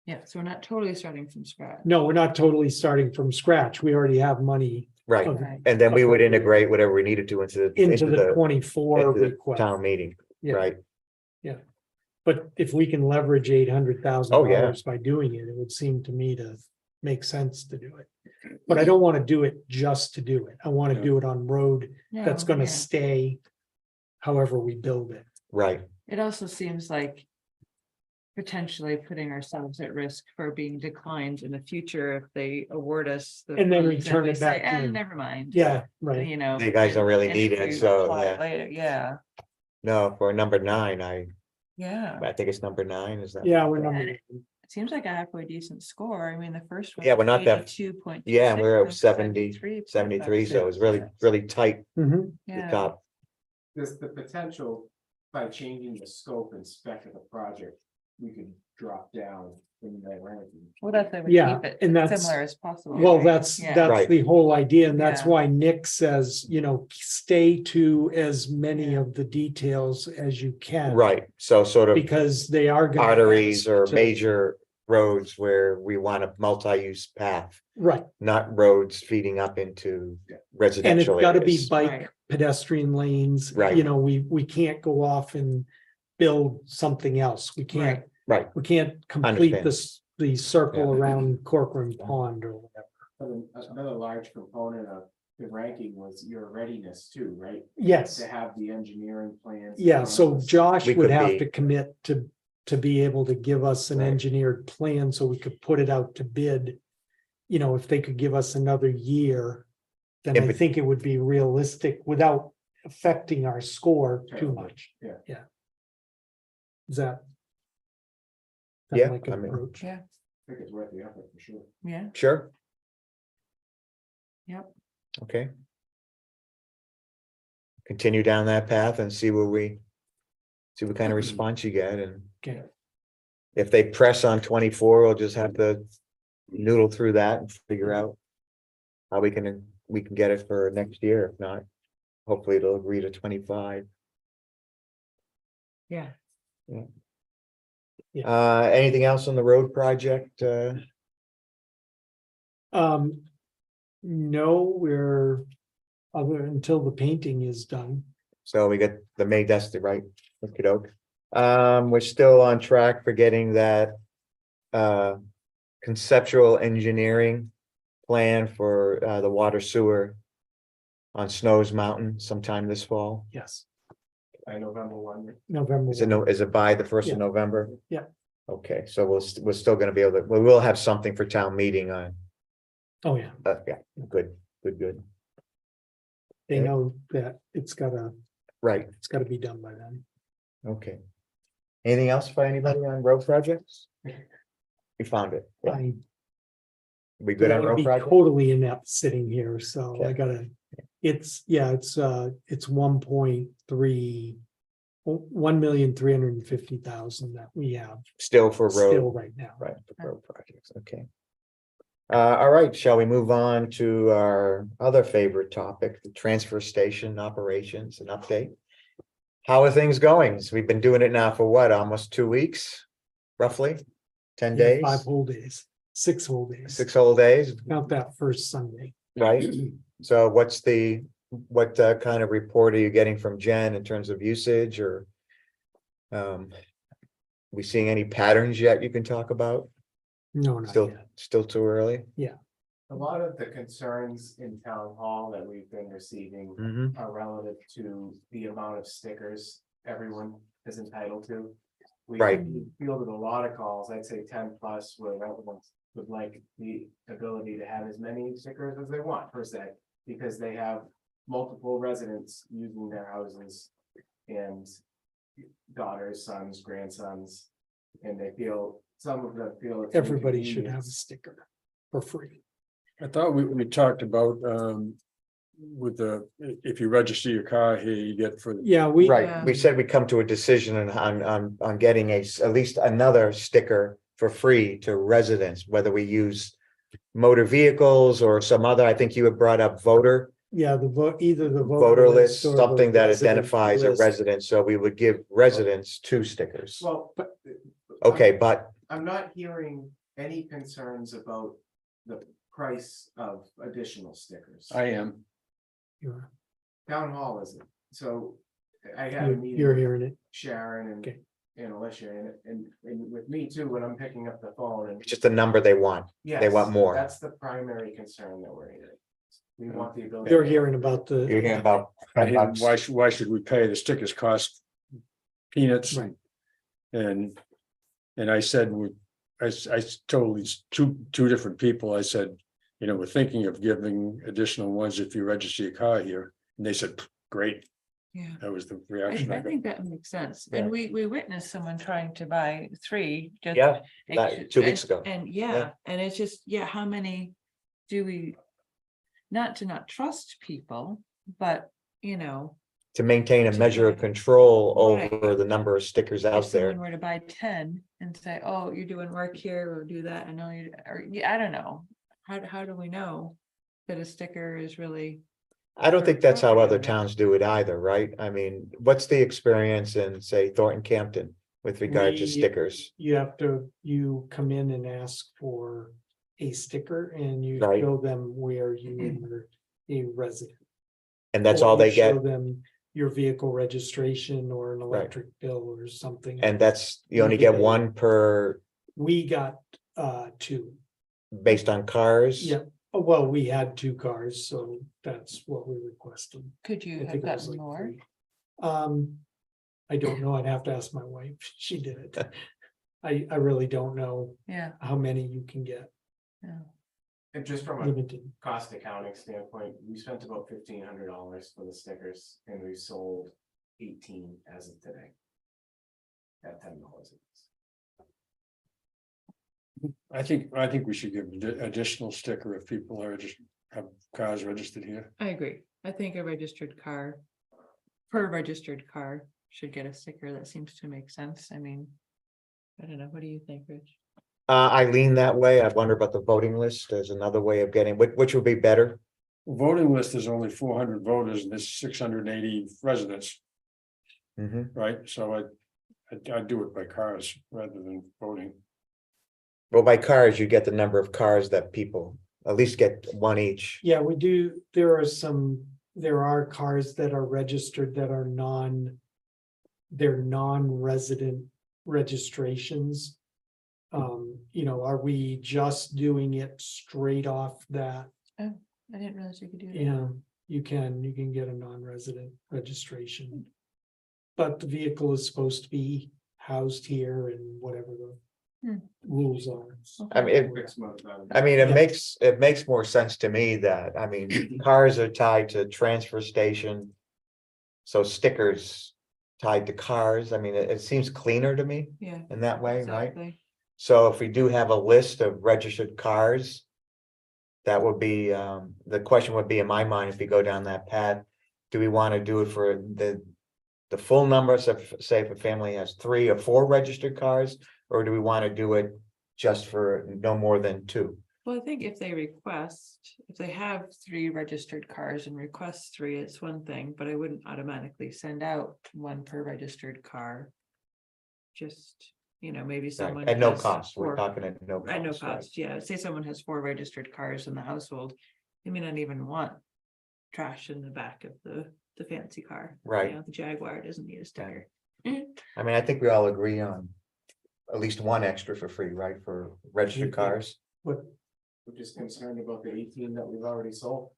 B: Yeah, so we're not totally starting from scratch.
A: No, we're not totally starting from scratch. We already have money
D: Right,
A: of-
B: Right.
D: and then we would integrate whatever we needed to into
A: into the
D: the
A: 24
D: into the
A: request.
D: town meeting,
A: Yeah.
D: right?
A: But if we can leverage $800,000
D: Oh, yeah.
A: by doing it, it would seem to me to make sense to do it. But I don't want to do it just to do it. I want to
C: Yeah.
A: do it on road that's
B: No,
A: going to
B: yeah.
A: stay however we build it.
D: Right,
B: It also seems like potentially putting ourselves at risk for being declined in the future if they award us. the
A: And then
B: funds
A: return
B: we
A: it back
B: say,
A: to them."
B: Never mind.
A: Yeah, right.
B: You know.
D: You guys don't really
B: and
D: need
B: if
D: it,
B: we
D: so,
B: apply
D: yeah.
B: later, Yeah,
D: no, for number 9,
B: yeah.
D: I think it's number 9, is that?
A: Yeah, we're
B: Yeah.
A: number.
B: It seems like a halfway decent score. I mean, the first one.
D: Yeah, we're not that-
B: 82.26,
D: Yeah, we're at
B: and
D: 73, so it's really tight, the
B: Yeah,
D: top,
H: There's the potential by changing the scope and spec of the project, we could drop down in that ranking.
B: well, that's, I would
A: Yeah,
B: keep it
A: and that's-
B: similar as possible.
A: Well,
B: right?
A: that's
B: Yeah.
A: that's the whole idea, and that's
B: Yeah.
A: why Nick says, stay to as many
B: Yeah.
A: of the details as you can.
D: right, so sort of
A: Because they are. gonna
D: arteries
A: ask
D: or
A: to-
D: major roads where we want a multi-use path,
A: Right,
D: not roads feeding up into
H: Yeah.
A: and it's
D: residential
A: gotta be
D: areas.
A: bike
B: Right.
A: pedestrian lanes,
D: Right.
A: we can't go off and build something else, we can't.
D: Right.
A: We can't complete
D: Understand.
A: this, the circle
D: Yeah.
A: around Corcoran Pond or whatever.
H: But another large component of the ranking was your readiness too, right?
A: Yes,
H: To have the engineering plans.
A: yeah, so
H: drawings.
A: Josh
D: We
A: would
D: could
A: have
D: be-
A: to commit to be able to give us an
D: Right.
A: engineered plan so we could put it out to bid. If they could give us another year, then
D: Yeah,
A: I
D: but-
A: think it would be realistic without affecting our score too
H: Totally,
A: much.
H: yeah.
A: Yeah. Is that?
D: Yeah,
A: Like an
D: I mean-
A: approach?
B: Yeah,
H: I think it's worth the effort for sure.
B: yeah,
D: Sure,
B: yep.
D: okay. Continue down that path and see what kind of response you get, and
A: Okay,
D: if they press on 24, we'll just have to noodle through that and figure out how we can get it for next year. If not, hopefully it'll agree to 25.
B: Yeah.
D: Anything else on the road project?
A: No, we're, other, until the painting is done.
D: So we got the May, that's the right, okey-doke. We're still on track for getting that. Conceptual engineering plan for the water sewer. On Snows Mountain sometime this fall.
A: Yes,
H: By November 1.
A: November.
D: Is it
A: 1.
D: is it by the first
A: Yeah.
D: of November?
A: Yeah.
D: Okay, so we're still gonna be able to, we will have something for town meeting on,
A: Oh, yeah,
D: yeah, good.
A: they
D: Okay.
A: know that it's gotta
D: Right,
A: be done by then.
D: okay. Anything else for anybody on road projects? We found it. Yeah.
A: I
D: We good on
A: would
D: road
A: be
D: projects?
A: totally inept sitting here, so I
D: Okay.
A: gotta, it's 1.3. 1,350,000 that we have
D: Still for
A: still
D: road,
A: right now.
D: right, for road projects, okay. All right, shall we move on to our other favorite topic, the transfer station operations and update? How are things going? So we've been doing it now for what, almost 2 weeks, roughly? 10
A: Yeah,
D: days,
A: 5 whole days, 6 whole days.
D: 6 whole days,
A: Not that first Sunday.
D: right? So what kind of report are you getting from Jen in terms of usage or? We seeing any patterns yet you can talk about?
A: No, not
D: Still,
A: yet.
D: still too early?
H: A lot of the concerns in town hall that we've been receiving
D: Mm-hmm.
H: are relative to the amount of stickers everyone is entitled to. We
D: Right.
H: fielded a lot of calls, I'd say 10+ where residents would like the ability to have as many stickers as they want per se. Because they have multiple residents using their houses and daughters, sons, grandsons. And they feel, some of them feel. it's an
A: Everybody should have a
H: inconvenience.
A: sticker for free.
C: I thought we talked about, with the, if you register your car here, you get for.
A: Yeah, we.
D: Right, we said we come to a decision on getting at least another sticker for free to residents, whether we use. Motor vehicles or some other, I think you had brought up voter,
A: Yeah, the vote, either the
D: voter list,
A: or the
D: something that
A: resident
D: identifies a
A: list.
D: resident, so we would give residents 2 stickers.
H: Well, but.
D: Okay, but
H: I'm not hearing any concerns about the price of additional stickers.
C: I am.
A: You're
H: Town hall isn't, so I had a meeting.
A: you're
H: with
A: hearing it.
H: Sharon and,
A: Okay.
H: and Alicia and with me too, when I'm picking up the phone and.
D: just the number they want,
H: Yes,
D: want more.
H: That's the primary concern that we're hearing. We want the ability.
A: You're hearing about
D: you're
A: the,
D: hearing about
C: I
D: 10
C: hear,
D: bucks.
C: why should we pay? The stickers cost peanuts.
A: Right.
C: And I said, I told these two different people, I said, we're thinking of giving additional ones if you register your car here. And they said, great.
B: Yeah.
C: That was the
B: I
C: reaction I
B: I
C: got.
B: think that makes sense.
D: Yeah.
B: And we witnessed someone trying to buy 3. just
D: Yeah,
B: ex-
D: 2 weeks
B: and-
D: ago.
B: And
D: Yeah.
B: yeah, and it's just, how many do we? Not to not trust people, but
D: To maintain a
B: To
D: measure of
B: get-
D: control
B: Right.
D: over the number of stickers
B: if
D: out there.
B: someone were to buy 10 and say, oh, you're doing work here or do that, I know you, or, I don't know. How do we know that a sticker is really?
D: I don't
B: for
D: think that's how
B: property
D: other
B: owner.
D: towns do it either, right? I mean, what's the experience in, say, Thornton Campton with regard to
A: We-
D: stickers?
A: you come in and ask for a sticker and you
D: Right.
A: show them where you are a resident.
D: And that's
A: Or
D: all
A: you
D: they get?
A: show them your vehicle registration or an
D: Right.
A: electric bill or something.
D: And that's, you only
A: Maybe
D: get
A: they-
D: one per,
A: We got 2.
D: based on cars?
A: Yeah, well, we had 2 cars, so that's what we requested.
B: Could you
A: I
B: have
A: think it was
B: gotten
A: like
B: more?
A: 3. I don't know. I'd have to ask my wife. She did it. I really don't know
B: Yeah,
A: how many you can get
B: yeah.
H: And just from a
A: limited.
H: cost accounting standpoint, we spent about $1,500 for the stickers and we sold 18 as of today. At $10 apiece.
C: I think we should give additional sticker if people are just have cars registered here.
B: I agree. I think a registered car. Per registered car should get a sticker. That seems to make sense. I mean. I don't know. What do you think, Rich?
D: I lean that way. I wonder about the voting list as another way of getting, which would be better?
C: Voting list is only 400 voters and there's 680 residents,
D: Mhm.
C: right? So I'd do it by cars rather than voting.
D: Well, by cars, you get the number of cars that people at least get one each.
A: Yeah, we do, there are cars that are registered that are they're non-resident registrations. You know, are we just doing it straight off that?
B: I didn't realize you could do that.
A: Yeah, you can get a non-resident registration. But the vehicle is supposed to be housed here and whatever the
B: Hmm.
A: rules are.
D: I mean, it,
H: 6 months out of
D: I mean,
A: Yeah.
D: it makes more sense to me that, I mean, cars are tied to transfer station. So stickers tied to cars, I mean, it seems cleaner to me
B: Yeah.
D: in that way, right?
B: Exactly.
D: So if we do have a list of registered cars. That would be, the question would be in my mind, if we go down that path, do we want to do it for the full number, so say if a family has 3 or 4 registered cars? Or do we want to do it just for no more than 2?
B: Well, I think if they have 3 registered cars and request 3, it's one thing, but I wouldn't automatically send out 1 per registered car. Just, you know, maybe someone.
D: At no
B: has
D: cost, we're
B: 4
D: talking at no cost.
B: At no
D: right?
B: cost, yeah. Say someone has 4 registered cars in the household. They may not even want trash in the back of the fancy car. You
D: Right.
B: know, the Jaguar doesn't need a sticker.
D: I mean, I think we all agree on at least 1 extra for free, right, for registered
A: Mhm.
D: cars?
A: But
H: We're just concerned about the 18 that we've already sold.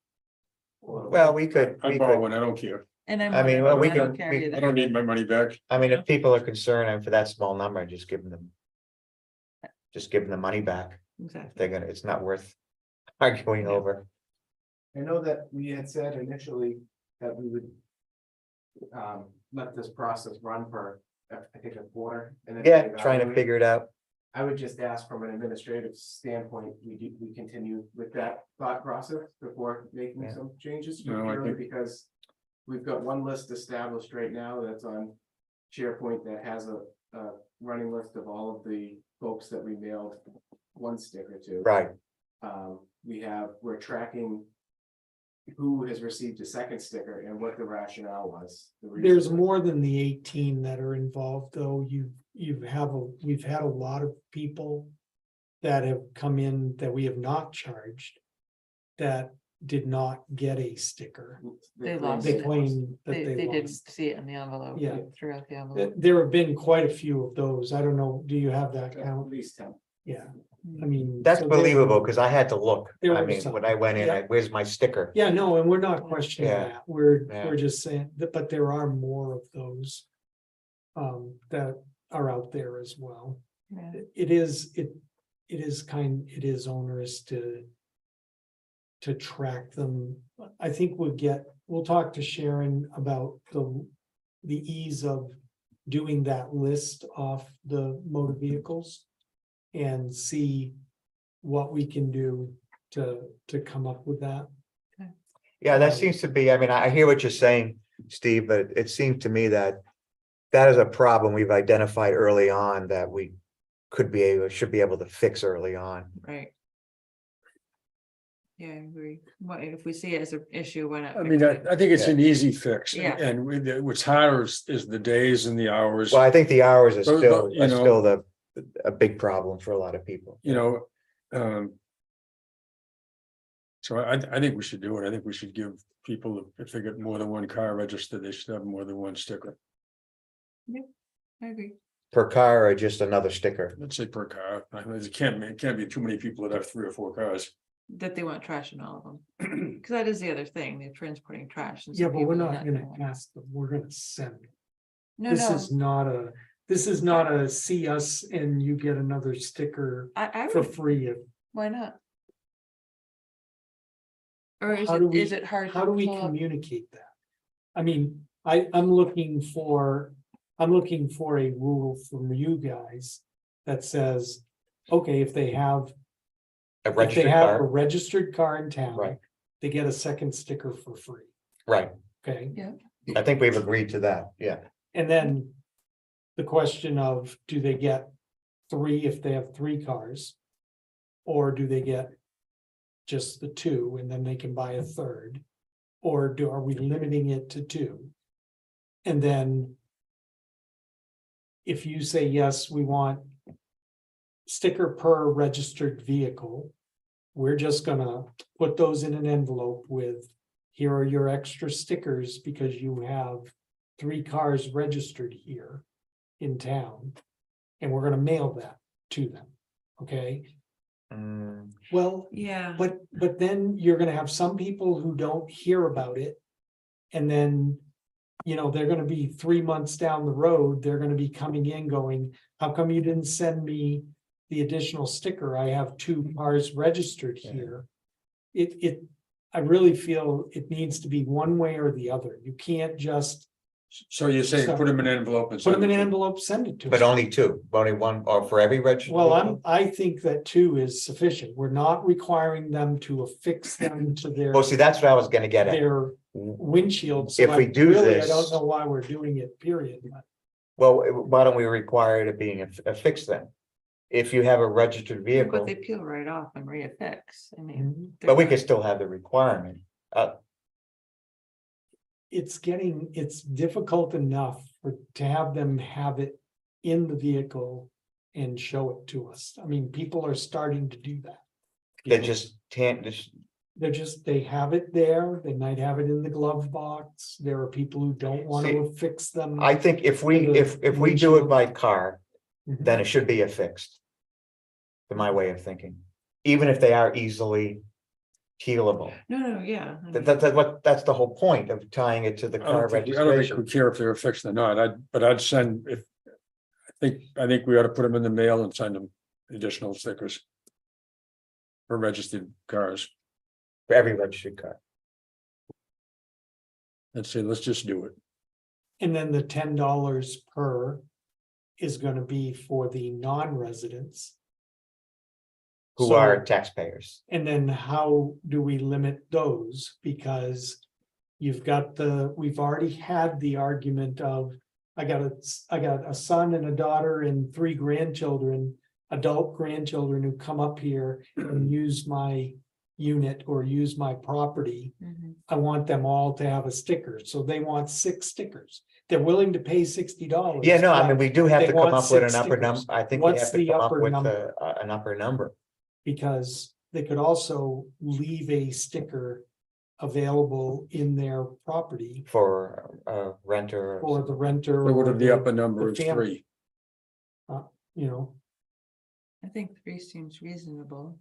D: Well, we could,
C: I
D: we
C: borrow
D: could,
C: one, I don't care.
B: And I'm.
D: I mean,
B: one of
D: well, we
B: them, I don't
D: can-
B: care
D: we-
B: either.
C: I don't need my money back.
D: I mean, if people are concerned and for that small number, just give them. Just give them the money back,
B: Exactly.
D: they're gonna, it's not worth arguing
B: Yeah.
D: over.
H: I know that we had said initially that we would. Let this process run for, I think, a quarter. And then
D: Yeah, trying to
H: evaluate.
D: figure it out.
H: I would just ask from an administrative standpoint, we continue with that thought process before making
D: Yeah.
H: some changes.
C: No, I
H: Purely
C: think-
H: because we've got one list established right now that's on SharePoint that has a running list of all of the folks that we mailed 1 sticker to.
D: Right,
H: We're tracking who has received a 2nd sticker and what the rationale was. the reason
A: there's
H: for it.
A: more than the 18 that are involved, though. We've had a lot of people that have come in that we have not charged that did not get a sticker.
B: They
H: claim
B: lost
A: They
B: it.
A: claim that
B: They
A: they
B: didn't
A: lost.
B: see it in the envelope.
A: Yeah.
B: They threw out the envelope.
A: There have been quite a few of those. I don't know, do you have that
H: At
A: count?
H: least 10.
A: Yeah, I mean.
D: that's
A: so there-
D: believable, because I had to look,
A: There
D: I
A: were
D: mean,
A: some.
D: when I went in,
A: Yeah.
D: where's my sticker?
A: Yeah, no, and we're not questioning
D: Yeah.
A: that. We're
D: Yeah.
A: just saying that, but there are more of those. That are out there as well.
B: Yeah.
A: It is onerous to track them. I think we'll talk to Sharon about the ease of doing that list off the motor vehicles. And see what we can do to come up with that.
D: Yeah, that seems to be, I mean, I hear what you're saying, Steve, but it seemed to me that. That is a problem we've identified early on that we should be able to fix early on.
B: Right. Yeah, I agree. What, if we see it as an issue, why not?
C: I
B: fix
C: mean,
B: it?
C: I think it's an easy fix.
B: Yeah.
C: And what's harder is the days and the hours.
D: Well, I think the hours are
C: But,
D: still,
C: you
D: are
C: know-
D: still a big problem for a lot of people.
C: You know, so I think we should do it. I think we should give people, if they get more than 1 car registered, they should have more than 1 sticker.
B: I agree.
D: Per car or just another sticker.
C: Let's say per car. I mean, it can't be too many people that have 3 or 4 cars.
B: That they want trash in all of them. Because that is the other thing, they're transporting trash. and
A: Yeah,
B: some
A: but we're
B: people are
A: not gonna
B: doing it.
A: ask them, we're gonna send. them.
B: No,
A: This
B: no,
A: is not a see us and you get another sticker
B: I
A: for
B: would,
A: free.
B: why not? Or
A: How do we-
B: is it hard?
A: How
B: to
A: do we
B: pull up-
A: communicate that? I mean, I'm looking for a rule from you guys that says, okay, if they have
D: A
A: a
D: registered car,
A: registered car in town.
D: Right.
A: They get a 2nd sticker for free,
D: right?
A: okay?
D: I think we've agreed to that, yeah.
A: And then the question of, do they get 3 if they have 3 cars? Or do they get just the 2 and then they can buy a 3rd? Or are we limiting it to 2? And then if you say, yes, we want sticker per registered vehicle, we're just gonna put those in an envelope with, here are your extra stickers because you have 3 cars registered here in town. And we're gonna mail that to them, okay?
D: Mm,
A: Well,
B: Yeah.
A: but then you're gonna have some people who don't hear about it. And then, they're gonna be 3 months down the road, they're gonna be coming in going, how come you didn't send me the additional sticker? I have 2 cars registered
D: Yeah.
A: here. I really feel it needs to be one way or the other. You can't just
C: So you're saying
A: So-
C: put them in an envelope and.
A: put them in
C: send
A: an
C: it to
A: envelope, send it to
D: but
A: them.
D: only 2, only 1, or for every registered.
A: Well,
D: vehicle?
A: I think that 2 is sufficient. We're not requiring them to affix them to their,
D: Well, see, that's what I was gonna get at.
A: their windshield. So
D: If we
A: I
D: do
A: really, I
D: this-
A: don't know why we're doing it, period.
D: Well, why don't we require it of being affixed then? If you have a registered vehicle,
B: But they peel right off and reaffix. I mean.
A: Mhm.
D: but we
B: they're
D: could
B: not-
D: still have the requirement.
A: It's difficult enough to have them have it in the vehicle and show it to us. I mean, people are starting to do that.
D: They just can't just,
A: They have it there. They might have it in the glove box. There are people who don't want to affix them.
D: I think if we, if we do it by car,
A: Mhm.
D: then it should be affixed. To my way of thinking, even if they are easily peelable.
B: No, yeah. I mean,
D: That's the whole point of tying it to the
C: I
D: car
C: don't think we
D: registration.
C: care if they're fixed or not. I'd send if. I think we ought to put them in the mail and send them additional stickers. For registered cars.
D: For every registered car.
C: Let's say, let's just do it.
A: And then the $10 per is gonna be for the non-residents.
D: Who
A: So-
D: are taxpayers.
A: And then how do we limit those? Because we've already had the argument of, I got a son and a daughter and 3 grandchildren, adult grandchildren who come up here and use my unit or use my property.
B: mhm.
A: I want them all to have a sticker, so they want 6 stickers. They're willing to pay $60.
D: Yeah, no, I mean, we do have
A: they
D: to come
A: want
D: up with an
A: 6
D: upper number.
A: stickers.
D: I think we
A: What's
D: have to
A: the
D: come up
A: upper
D: with
A: number?
D: an upper number.
A: Because they could also leave a sticker available in their property
D: For a renter. or
A: for the renter.
C: So what
A: or
C: if the upper number
A: the
C: is
A: family.
C: 3?
A: You know,
B: I think 3 seems reasonable.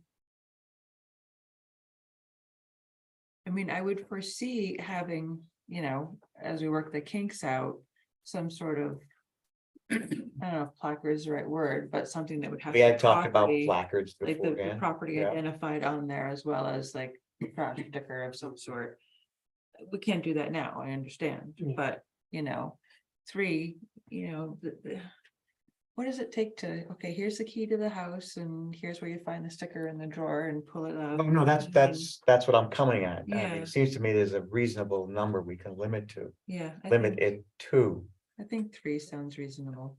B: I mean, I would foresee having, as we work the kinks out, some sort of. I don't know if placard is the right word, but something that would have.
D: We had talked about
B: property-
D: placards
B: Like
D: before,
B: the
D: yeah.
B: property
D: yeah.
B: identified on there as well as like a trash sticker of some sort. We can't do that now, I understand,
A: Yeah.
B: but 3, what does it take to, okay, here's the key to the house and here's where you find the sticker in the drawer and pull it out.
D: No, that's what I'm coming at. I mean,
B: Yeah.
D: it seems to me there's a reasonable number we can limit to,
B: Yeah. I
D: limit
B: think-
D: it to.
B: I think 3 sounds reasonable.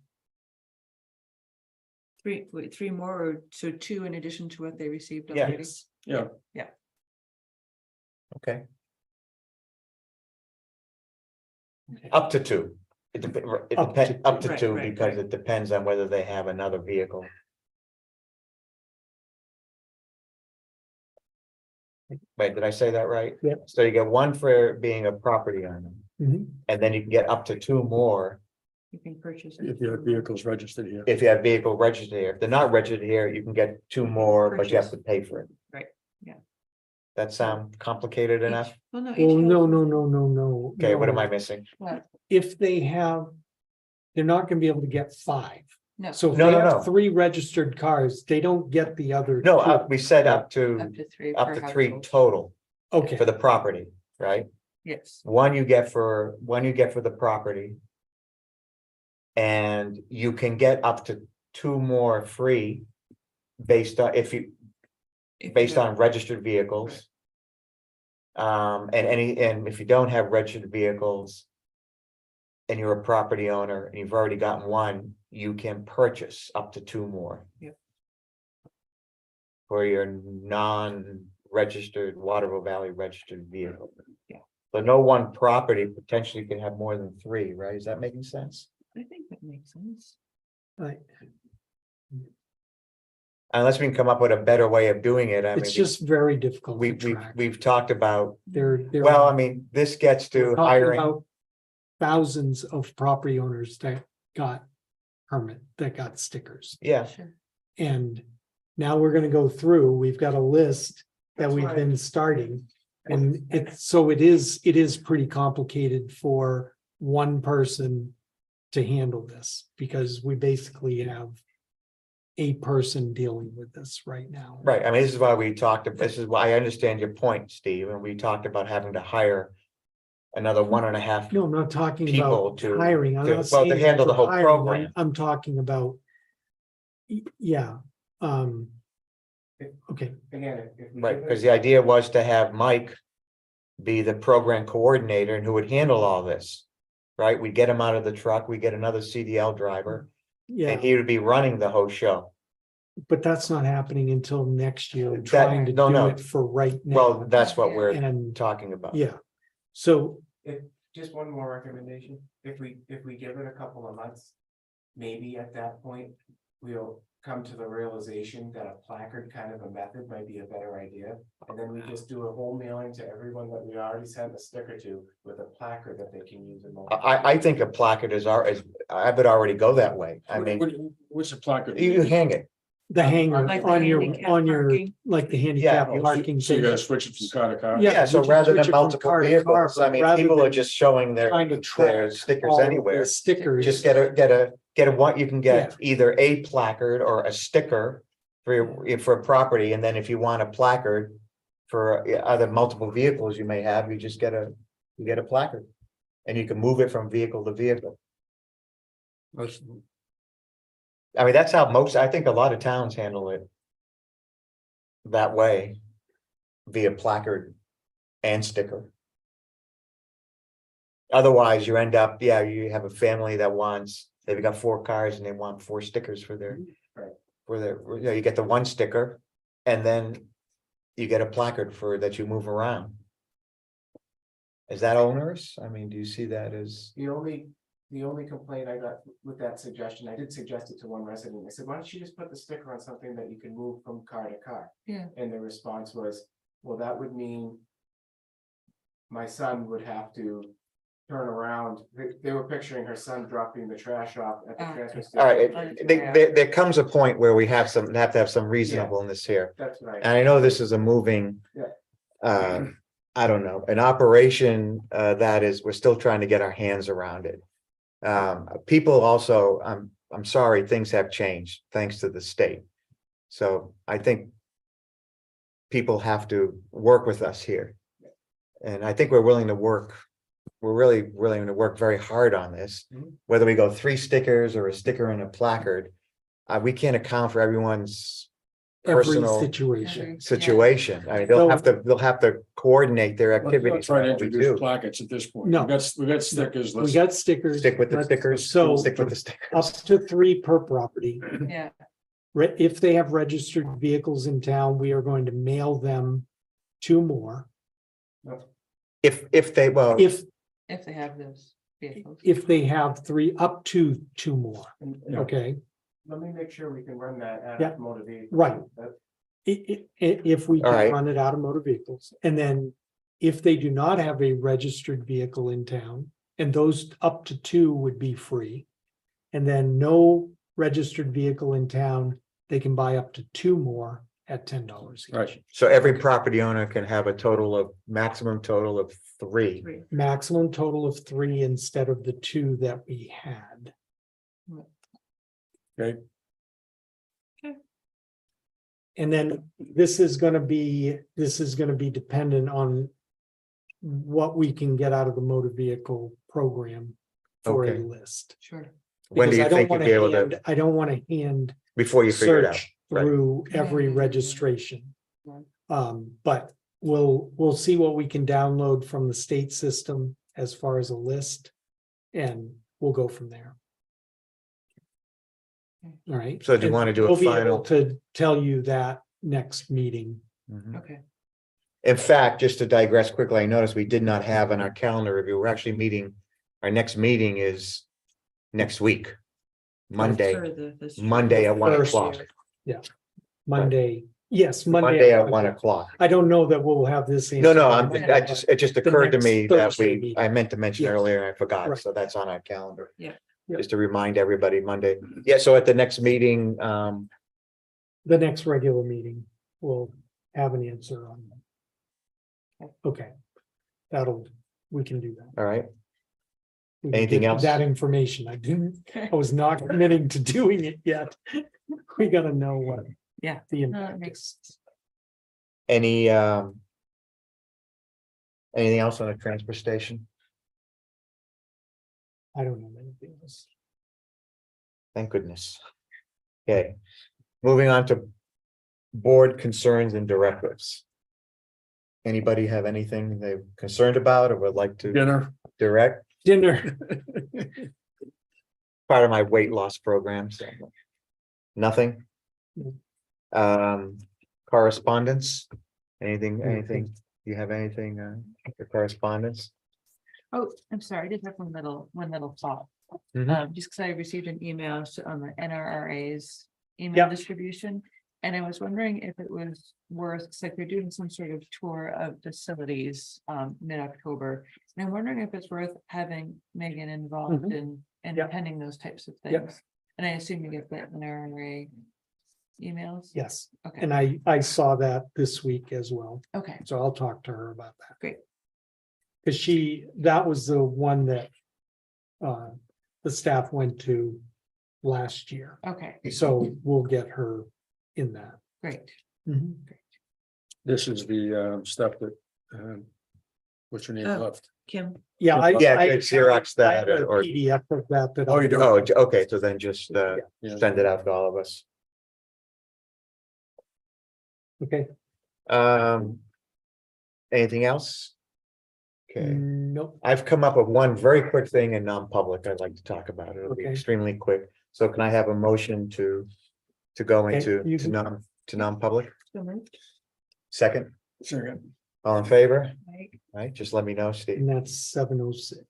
B: 3 more, or so 2 in addition to what they received
D: Yeah.
B: already?
C: Yeah,
D: Okay,
A: okay.
D: up to 2. It
A: Up
D: depends,
A: to
D: up to
B: Right,
D: 2,
B: right,
D: because
B: right.
D: it depends on whether they have another vehicle. Wait, did I say that right?
A: Yeah.
D: So you get 1 for being a property owner,
A: Mhm.
D: and then you can get up to 2 more
B: You can purchase.
C: if you have vehicles registered here.
D: if you have vehicle registered here. If they're not registered here, you can get 2 more, but you have to pay for it.
B: Right, yeah.
D: That sound complicated enough?
B: Well, no.
A: Well,
B: each
A: no,
B: house-
A: no.
D: Okay, what am
A: no.
D: I missing?
B: What?
A: If they have, they're not gonna be able to get 5.
B: No.
A: So if
D: No,
A: they
D: no,
A: have
D: no.
A: 3 registered cars, they don't get the other.
D: No,
A: 2.
D: we said up
B: Up
D: to,
B: to 3.
D: up
B: per
D: to 3
B: household.
D: total
A: Okay,
D: for the property, right?
B: Yes,
D: One you get for the property. And you can get up to 2 more free. Based on,
B: if you
D: based
B: have-
D: on registered vehicles. And if you don't have registered vehicles. And you're a property owner and you've already gotten 1, you can purchase up to 2 more.
B: Yep.
D: For your non-registered Waterville Valley registered vehicle.
B: Yeah.
D: But no one property potentially can have more than 3, right? Is that making sense?
B: I think that makes sense.
A: right.
D: Unless we can come up with a better way of doing it, I mean.
A: It's just very difficult
D: We,
A: to track.
D: we've talked about,
A: They're.
D: well, I mean, this gets
A: we're
D: to
A: talking
D: hiring,
A: about thousands of property owners that got that got stickers.
D: yeah,
B: Sure.
A: And now we're gonna go through, we've got a list that
H: That's
A: we've
H: why-
A: been starting. And it is pretty complicated for one person to handle this, because we basically have a person dealing with this right now.
D: right, I mean, this is why we talked, this is why I understand your point, Steve, and we talked about having to hire another 1.5.
A: No, I'm not talking
D: People
A: about
D: to-
A: hiring. I'm
D: to-
A: not
D: well, to
A: saying
D: handle the
A: for
D: whole
A: hiring.
D: program.
A: I'm talking about. Yeah, okay,
H: Again, if we
D: Right,
H: give it-
D: because the idea was to have Mike be the program coordinator and who would handle all this. Right, we get him out of the truck, we get another CDL driver,
A: yeah,
D: and he would be running the whole show.
A: but that's not happening until next year. We're
D: That-
A: trying to
D: no,
A: do
D: no.
A: it for right now.
D: Well, that's what we're
A: And,
D: talking about.
A: yeah, so,
H: Just one more recommendation, if we give it a couple of months, maybe at that point, we'll come to the realization that a placard kind of a method might be a better idea. And then we just do a whole mailing to everyone that we already sent a sticker to with a placard that they can use in.
D: I think a placard is I would already go that way. I mean,
C: What's the placard?
D: you hang it.
A: the hanger
B: Like the
A: on your,
B: handicap
A: on your,
B: parking.
A: like the
D: Yeah,
A: handicap
D: you-
A: parking.
C: So you
A: thing.
C: gotta switch it from car to car?
A: Yeah,
D: Yeah, so
A: we can
D: rather
A: switch
D: than
A: it from
D: multiple
A: car to car,
D: vehicles, I
A: but
D: mean,
A: rather
D: people are
A: than
D: just showing
A: Trying to
D: their
A: track
D: stickers
A: all of
D: anywhere.
A: the stickers.
D: Just get a what, you can get either a placard or a sticker for a property, and then if you want a placard for other multiple vehicles you may have, you just get a placard. And you can move it from vehicle to vehicle. I mean, that's how I think a lot of towns handle it that way, via placard and sticker. Otherwise, you end up, you have a family that they've got 4 cars and they want 4 stickers for their.
H: Right.
D: You get the 1 sticker and then you get a placard that you move around. Is that onerous? I mean, do you see that as?
H: The only complaint I got with that suggestion, I did suggest it to one resident, I said, why don't you just put the sticker on something that you can move from car to car?
B: Yeah.
H: And the response was, well, that would mean my son would have to turn around, they were picturing her son dropping the trash off at the transfer station.
D: All right, there comes a point where we have to have some reasonableness here.
H: That's right.
D: And I know this is a moving. I don't know, an operation that is, we're still trying to get our hands around it. People also, I'm sorry, things have changed thanks to the state. So I think people have to work with us here. And I think we're willing to work. We're really willing to work very hard on this, whether we go 3 stickers or a sticker and a placard. We can't account for everyone's
A: Every
D: personal
A: situation.
D: situation. I mean, they'll have to coordinate their
C: We're not
D: activities.
C: trying to
D: like we
C: introduce
D: do.
C: plackets at this point.
A: No.
C: We got stickers.
A: We
C: Let's,
A: got stickers.
D: Stick with the
A: let's-
D: stickers,
A: So
D: stick with the
A: up
D: stickers.
A: to 3 per property.
B: Yeah,
A: If they have registered vehicles in town, we are going to mail them 2 more.
D: If they, well,
A: If
B: if they have those vehicles.
A: they have 3, up to 2 more, okay?
H: Let me make sure we can run that
A: Yeah.
H: at motor vehicle.
A: Right. If we
D: All
A: can
D: right.
A: run it out of motor vehicles, and then if they do not have a registered vehicle in town, and those up to 2 would be free. And then no registered vehicle in town, they can buy up to 2 more at $10 each.
C: Right.
D: so every property owner can have a maximum total of 3.
B: Three.
A: Maximum total of 3 instead of the 2 that we had.
C: Okay.
B: Okay.
A: And then this is gonna be dependent on what we can get out of the motor vehicle program for a
D: Okay.
A: list.
B: Sure.
D: When do
A: Because
D: you
A: I don't
D: think you'll
A: wanna
D: be able to,
A: hand- I don't want to hand
D: before you figure it out?
A: search
D: right.
A: through every
B: Yeah.
A: registration.
B: Right.
A: But we'll see what we can download from the state system as far as a list. And we'll go from there. All right.
D: So do you
A: And
D: wanna do a
A: we'll be able
D: final-
A: To tell you that next meeting.
D: Mhm.
B: Okay.
D: In fact, just to digress quickly, I noticed we did not have on our calendar review, we're actually meeting, our next meeting is next week. Monday,
B: For this-
D: Monday at 1
A: First.
D: o'clock.
A: Monday, yes, Monday.
D: Monday at 1 o'clock.
A: I don't know that we'll have this.
D: No, no,
A: answer by
D: I
A: Monday,
D: just,
A: but
D: it just occurred to
A: next
D: me that
A: Thursday
D: we,
A: meeting.
D: I meant to mention
A: Yes.
D: earlier, and I forgot,
A: Right.
D: so that's on our calendar.
B: Yeah.
A: Yeah.
D: Just to remind everybody, Monday. Yeah, so at the next meeting,
A: The next regular meeting will have an answer on that. Okay. We can do that.
D: all right,
A: We can
D: Anything
A: get
D: else?
A: That information, I was not committing to doing it yet. We gotta know what.
B: Yeah.
A: The
B: No, that
A: impact
B: makes
A: is.
D: any, anything else on the transfer station?
A: I don't know anything else.
D: Thank goodness. Okay, moving on to board concerns and directives. Anybody have anything they're concerned about or would like to
C: Dinner,
D: direct?
A: Dinner,
D: Part of my weight loss program, so. Nothing? Correspondence? Anything, you have anything, for correspondence?
B: Oh, I'm sorry, I did have one little thought.
D: Mhm.
B: Just because I received an email on the NRRA's email
A: Yep.
B: distribution. And I was wondering if it was worth, it's like they're doing some sort of tour of facilities mid-October. And I'm wondering if it's worth having Megan involved in
A: Yep.
B: attending those types of
A: Yep.
B: things. And I assume you get the NRRA emails?
A: yes,
B: Okay,
A: and I saw that this week as well,
B: okay,
A: so I'll talk to her about that.
B: Great.
A: Cause that was the one that. The staff went to last year,
B: okay,
A: so we'll get her in that.
B: great.
C: this is the stuff that, what's your name
B: Oh.
C: left?
B: Kim,
A: Yeah,
D: Yeah, could Xerox
A: I
D: that
A: have a
D: or,
A: PDF of that.
C: Oh, you do?
D: oh, okay, so then just,
C: Yeah.
D: send it out to all of us.
A: Okay,
D: Anything else? Okay,
A: nope,
D: I've come up with one very quick thing in non-public I'd like to talk about. It'll be
A: Okay.
D: extremely quick. So can I have a motion to go
A: Okay,
D: into,
A: you
D: to
A: can-
D: non-public?
B: so moved,
D: Second,
C: Second.
D: all in favor?
B: right?
D: Right, just let me know, Steve.
A: and that's 7:06.